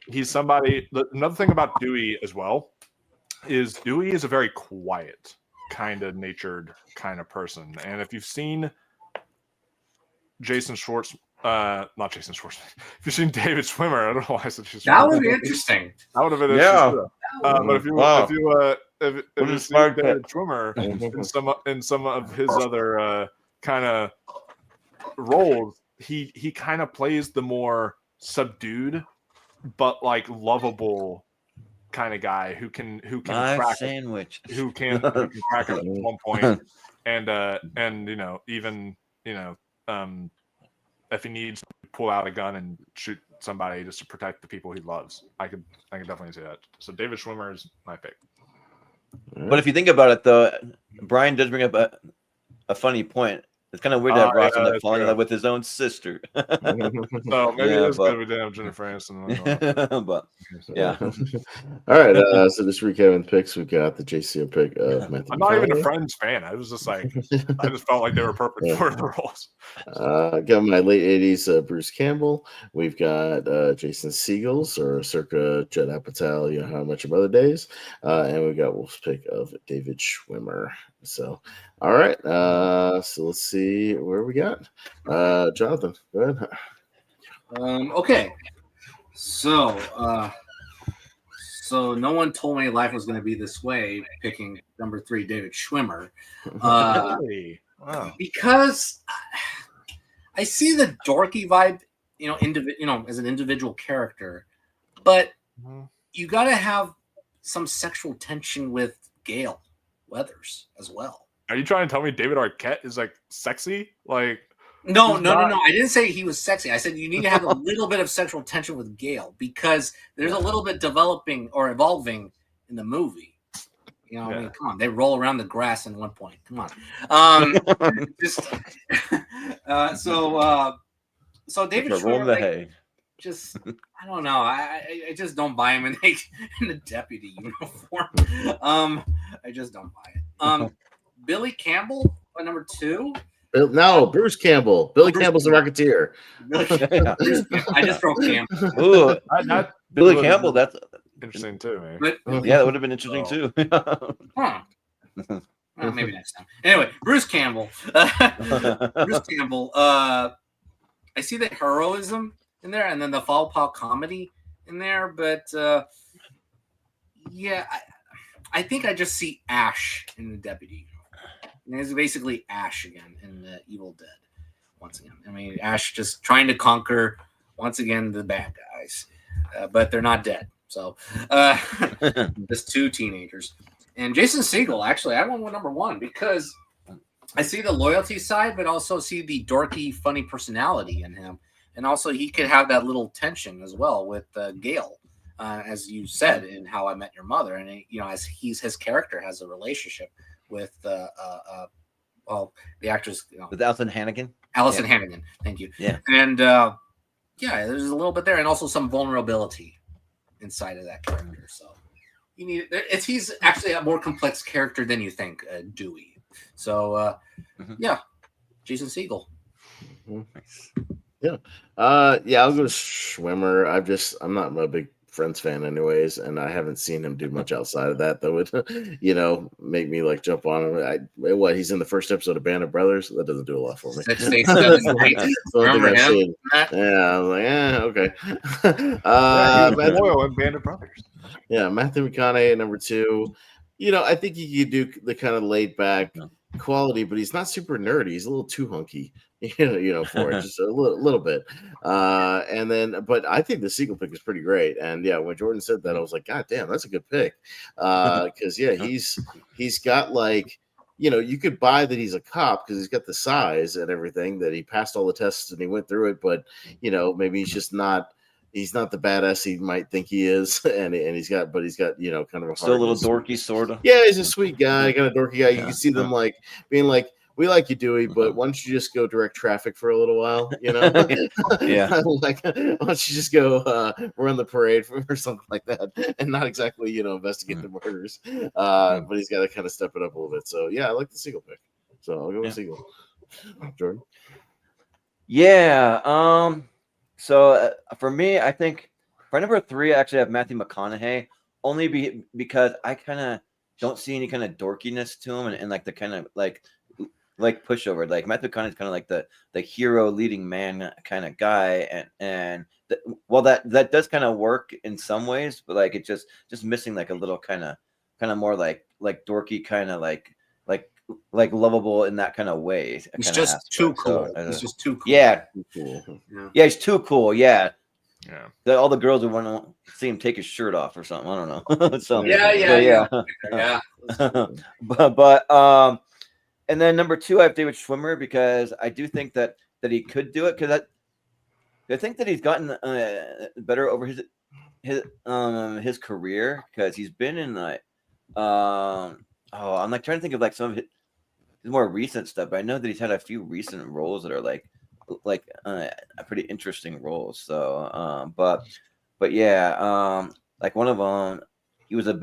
he's somebody. Another thing about Dewey as well is Dewey is a very quiet, kind of natured kind of person. And if you've seen Jason Schwartz. Not Jason Schwartzman. If you've seen David Schwimmer, I don't know why I said Jason. That would be interesting. That would have been interesting. But if you see David Schwimmer in some of his other kind of roles, he kind of plays the more subdued but like lovable kind of guy who can crack sandwich who can crack at one point, and even if he needs to pull out a gun and shoot somebody just to protect the people he loves, I can definitely see that. So David Schwimmer is my pick. But if you think about it, though, Brian does bring up a funny point. It's kind of weird that Ross ended up falling in love with his own sister. So maybe it is good we didn't have Jennifer Aniston. But yeah. All right. So just recapping the picks, we got the JCO pick of Matthew. I'm not even a Friends fan. I was just like, I just felt like they were perfect for the roles. Got my late 80s Bruce Campbell. We've got Jason Segels or circa Judd Apatow, How Much of Other Days. And we've got Wolf's pick of David Schwimmer. So, all right. So let's see where we got. Jonathan, go ahead. Okay. So no one told me life was going to be this way, picking number 3, David Schwimmer. Really? Wow. Because I see the dorky vibe, as an individual character, but you got to have some sexual tension with Gale Weathers as well. Are you trying to tell me David Arquette is like sexy? Like, no. I didn't say he was sexy. I said you need to have a little bit of sexual tension with Gale because there's a little bit developing or evolving in the movie. I mean, come on, they roll around the grass in one point. Come on. So David Schwimmer, just I don't know. I just don't buy him in the deputy uniform. I just don't buy it. Billy Campbell, number 2. No, Bruce Campbell. Billy Campbell's the Rocketeer. I just wrote Campbell. Ooh, Billy Campbell. That's interesting too, man. Yeah, that would have been interesting too. Well, maybe next time. Anyway, Bruce Campbell. Bruce Campbell. I see the heroism in there, and then the foul paw comedy in there, but I think I just see Ash in the deputy. And it's basically Ash again in the Evil Dead. Once again, I mean, Ash just trying to conquer once again the bad guys, but they're not dead. So just 2 teenagers. And Jason Segel, actually, I went with number 1 because I see the loyalty side, but also see the dorky, funny personality in him. And also he could have that little tension as well with Gale, as you said in How I Met Your Mother. And, as his character has a relationship with the actress. With Allison Hannigan? Allison Hannigan, thank you. Yeah. And, there's a little bit there and also some vulnerability inside of that character. So you need it. He's actually a more complex character than you think, Dewey. So, Jason Segel. Yeah. I'll go to Schwimmer. I'm not a big Friends fan anyways, and I haven't seen him do much outside of that that would, make me like jump on him. He's in the first episode of Band of Brothers. That doesn't do a lot for me. 6, 8, 7, 8. Remember him? Yeah, I was like, okay. He was loyal in Band of Brothers. Yeah, Matthew McConaughey, number 2. I think he could do the kind of laid back quality, but he's not super nerdy. He's a little too hunky, for it, just a little bit. And then, but I think the Segel pick is pretty great. And when Jordan said that, I was like, God damn, that's a good pick. Because he's got like, you could buy that he's a cop because he's got the size and everything, that he passed all the tests and he went through it. But maybe he's just not. He's not the badass he might think he is, and he's got kind of a still a little dorky, sort of. Yeah, he's a sweet guy, kind of dorky guy. You can see them like being like, "We like you, Dewey, but why don't you just go direct traffic for a little while?" Yeah. Like, why don't you just go run the parade or something like that, and not exactly investigate the murders. But he's got to kind of step it up a little bit. So I like the Segel pick. So I'll go with Segel. Jordan. Yeah. So for me, I think for number 3, I actually have Matthew McConaughey, only because I kind of don't see any kind of dorkiness to him and like the kind of like pushover. Like Matthew McConaughey's kind of like the hero leading man kind of guy, and that does kind of work in some ways, but like it's just missing like a little kind of more like dorky kind of like lovable in that kind of way. He's just too cool. He's just too cool. Yeah. Yeah, he's too cool. Yeah. Yeah. All the girls would want to see him take his shirt off or something. I don't know. So, yeah. But and then number 2, I have David Schwimmer because I do think that he could do it because I think that he's gotten better over his career because he's been in like I'm like trying to think of like some of more recent stuff. But I know that he's had a few recent roles that are like pretty interesting roles. So, but yeah, like one of them, he was one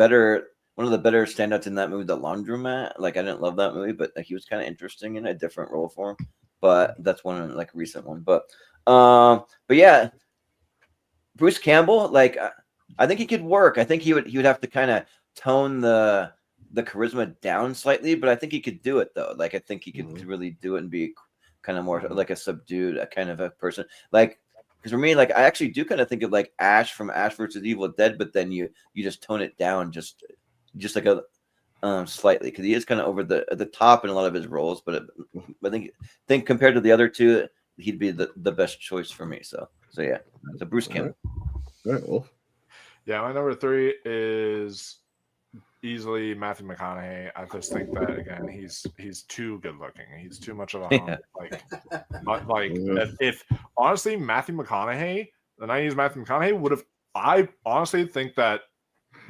of the better standouts in that movie, The Laundromat. Like I didn't love that movie, but like, he was kind of interesting in a different role for him. But that's one like recent one. But yeah, Bruce Campbell, like I think he could work. I think he would have to kind of tone the charisma down slightly, but I think he could do it though. Like I think he could really do it and be kind of more like a subdued, a kind of a person. Like because for me, like I actually do kind of think of like Ash from Ash versus Evil Dead, but then you just tone it down just like a slightly, because he is kind of over the top in a lot of his roles. But I think compared to the other two, he'd be the best choice for me. So yeah, so Bruce Campbell. All right, well. Yeah, my number 3 is easily Matthew McConaughey. I just think that again, he's too good looking. He's too much of a hunk. If honestly Matthew McConaughey, the 90s Matthew McConaughey would have. I honestly think that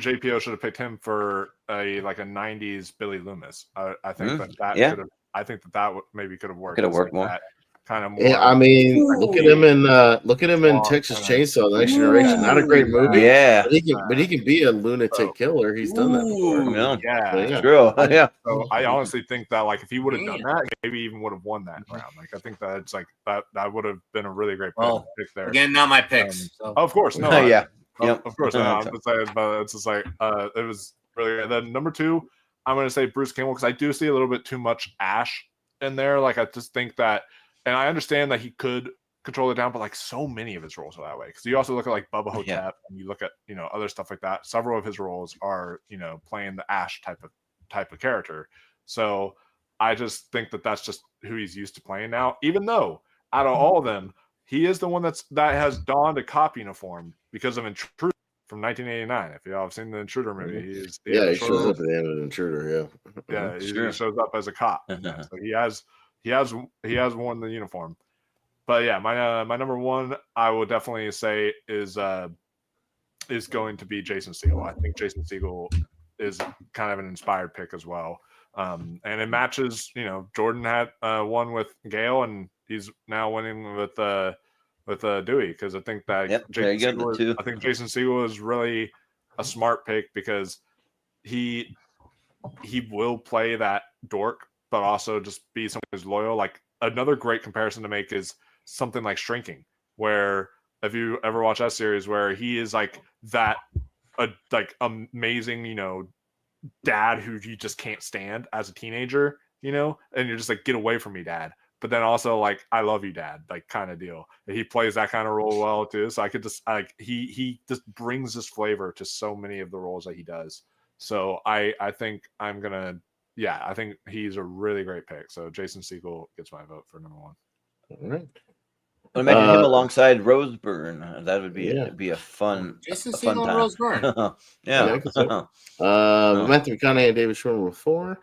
JPO should have picked him for a 90s Billy Loomis. I think that yeah. could have. I think that maybe could have worked. Could have worked more. Kind of more. Yeah, I mean, look at him in Texas Chainsaw: The Next Generation. Not a great movie. Yeah, but he can be a lunatic killer. He's done that before. Yeah, true. Yeah. So I honestly think that if he would have done that, maybe even would have won that round. I think that it's that would have been a really great pick there. Again, not my picks. Of course, no. Yeah. Of course, no. I'm just saying, but it's just it was really good. Then number 2, I'm going to say Bruce Campbell, because I do see a little bit too much Ash in there. I just think that. And I understand that he could control it down, but so many of his roles are that way. Because you also look at Bubba Hotep, and you look at other stuff like that. Several of his roles are playing the Ash type of character. So I just think that that's just who he's used to playing now. Even though out of all of them, he is the one that has donned a cop uniform because of Intruder from 1989. If y'all have seen the Intruder movie, he shows up at the end of the Intruder. Yeah, he shows up as a cop. So he has worn the uniform. But yeah, my number 1, I would definitely say is going to be Jason Segel. I think Jason Segel is kind of an inspired pick as well. And it matches, Jordan had won with Gale, and he's now winning with Dewey, because I think that Jason Segel is really a smart pick, because he will play that dork, but also just be someone who's loyal. Another great comparison to make is something like Shrinking, where if you ever watch that series, where he is that amazing, dad who you just can't stand as a teenager, and you're just get away from me, dad. But then also I love you, dad, kind of deal. And he plays that kind of role well too. So I could just he just brings this flavor to so many of the roles that he does. So I think I'm gonna. Yeah, I think he's a really great pick. So Jason Segel gets my vote for number 1. All right. Imagine him alongside Rose Byrne. That would be a fun. Jason Segel and Rose Byrne. Yeah. Matthew McConaughey and David Schwimmer with 4,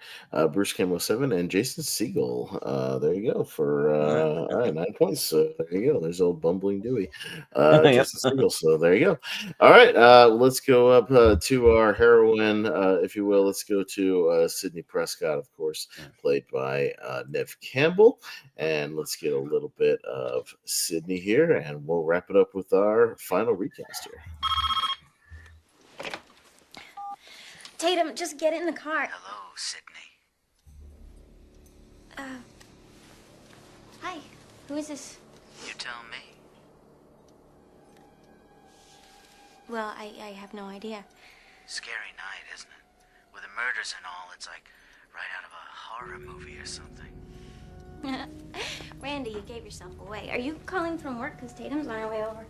Bruce Campbell with 7, and Jason Segel. There you go for all right, 9 points. So there you go. There's old bumbling Dewey, Jason Segel. So there you go. All right, let's go up to our heroine, if you will. Let's go to Sidney Prescott, of course, played by Neve Campbell, and let's get a little bit of Sidney here, and we'll wrap it up with our final recast here. Tatum, just get in the car. Hello, Sidney. Hi. Who is this? You tell me. Well, I have no idea. Scary night, isn't it? With the murders and all, it's like right out of a horror movie or something. Randy, you gave yourself away. Are you calling from work because Tatum's on her way over?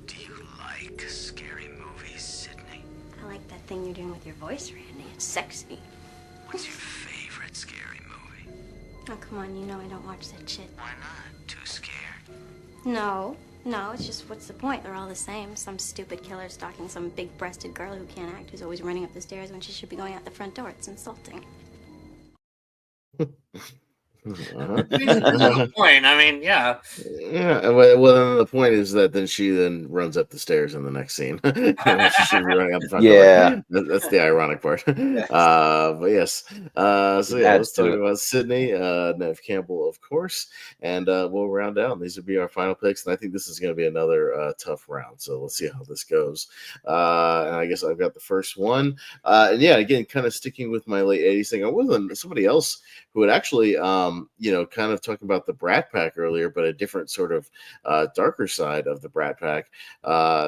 Do you like scary movies, Sidney? I like that thing you're doing with your voice, Randy. It's sexy. What's your favorite scary movie? Oh, come on. You know I don't watch that shit. Why not? Too scared? No, it's just what's the point? They're all the same. Some stupid killer stalking some big-breasted girl who can't act, who's always running up the stairs when she should be going out the front door. It's insulting. The point. I mean, yeah. Yeah. Well, the point is that then she runs up the stairs in the next scene. She should be running out the front door. That's the ironic part. But yes. So yeah, let's talk about Sydney, Neve Campbell, of course, and we'll round out. These will be our final picks, and I think this is going to be another tough round. So let's see how this goes. And I guess I've got the first one. And yeah, again, kind of sticking with my late 80s thing. I wasn't somebody else who had actually, kind of talking about the Brat Pack earlier, but a different sort of darker side of the Brat Pack.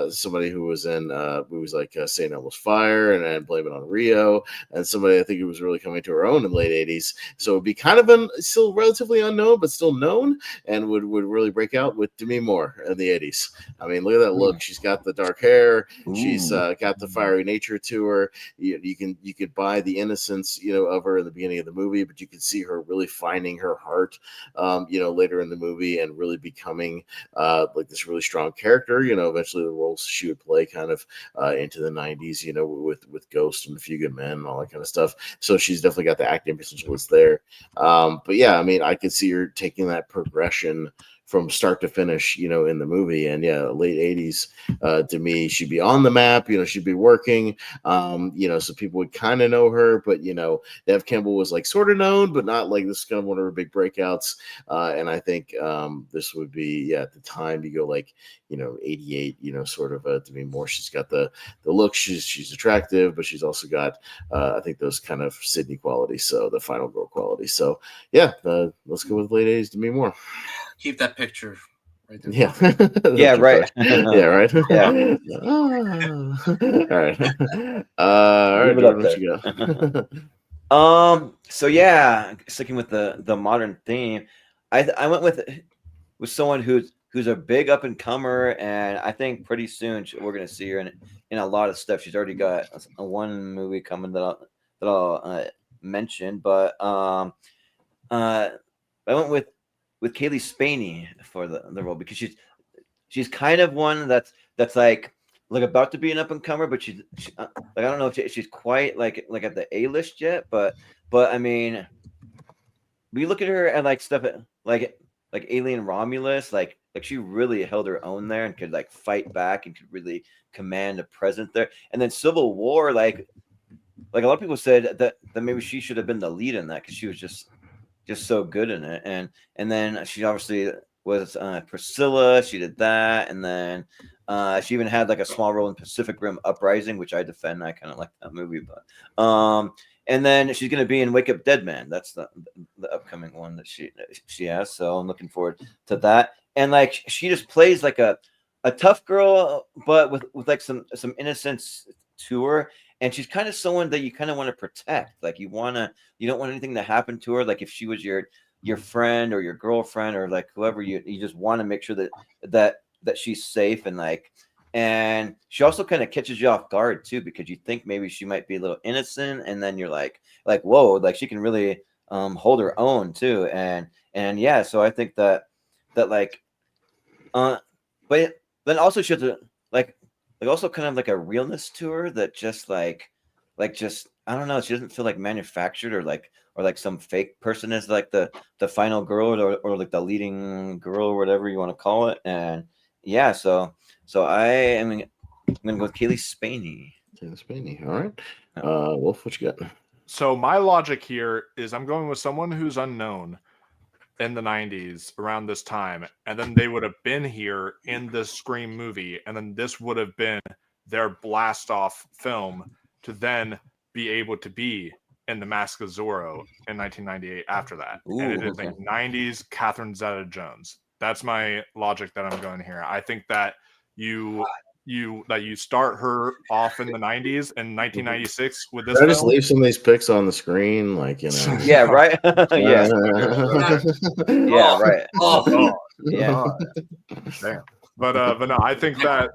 Somebody who was in movies like St. Elmo's Fire and Blame It on Rio, and somebody I think who was really coming to her own in the late 80s. So it would be kind of still relatively unknown, but still known, and would really break out with Demi Moore in the 80s. I mean, look at that look. She's got the dark hair. She's got the fiery nature to her. You could buy the innocence, of her in the beginning of the movie, but you could see her really finding her heart, later in the movie and really becoming like this really strong character. Eventually the roles she would play kind of into the 90s, with Ghost and A Few Good Men and all that kind of stuff. So she's definitely got the acting potential that's there. But yeah, I mean, I could see her taking that progression from start to finish, in the movie. And yeah, late 80s, to me, she'd be on the map, she'd be working, so people would kind of know her, but, Neve Campbell was like sort of known, but not like this is kind of one of her big breakouts. And I think this would be, at the time you go like, 88, sort of Demi Moore. She's got the look, she's attractive, but she's also got, I think those kind of Sydney qualities. So the final girl quality. So yeah, let's go with late 80s Demi Moore. Keep that picture right there. Yeah. Yeah, right. Yeah, right. Yeah. All right. All right, Jordan, what you got? So yeah, sticking with the modern theme, I went with someone who's a big up and comer, and I think pretty soon we're gonna see her in a lot of stuff. She's already got one movie coming that I'll mention, but I went with Kaylee Spaney for the role, because she's kind of one that's like about to be an up and comer, but she like, I don't know if she's quite like at the A-list yet, but I mean, we look at her and like stuff like Alien Romulus, like she really held her own there and could like fight back and could really command a presence there. And then Civil War, like a lot of people said that maybe she should have been the lead in that, because she was just so good in it. And then she obviously was Priscilla. She did that, and then she even had like a small role in Pacific Rim Uprising, which I defend. I kind of like that movie, but and then she's going to be in Wake Up Dead Man. That's the upcoming one that she has. So I'm looking forward to that. And like she just plays like a tough girl, but with like some innocence to her. And she's kind of someone that you kind of want to protect. Like you don't want anything to happen to her. Like if she was your friend or your girlfriend or like whoever, you just want to make sure that she's safe. And she also kind of catches you off guard too, because you think maybe she might be a little innocent, and then you're like whoa, like she can really hold her own too. And yeah, so I think that like but then also she has a like also kind of like a realness to her that just like just, I don't know, she doesn't feel like manufactured or like some fake person is like the final girl or like the leading girl or whatever you want to call it. And yeah, so I'm gonna go with Kaylee Spaney. All right. Wolf, what you got? So my logic here is I'm going with someone who's unknown in the 90s around this time, and then they would have been here in this Scream movie, and then this would have been their blast off film to then be able to be in The Mask of Zorro in 1998 after that. Ooh, and it is okay. a 90s Catherine Zeta-Jones. That's my logic that I'm going here. I think that you start her off in the 90s in 1996 with this Should I just film. leave some of these picks on the screen, like Yeah, right. Yeah. Yeah, right. Oh, yeah. Damn. But no, I think that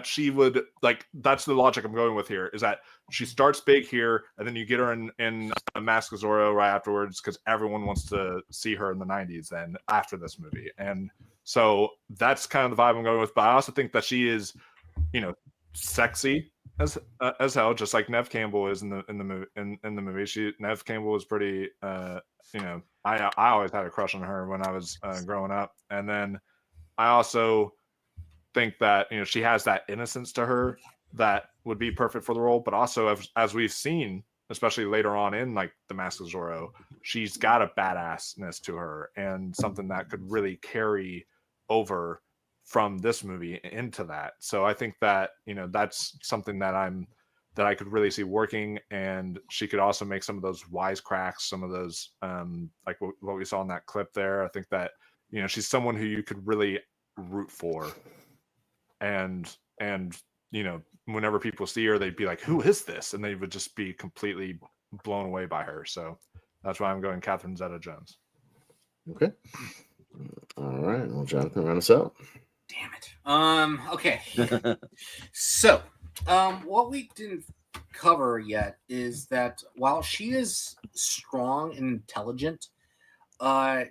she would, like, that's the logic I'm going with here, is that she starts big here, and then you get her in Mask of Zorro right afterwards, because everyone wants to see her in the 90s then after this movie. And so that's kind of the vibe I'm going with. But I also think that she is, sexy as hell, just like Nev Campbell is in the movie. Nev Campbell was pretty. I always had a crush on her when I was growing up, and then I also think that she has that innocence to her that would be perfect for the role. But also, as we've seen, especially later on in like The Mask of Zorro, she's got a badassness to her and something that could really carry over from this movie into that. So I think that that's something that I could really see working, and she could also make some of those wisecracks, some of those like what we saw in that clip there. I think that she's someone who you could really root for, and whenever people see her, they'd be like, who is this? And they would just be completely blown away by her. So that's why I'm going Catherine Zeta-Jones. Okay. All right. Well, Jonathan, run us out. Damn it. Okay. So, what we didn't cover yet is that while she is strong and intelligent,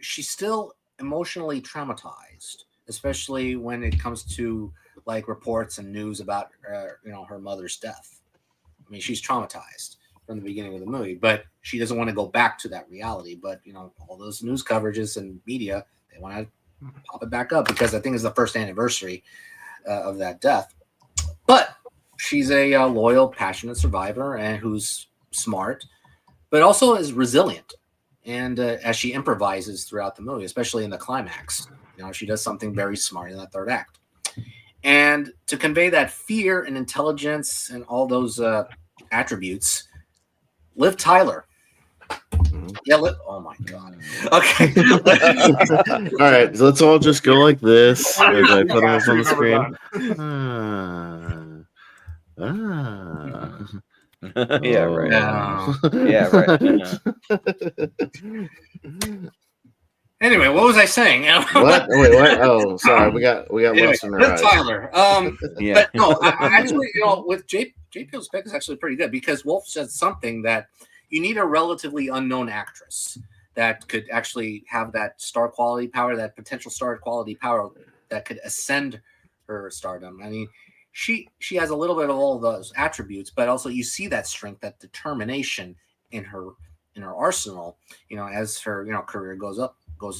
she's still emotionally traumatized, especially when it comes to like reports and news about her mother's death. I mean, she's traumatized from the beginning of the movie, but she doesn't want to go back to that reality. But all those news coverages and media, they want to pop it back up because I think it's the first anniversary of that death. But she's a loyal, passionate survivor and who's smart, but also is resilient. And as she improvises throughout the movie, especially in the climax, she does something very smart in that third act. And to convey that fear and intelligence and all those attributes, Liv Tyler. Yeah, oh my God. Okay. All right, so let's all just go like this as I put them up on the screen. Yeah, right. Yeah, right. Anyway, what was I saying? What? Wait, what? Oh, sorry. We got lost in the ride. Tyler. Yeah. But no, I actually, with JP's pick is actually pretty good because Wolf said something that you need a relatively unknown actress that could actually have that star quality power, that potential star quality power that could ascend her stardom. I mean, she has a little bit of all those attributes, but also you see that strength, that determination in her arsenal, as her career goes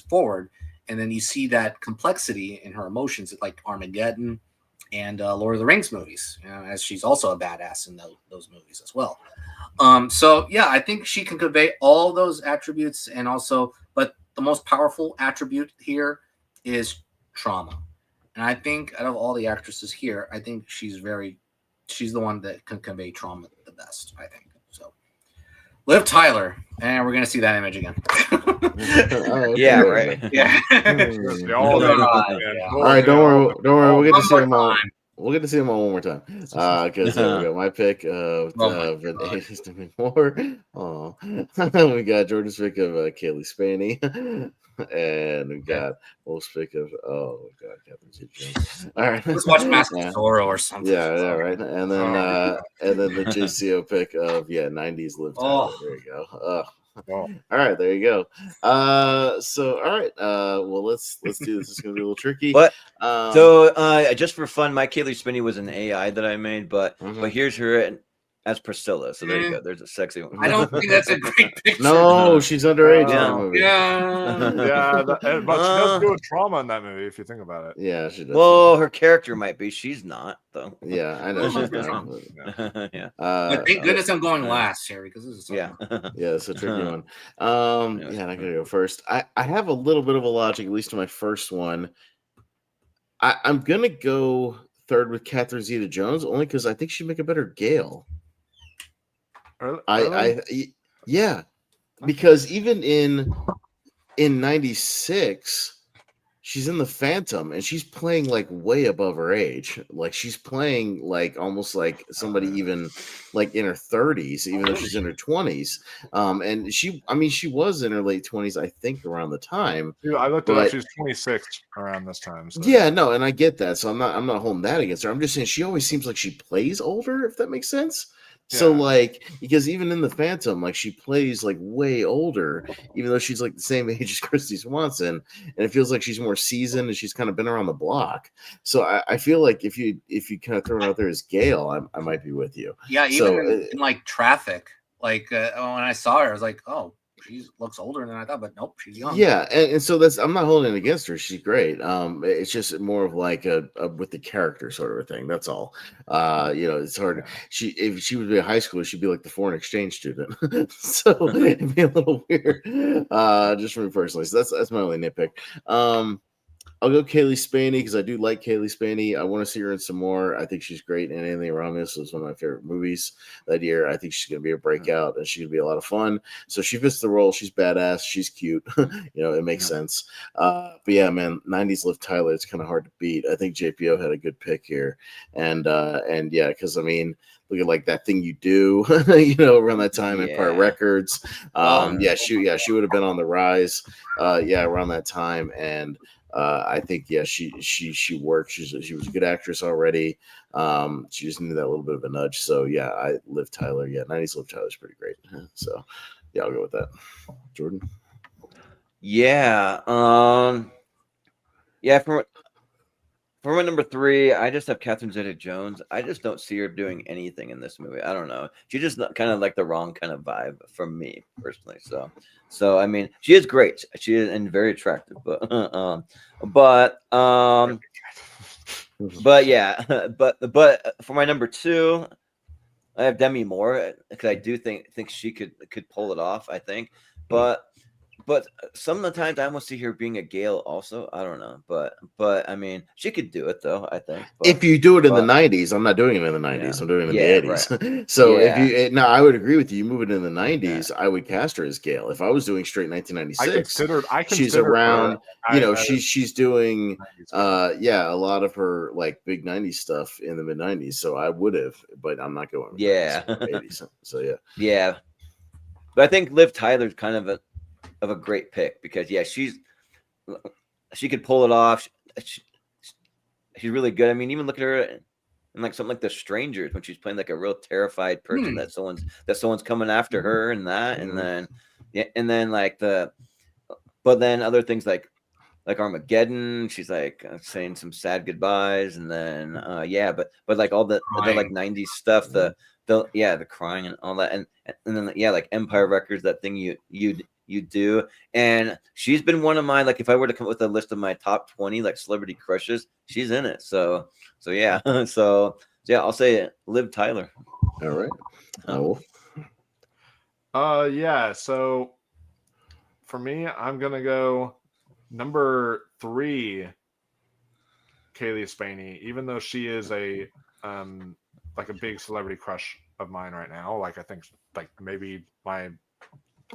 forward, and then you see that complexity in her emotions like Armageddon and Lord of the Rings movies, as she's also a badass in those movies as well. So yeah, I think she can convey all those attributes, and also, but the most powerful attribute here is trauma. And I think out of all the actresses here, I think she's the one that can convey trauma the best, I think. So Liv Tyler, and we're gonna see that image again. Yeah, right. Yeah. All right, don't worry. We'll get to see them all. We'll get to see them all one more time. Because there we go. My pick of Demi Moore. Oh, we got Jordan's pick of Kaylee Spaney. And we got Wolf's pick of Catherine Zeta-Jones. All right, let's watch Mask of Zorro or something. Yeah, right. And then the JCO pick of 90s Liv Tyler. There you go. All right, there you go. So all right, well let's do this. It's gonna be a little tricky. But so just for fun, my Kaylee Spinney was an AI that I made, but here's her as Priscilla. So there you go. There's a sexy one. I don't think that's a great picture. No, she's underage. Yeah, but she does do a trauma in that movie if you think about it. Yeah, she does. Well, her character might be. She's not though. Yeah, I know. Yeah. But thank goodness I'm going last here because this is yeah, it's a tricky one. I'm gonna go first. I have a little bit of a logic, at least to my first one. I'm gonna go third with Catherine Zeta-Jones only because I think she'd make a better Gale. Yeah, because even in 96, she's in the Phantom and she's playing like way above her age. Like she's playing like almost like somebody even like in her 30s, even though she's in her 20s. And she was in her late 20s, I think, around the time. Yeah, I looked it up. She was 26 around this time. So. Yeah, no, and I get that. So I'm not holding that against her. I'm just saying she always seems like she plays older, if that makes sense. So like, because even in the Phantom, like she plays like way older, even though she's like the same age as Christy Swanson, and it feels like she's more seasoned and she's kind of been around the block. So I feel like if you kind of throw it out there as Gail, I might be with you. Yeah, even in like Traffic, like when I saw her, I was like, oh, she looks older than I thought, but nope, she's young. Yeah, and so I'm not holding it against her. She's great. It's just more of like a with the character sort of a thing. That's all. It's hard. If she would be a high schooler, she'd be like the foreign exchange student. So it'd be a little weird. Just for me personally. So that's my only nitpick. I'll go Kaylee Spaney because I do like Kaylee Spaney. I want to see her in some more. I think she's great in Anything Around Us. It was one of my favorite movies that year. I think she's going to be a breakout and she's going to be a lot of fun. So she fits the role. She's badass. She's cute. It makes sense. But yeah, man, 90s Liv Tyler, it's kind of hard to beat. I think JPO had a good pick here. And yeah, because I mean, look at like That Thing You Do, around that time, Empire Records. She would have been on the rise. Around that time. And I think she worked. She was a good actress already. She just needed that little bit of a nudge. So yeah, Liv Tyler. Yeah, 90s Liv Tyler's pretty great. So yeah, I'll go with that. Jordan. Yeah. For my number 3, I just have Catherine Zeta-Jones. I just don't see her doing anything in this movie. I don't know. She just kind of like the wrong kind of vibe for me personally. So I mean, she is great. She is and very attractive, but yeah, but for my number 2, I have Demi Moore because I do think she could pull it off. I think, but sometimes I almost see her being a Gale also. I don't know, but I mean, she could do it though. I think if you do it in the 90s, I'm not doing it in the 90s. I'm doing it in the 80s. Right. So I would agree with you. You move it in the 90s, I would cast her as Gale. If I was doing straight 1996, I considered she's around. She's doing a lot of her like big 90s stuff in the mid 90s. So I would have, but I'm not going. 80s. So yeah. But I think Liv Tyler's kind of a great pick because she could pull it off. She's really good. I mean, even look at her in like something like The Strangers when she's playing like a real terrified person that someone's coming after her and that, and then but then other things like Armageddon, she's like saying some sad goodbyes, and then but like all the like 90s stuff, the crying and all that, and then like Empire Records, that thing you do, and she's been one of my, like, if I were to come up with a list of my top 20 like celebrity crushes, she's in it. So yeah, I'll say Liv Tyler. All right. Yeah. So for me, I'm gonna go number 3, Kaylee Spaney. Even though she is a like a big celebrity crush of mine right now, like I think like maybe my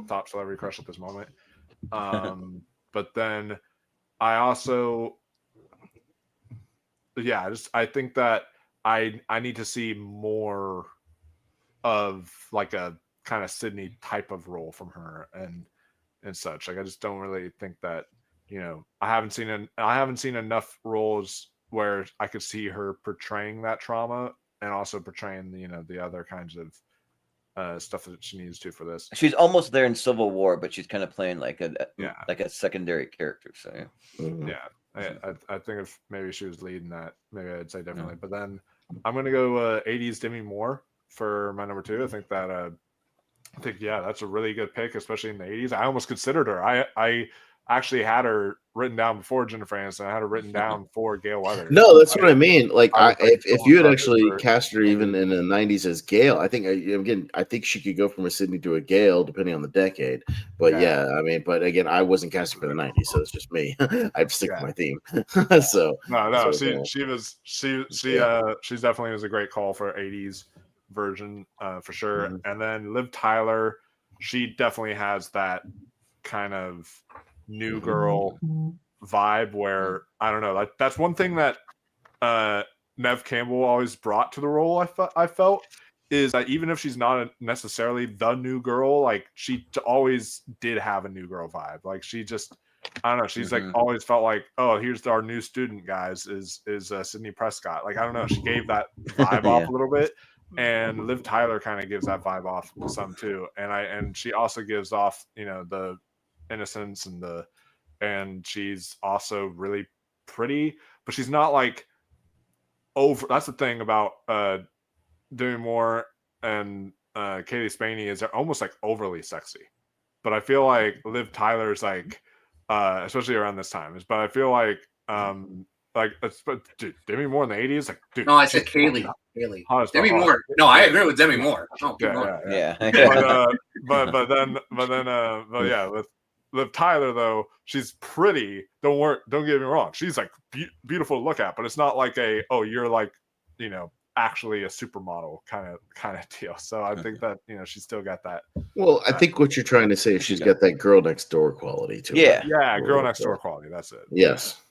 top celebrity crush at this moment. But then I also, I think that I need to see more of like a kind of Sydney type of role from her and such. Like I just don't really think that, I haven't seen enough roles where I could see her portraying that trauma and also portraying the other kinds of stuff that she needs to for this. She's almost there in Civil War, but she's kind of playing like a secondary character. So I think if maybe she was leading that, maybe I'd say differently. But then I'm gonna go 80s Demi Moore for my number 2. I think that's a really good pick, especially in the 80s. I almost considered her. I actually had her written down before Jennifer Aniston. I had her written down for Gale Weathers. No, that's what I mean. Like, if you had actually cast her even in the 90s as Gale, I think she could go from a Sydney to a Gale depending on the decade. But but again, I wasn't casting for the 90s, so it's just me. I'd stick with my theme. She's definitely was a great call for 80s version for sure. And then Liv Tyler, she definitely has that kind of new girl vibe where I don't know, that's one thing that Neve Campbell always brought to the role. I felt is that even if she's not necessarily the new girl, like she always did have a new girl vibe. Like she just, I don't know, she's like always felt like, oh, here's our new student, guys, is Sydney Prescott. Like I don't know, she gave that vibe off a little bit. and Liv Tyler kind of gives that vibe off some too, and she also gives off the innocence and she's also really pretty, but she's not like over. That's the thing about Demi Moore and Katie Spaney is they're almost like overly sexy, but I feel like Liv Tyler's like especially around this time but I feel like dude, Demi Moore in the 80s, like dude. No, I said Kaylee. Demi Moore. No, I agree with Demi Moore. Oh, yeah. But yeah, with Liv Tyler though, she's pretty. Don't get me wrong. She's like beautiful to look at, but it's not like you're like actually a supermodel kind of deal. So I think that she's still got that. Well, I think what you're trying to say is she's got that girl next door quality to her. Yeah, girl next door quality. That's it. Yes.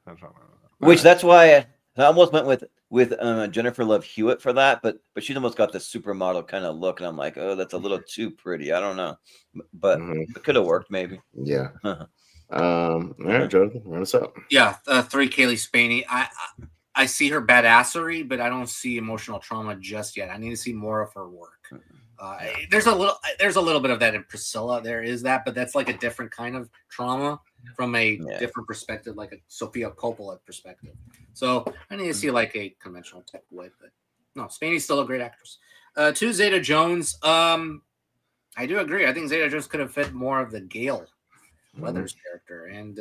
That's why I almost went with Jennifer Love Hewitt for that, but she's almost got the supermodel kind of look, and I'm like, oh, that's a little too pretty. I don't know, but it could have worked maybe. Yeah. All right, Jonathan, run us up. Yeah, 3 Kaylee Spaney. I see her badassery, but I don't see emotional trauma just yet. I need to see more of her work. There's a little bit of that in Priscilla. There is that, but that's like a different kind of trauma from a different perspective, like a Sofia Coppola perspective. So I need to see like a conventional type way. But no, Spaney's still a great actress. 2 Zeta Jones. I do agree. I think Zeta Jones could have fit more of the Gail Weathers character, and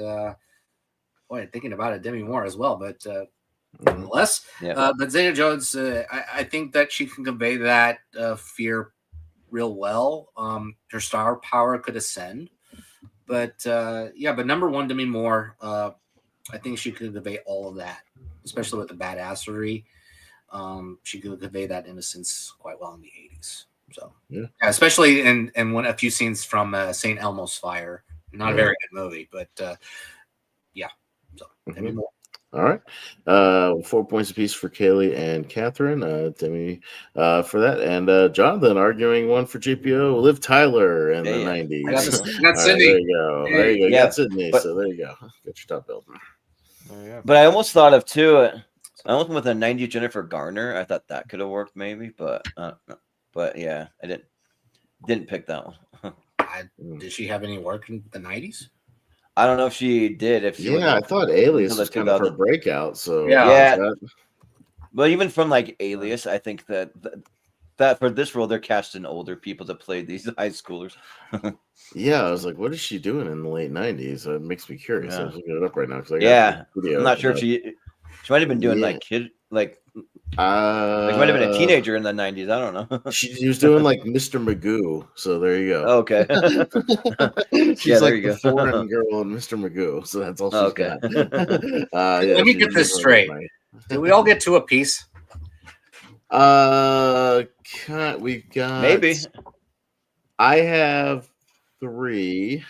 thinking about it, Demi Moore as well, but. Nonetheless, but Zeta Jones, I think that she can convey that fear real well. Her star power could ascend, but but number 1, Demi Moore, I think she could convey all of that, especially with the badassery. She could convey that innocence quite well in the 80s. So especially in a few scenes from St. Elmo's Fire. Not a very good movie, but so Demi Moore. All right. 4 points apiece for Kaylee and Catherine. Demi for that. And Jonathan arguing one for GPO. Liv Tyler in the 90s. I got Sydney. There you go. There you go. You got Sydney. So there you go. Get your top build. But I almost thought of two. I almost went with a 90s Jennifer Garner. I thought that could have worked maybe, but yeah, I didn't pick that one. Did she have any work in the 90s? I don't know if she did. I thought Alias was kind of her breakout. So but even from like Alias, I think that for this role they're casting older people to play these high schoolers. Yeah, I was like, what is she doing in the late 90s? It makes me curious. I'm looking it up right now because I'm not sure if she might have been doing like kid like. She might have been a teenager in the 90s. I don't know. She was doing like Mr. Magoo. So there you go. Okay. She's like the foreign girl in Mr. Magoo. So that's all she's got. Let me get this straight. Did we all get 2 apiece? We've got maybe. I have 3.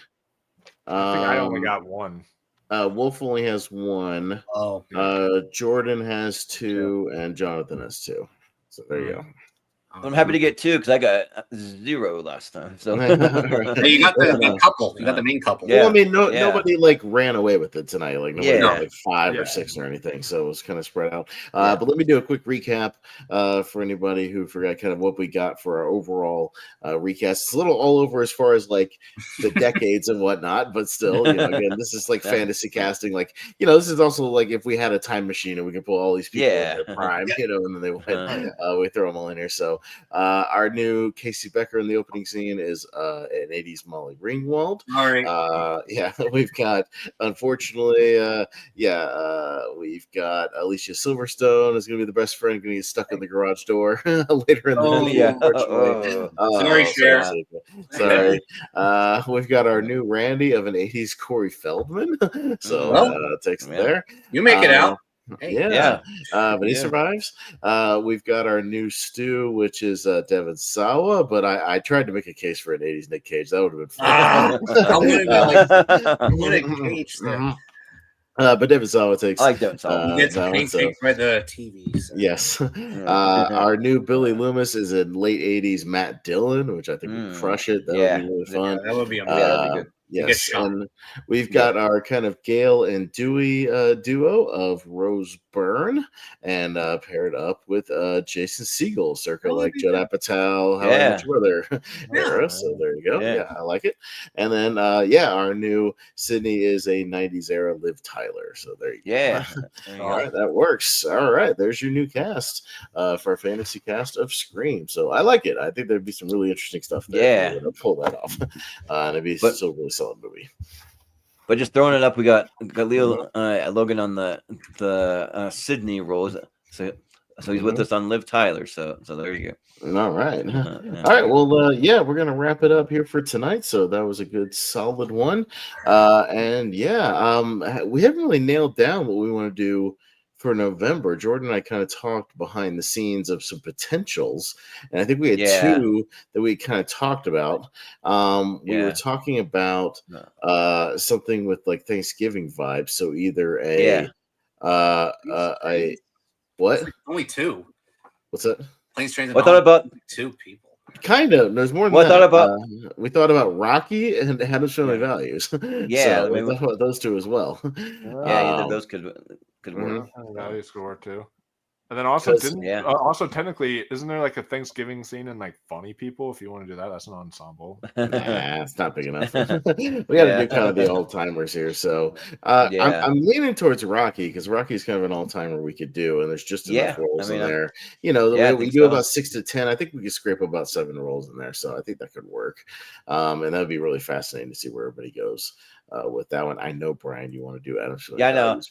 I think I only got 1. Wolf only has 1. Oh. Jordan has 2, and Jonathan has 2. So there you go. I'm happy to get 2 because I got 0 last time. So you got the main couple. You got the main couple. Well, I mean, nobody like ran away with it tonight. Like nobody got like 5 or 6 or anything. So it was kind of spread out. But let me do a quick recap for anybody who forgot kind of what we got for our overall recast. It's a little all over as far as like the decades and whatnot, but still, again, this is like fantasy casting. Like, this is also like if we had a time machine and we could pull all these people in their prime, and then they went, we throw them all in here. So our new Casey Becker in the opening scene is an 80s Molly Ringwald. All right. We've got, unfortunately, we've got Alicia Silverstone is going to be the best friend, going to get stuck in the garage door later in the movie. Unfortunately. Sorry. We've got our new Randy of an 80s Corey Feldman. So takes it there. You make it out. But he survives. We've got our new Stu, which is Devin Sawa, but I tried to make a case for an 80s Nick Cage. That would have been fun. I'm going to Cage there. But Devin Sawa takes. I like Devin Sawa. He gets paint by the TV. So. Yes. Our new Billy Loomis is in late 80s Matt Dillon, which I think would crush it. That would be really fun. That would be amazing. Yes, and we've got our kind of Gail and Dewey duo of Rose Byrne, and paired up with Jason Segel, circa like Judd Apatow, How I Met Your Mother era. So there you go. Yeah, I like it. And then our new Sydney is a '90s era Liv Tyler. So there you go. All right, that works. All right, there's your new cast for our fantasy cast of Scream. So I like it. I think there'd be some really interesting stuff there. If we were to pull that off, and it'd be still really solid movie. But just throwing it up, we got Leo Logan on the Sydney role. So he's with us on Liv Tyler. So there you go. All right. All right. Well, we're gonna wrap it up here for tonight. So that was a good, solid one. And we haven't really nailed down what we want to do for November. Jordan and I kind of talked behind the scenes of some potentials, and I think we had two that we kind of talked about. We were talking about something with like Thanksgiving vibes. So either a what? Only two. What's that? Planes, Trains, and I thought about two people. Kind of. There's more than that. I thought about we thought about Rocky and Adam's Family Values. Yeah, so we thought about those two as well. Either those could work. Values could work too. And then also, also technically, isn't there like a Thanksgiving scene in like Funny People? If you want to do that, that's an ensemble. Nah, it's not big enough. We got to do kind of the old timers here. So I'm leaning towards Rocky because Rocky is kind of an all timer we could do, and there's just enough roles in there. You know, we do about 6 to 10. I think we could scrape about 7 roles in there, so I think that could work. And that'd be really fascinating to see where everybody goes. With that one, I know Brian, you want to do Adam's Family Values,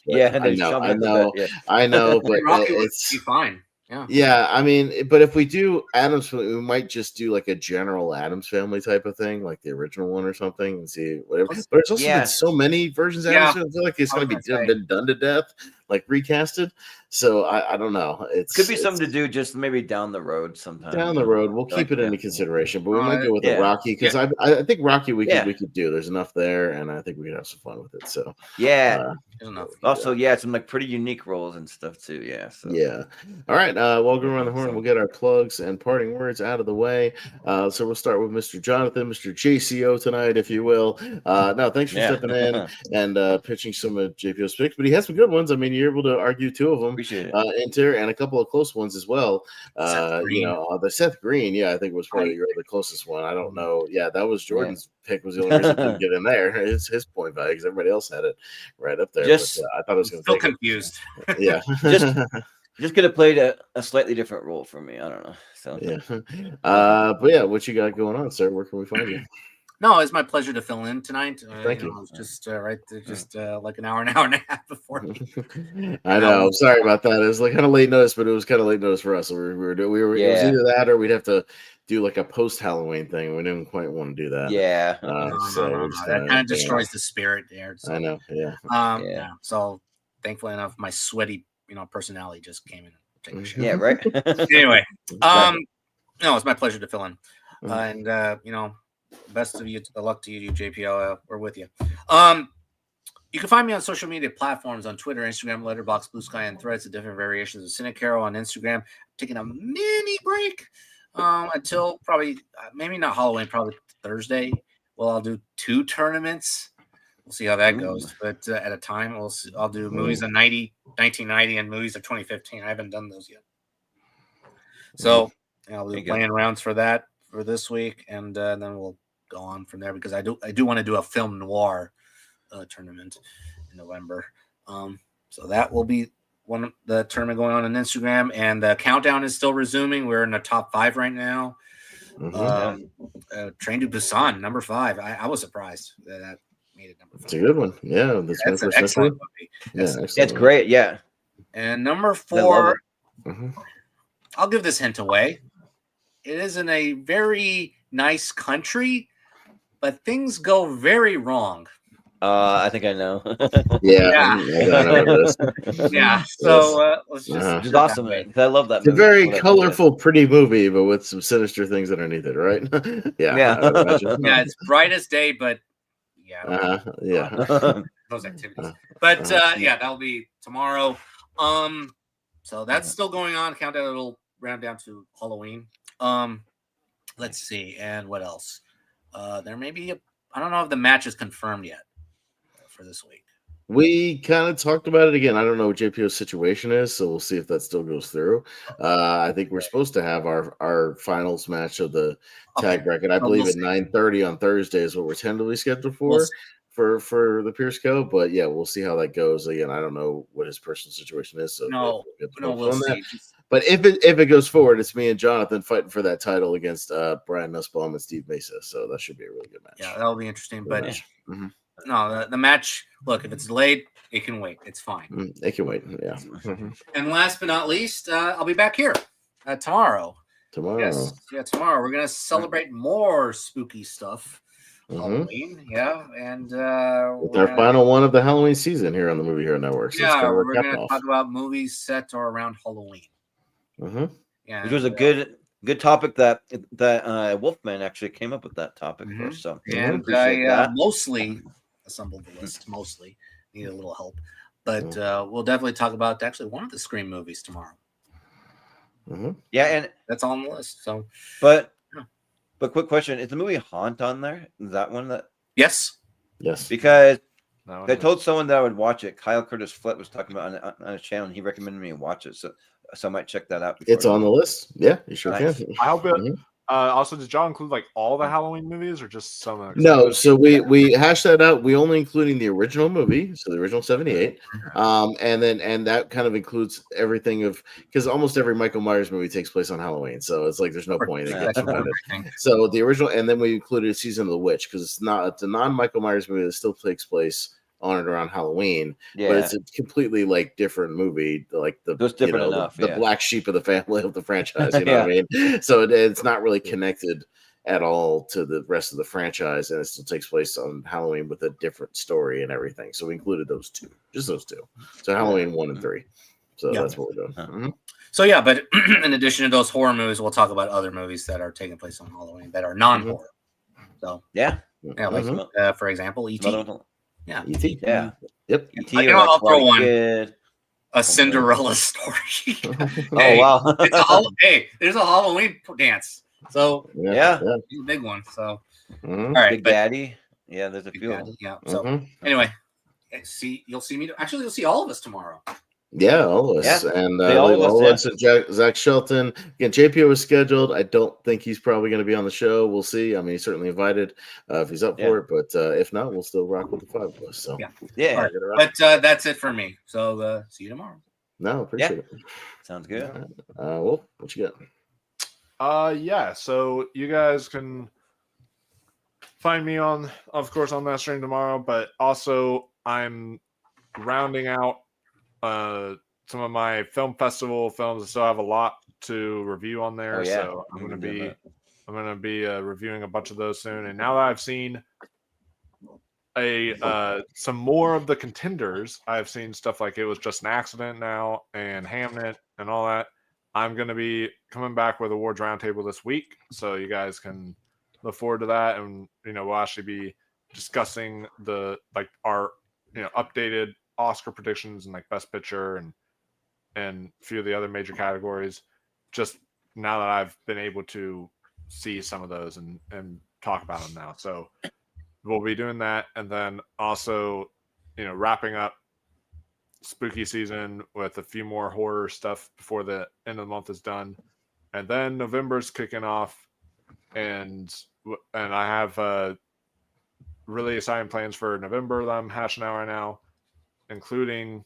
I know, but it's fine. Yeah, I mean, but if we do Adam's Family, we might just do like a general Adam's Family type of thing, like the original one or something, and see whatever. But there's also been so many versions of Adam's Family. I feel like it's going to be been done to death, like recasted. So I don't know. It could be something to do just maybe down the road sometime. Down the road, we'll keep it into consideration, but we might go with the Rocky because I think Rocky we could do. There's enough there, and I think we could have some fun with it. So also some like pretty unique roles and stuff too. All right. We'll go around the horn. We'll get our plugs and parting words out of the way. So we'll start with Mr. Jonathan, Mr. JCO tonight, if you will. No, thanks for stepping in and pitching some of JPO's picks, but he has some good ones. I mean, you're able to argue 2 of them. Inter and a couple of close ones as well. The Seth Green, I think was probably the closest one. I don't know. That was Jordan's pick. Was the only reason he didn't get in there. It's his point value because everybody else had it right up there. I thought it was going to still confused. Just could have played a slightly different role for me. I don't know. So but what you got going on, sir? Where can we find you? No, it's my pleasure to fill in tonight. Thank you. I was just like an hour and a half before. I know. Sorry about that. It was like kind of late notice, but it was kind of late notice for us. So we were it was either that or we'd have to do like a post Halloween thing. We didn't quite want to do that. That kind of destroys the spirit there. So. I know. So thankfully enough, my sweaty personality just came in and took a shit. Yeah, right. Anyway, no, it's my pleasure to fill in, and best of luck to you, JPL. We're with you. You can find me on social media platforms on Twitter, Instagram, Letterboxd, Blue Sky, and Threads. The different variations of Cinecaro on Instagram. Taking a mini break until probably maybe not Halloween, probably Thursday. Well, I'll do 2 tournaments. We'll see how that goes. But at a time, I'll do movies of 1990 and movies of 2015. I haven't done those yet. So I'll be playing rounds for that for this week, and then we'll go on from there because I do want to do a film noir tournament in November. So that will be the tournament going on Instagram, and the countdown is still resuming. We're in the top 5 right now. Train to Busan, number 5. I was surprised that made it number 5. It's a good one. Yeah, that's an excellent movie. That's great. Yeah. And number 4, I'll give this hint away. It is in a very nice country, but things go very wrong. I think I know. So let's just it's awesome, man. I love that. It's a very colorful, pretty movie, but with some sinister things underneath it, right? It's brightest day, but those activities. But that'll be tomorrow. So that's still going on. Countdown, it'll round down to Halloween. Let's see, and what else? There may be know if the match is confirmed yet for this week. We kind of talked about it again. I don't know what JPO's situation is, so we'll see if that still goes through. I think we're supposed to have our finals match of the tag bracket. I believe at 9:30 on Thursday is what we're tentatively scheduled for the Pierce Co. But yeah, we'll see how that goes. Again, I don't know what his personal situation is, so we'll see. But if it goes forward, it's me and Jonathan fighting for that title against Brian Nussbaum and Steve Mesa. So that should be a really good match. Yeah, that'll be interesting. But no, the match. Look, if it's delayed, it can wait. It's fine. It can wait. Yeah. And last but not least, I'll be back here tomorrow. Tomorrow. Yes, tomorrow we're gonna celebrate more spooky stuff. Halloween, and with our final one of the Halloween season here on the Movie Hero Network. So we're gonna talk about movies set or around Halloween. Yeah, which was a good topic that Wolfman actually came up with that topic first. So and I mostly assembled the list. Mostly needed a little help, but we'll definitely talk about actually one of the Scream movies tomorrow. Yeah, and that's on the list. So, but quick question: is the movie Haunt on there? Is that one that? Yes. Because I told someone that I would watch it. Kyle Curtis Flett was talking about on his channel, and he recommended me watch it. So I might check that out. It's on the list. Yeah, you sure can. I hope it. Also, did John include like all the Halloween movies or just some of them? No, so we hashed that out. We only including the original movie, so the original 78, and that kind of includes everything of because almost every Michael Myers movie takes place on Halloween, so it's like there's no point in getting around it. So the original, and then we included Season of the Witch because it's a non-Michael Myers movie that still takes place on and around Halloween, but it's a completely like different movie, like the black sheep of the family of the franchise. You know what I mean? So it's not really connected at all to the rest of the franchise, and it still takes place on Halloween with a different story and everything. So we included those two, just those two. So Halloween 1 and 3. So that's what we're doing. So yeah, but in addition to those horror movies, we'll talk about other movies that are taking place on Halloween that are non-horror. So like for example, E.T. Yeah. E.T. Yeah. Yep. E.T. I'll throw one. A Cinderella story. Wow. There's a Halloween dance. So it's a big one. So all right, Big Daddy. Yeah, there's a few. Yeah. So anyway, you'll see me. Actually, you'll see all of us tomorrow. Yeah, all of us. Yeah. And all of us, Zach Shelton. Again, JPO was scheduled. I don't think he's probably going to be on the show. We'll see. I mean, he's certainly invited if he's up for it. But if not, we'll still rock with the 5 of us. So Right. But that's it for me. So see you tomorrow. No, appreciate it. Sounds good. Wolf, what you got? So you guys can find me on that stream tomorrow, but also I'm rounding out some of my film festival films. I still have a lot to review on there. So I'm gonna be reviewing a bunch of those soon. And now that I've seen some more of the contenders, I've seen stuff like It Was Just an Accident now and Hamnet and all that. I'm gonna be coming back with Awards Roundtable this week, so you guys can look forward to that. And we'll actually be discussing our updated Oscar predictions and like Best Picture and a few of the other major categories. Just now that I've been able to see some of those and talk about them now, so we'll be doing that, and then also wrapping up spooky season with a few more horror stuff before the end of the month is done, and then November's kicking off, and I have really exciting plans for November that I'm hashing out right now, including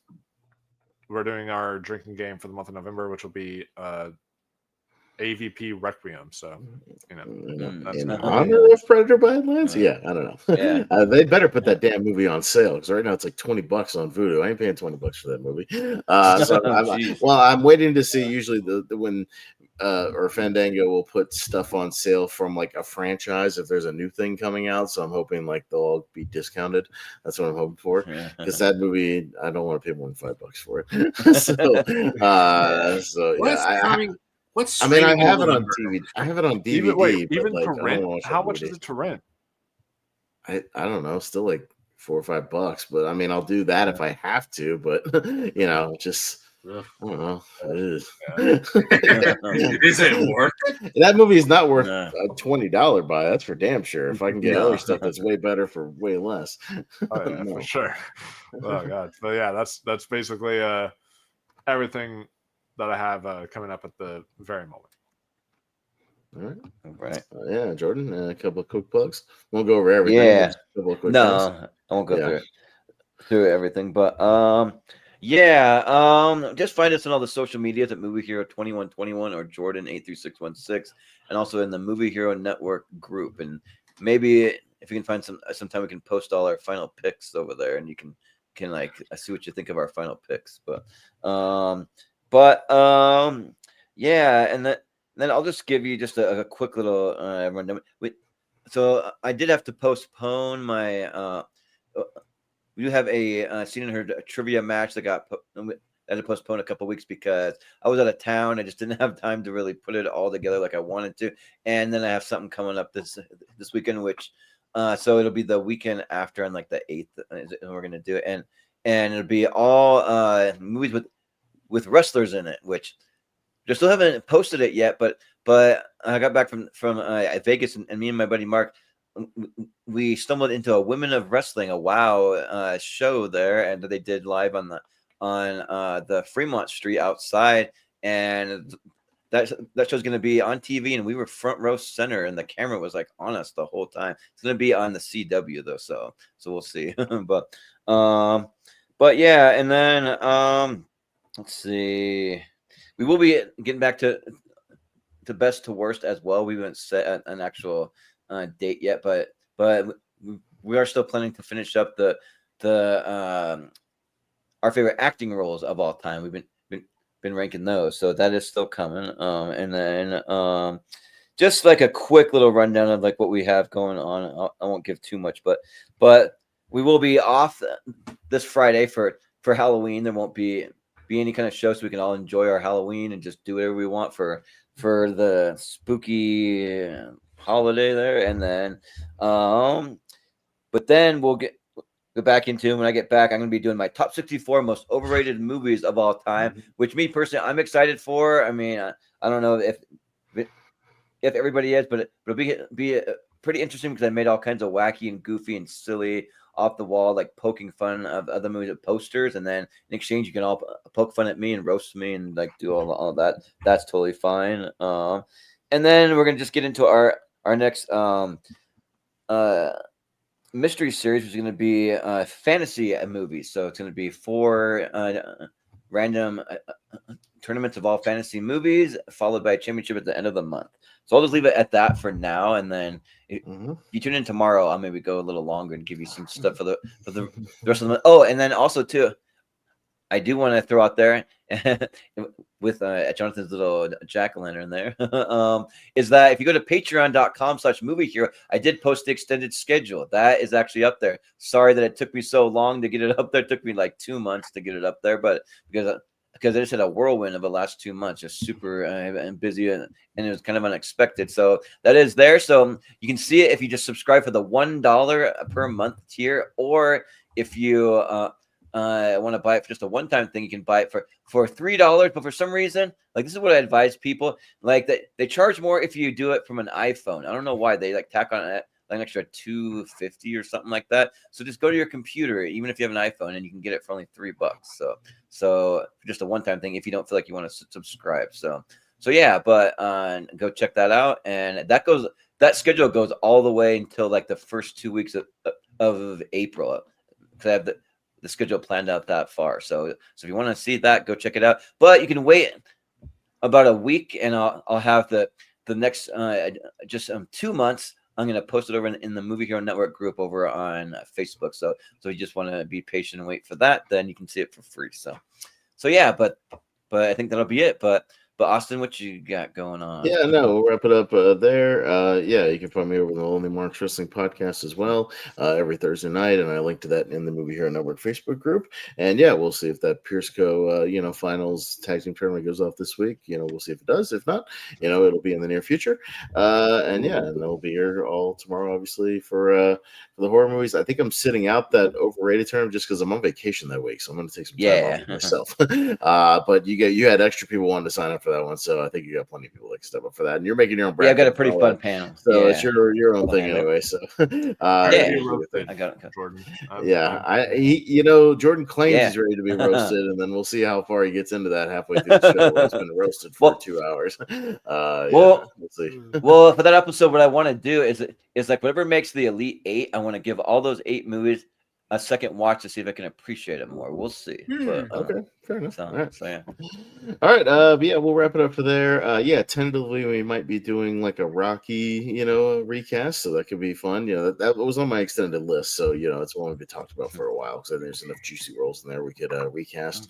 we're doing our drinking game for the month of November, which will be AVP Requiem. So, that's in honor of Predator Badlands? I don't know. Yeah. They better put that damn movie on sale because right now it's like $20 on Vudu. I ain't paying $20 for that movie. So I'm waiting to see. Usually when or Fandango will put stuff on sale from like a franchise if there's a new thing coming out. So I'm hoping like they'll all be discounted. That's what I'm hoping for. Because that movie, I don't want to pay more than $5 for it. I mean, I have it on TV. I have it on DVD. Even to rent? How much is it to rent? I don't know. Still like $4 or $5. But I mean, I'll do that if I have to. But just I don't know. Is it worth it? That movie is not worth a $20 buy. That's for damn sure. If I can get other stuff that's way better for way less. Oh yeah, for sure. Oh god. But yeah, that's basically everything that I have coming up at the very moment. All right. Yeah, Jordan, a couple of quick plugs. Won't go over everything. Yeah. Just a couple of quick No, plugs. I won't go through everything, but just find us on all the social medias at Movie Hero 2121 or Jordan 83616, and also in the Movie Hero Network group. And maybe if we can find sometime we can post all our final picks over there, and you can like see what you think of our final picks. Yeah, and then I'll just give you just a quick little rundown. So I did have to postpone my. We do have a Seen and Heard trivia match that got had to postpone a couple weeks because I was out of town. I just didn't have time to really put it all together like I wanted to. And then I have something coming up this weekend, which so it'll be the weekend after on like the 8th, and we're gonna do it, and it'll be all movies with wrestlers in it, which just still haven't posted it yet. But I got back from Vegas, and me and my buddy Mark, we stumbled into a Women of Wrestling, a WOW show there, and they did live on the Fremont Street outside, and that show's going to be on TV, and we were front row center, and the camera was like on us the whole time. It's going to be on the CW though, so we'll see. but yeah, and then let's see, we will be getting back to best to worst as well. We haven't set an actual date yet, but we are still planning to finish up the our favorite acting roles of all time. We've been ranking those, so that is still coming. And then just like a quick little rundown of like what we have going on. I won't give too much, but we will be off this Friday for Halloween. There won't be any kind of show, so we can all enjoy our Halloween and just do whatever we want for the spooky holiday there. And then but then we'll go back into, when I get back, I'm going to be doing my top 64 most overrated movies of all time, which me personally, I'm excited for. I mean, I don't know if everybody is, but it'll be pretty interesting because I made all kinds of wacky and goofy and silly off the wall, like poking fun of other movies with posters, and then in exchange you can all poke fun at me and roast me and like do all that. That's totally fine. And then we're gonna just get into our next mystery series, which is going to be fantasy movies. So it's going to be 4 random tournaments of all fantasy movies, followed by a championship at the end of the month. So I'll just leave it at that for now, and then if you tune in tomorrow, I'll maybe go a little longer and give you some stuff for the rest of the month. Oh, and then also too, I do want to throw out there with Jonathan's little jack-o'-lantern there, is that if you go to patreon.com/moviehero, I did post the extended schedule. That is actually up there. Sorry that it took me so long to get it up there. It took me like 2 months to get it up there, but because I just had a whirlwind of the last 2 months, just super and busy, and it was kind of unexpected. So that is there. So you can see it if you just subscribe for the $1 per month tier, or if you want to buy it for just a one-time thing, you can buy it for $3. But for some reason, like, this is what I advise people, like, that they charge more if you do it from an iPhone. I don't know why they like tack on it like an extra $2.50 or something like that. So just go to your computer, even if you have an iPhone, and you can get it for only $3. So just a one-time thing if you don't feel like you want to subscribe. So yeah, but go check that out. And that schedule goes all the way until like the first 2 weeks of April, because I have the schedule planned out that far. So if you want to see that, go check it out. But you can wait about a week, and I'll have the next just 2 months. I'm going to post it over in the Movie Hero Network group over on Facebook. So if you just want to be patient and wait for that, then you can see it for free. So yeah, but I think that'll be it. But But Austin, what you got going on? Yeah, no, we'll wrap it up there. Yeah, you can find me over the Lonely Marks Wrestling Podcast as well every Thursday night, and I link to that in the Movie Hero Network Facebook group. And yeah, we'll see if that Pierceco, finals tag team tournament goes off this week. We'll see if it does. If not, it'll be in the near future. And they'll be here all tomorrow, obviously, for the horror movies. I think I'm sitting out that overrated term just because I'm on vacation that week, so I'm going to take some time off myself. But you had extra people wanting to sign up for that one, so I think you got plenty of people that can step up for that, and you're making your own bracket. Yeah, I got a pretty fun panel, so it's your own thing anyway. So I got it, Jordan. Jordan claims he's ready to be roasted, and then we'll see how far he gets into that halfway through the show. Where he's been roasted for 2 hours. We'll see. Well, for that episode, what I want to do is like whatever makes the Elite 8, I want to give all those 8 movies a second watch to see if I can appreciate it more. We'll see. But, okay, fair enough. All right. So, yeah. All right. We'll wrap it up for there. Tentatively we might be doing like a Rocky, recast, so that could be fun. That was on my extended list, so it's one we've been talked about for a while because there's enough juicy roles in there we could recast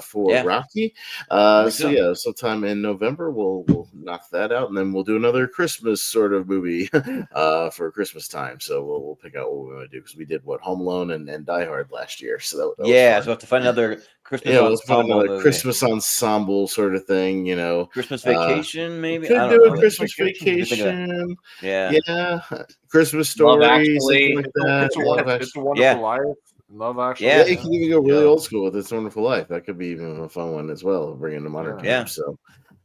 for Rocky. Sometime in November we'll knock that out, and then we'll do another Christmas sort of movie for Christmas time. So we'll pick out what we want to do because we did Home Alone and Die Hard last year. So that was fun. So we'll have to find another Christmas ensemble movie. Christmas ensemble sort of thing, Christmas Vacation, maybe. Could do a Christmas Vacation. Yeah. Christmas Story, Actually. something like that. It's a Wonderful Life. Love Actually. Yeah, you can even go really old school with It's a Wonderful Life. That could be even a fun one as well, bringing the modern times. So.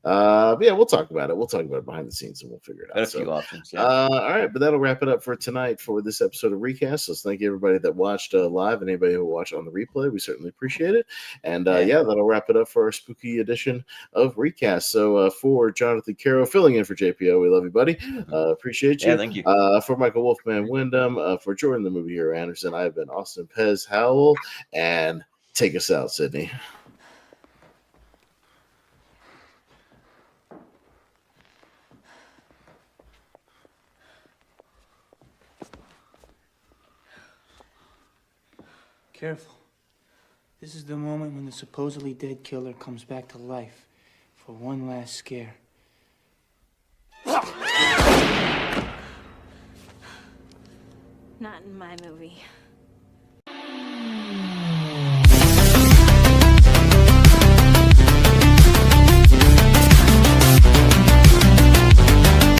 We'll talk about it. We'll talk about it behind the scenes and we'll figure it out. A few options. All right, but that'll wrap it up for tonight for this episode of Recast. So thank you everybody that watched live and anybody who watched on the replay. We certainly appreciate it. And that'll wrap it up for our spooky edition of Recast. So for Jonathan Caro filling in for JPO, we love you, buddy. Appreciate you. Yeah, thank you. For Michael Wolfman Wyndham, for Jordan the Movie Hero Anderson, I've been Austin Pez Howell, and take us out, Sydney. Careful. This is the moment when the supposedly dead killer comes back to life for one last scare. Not in my movie.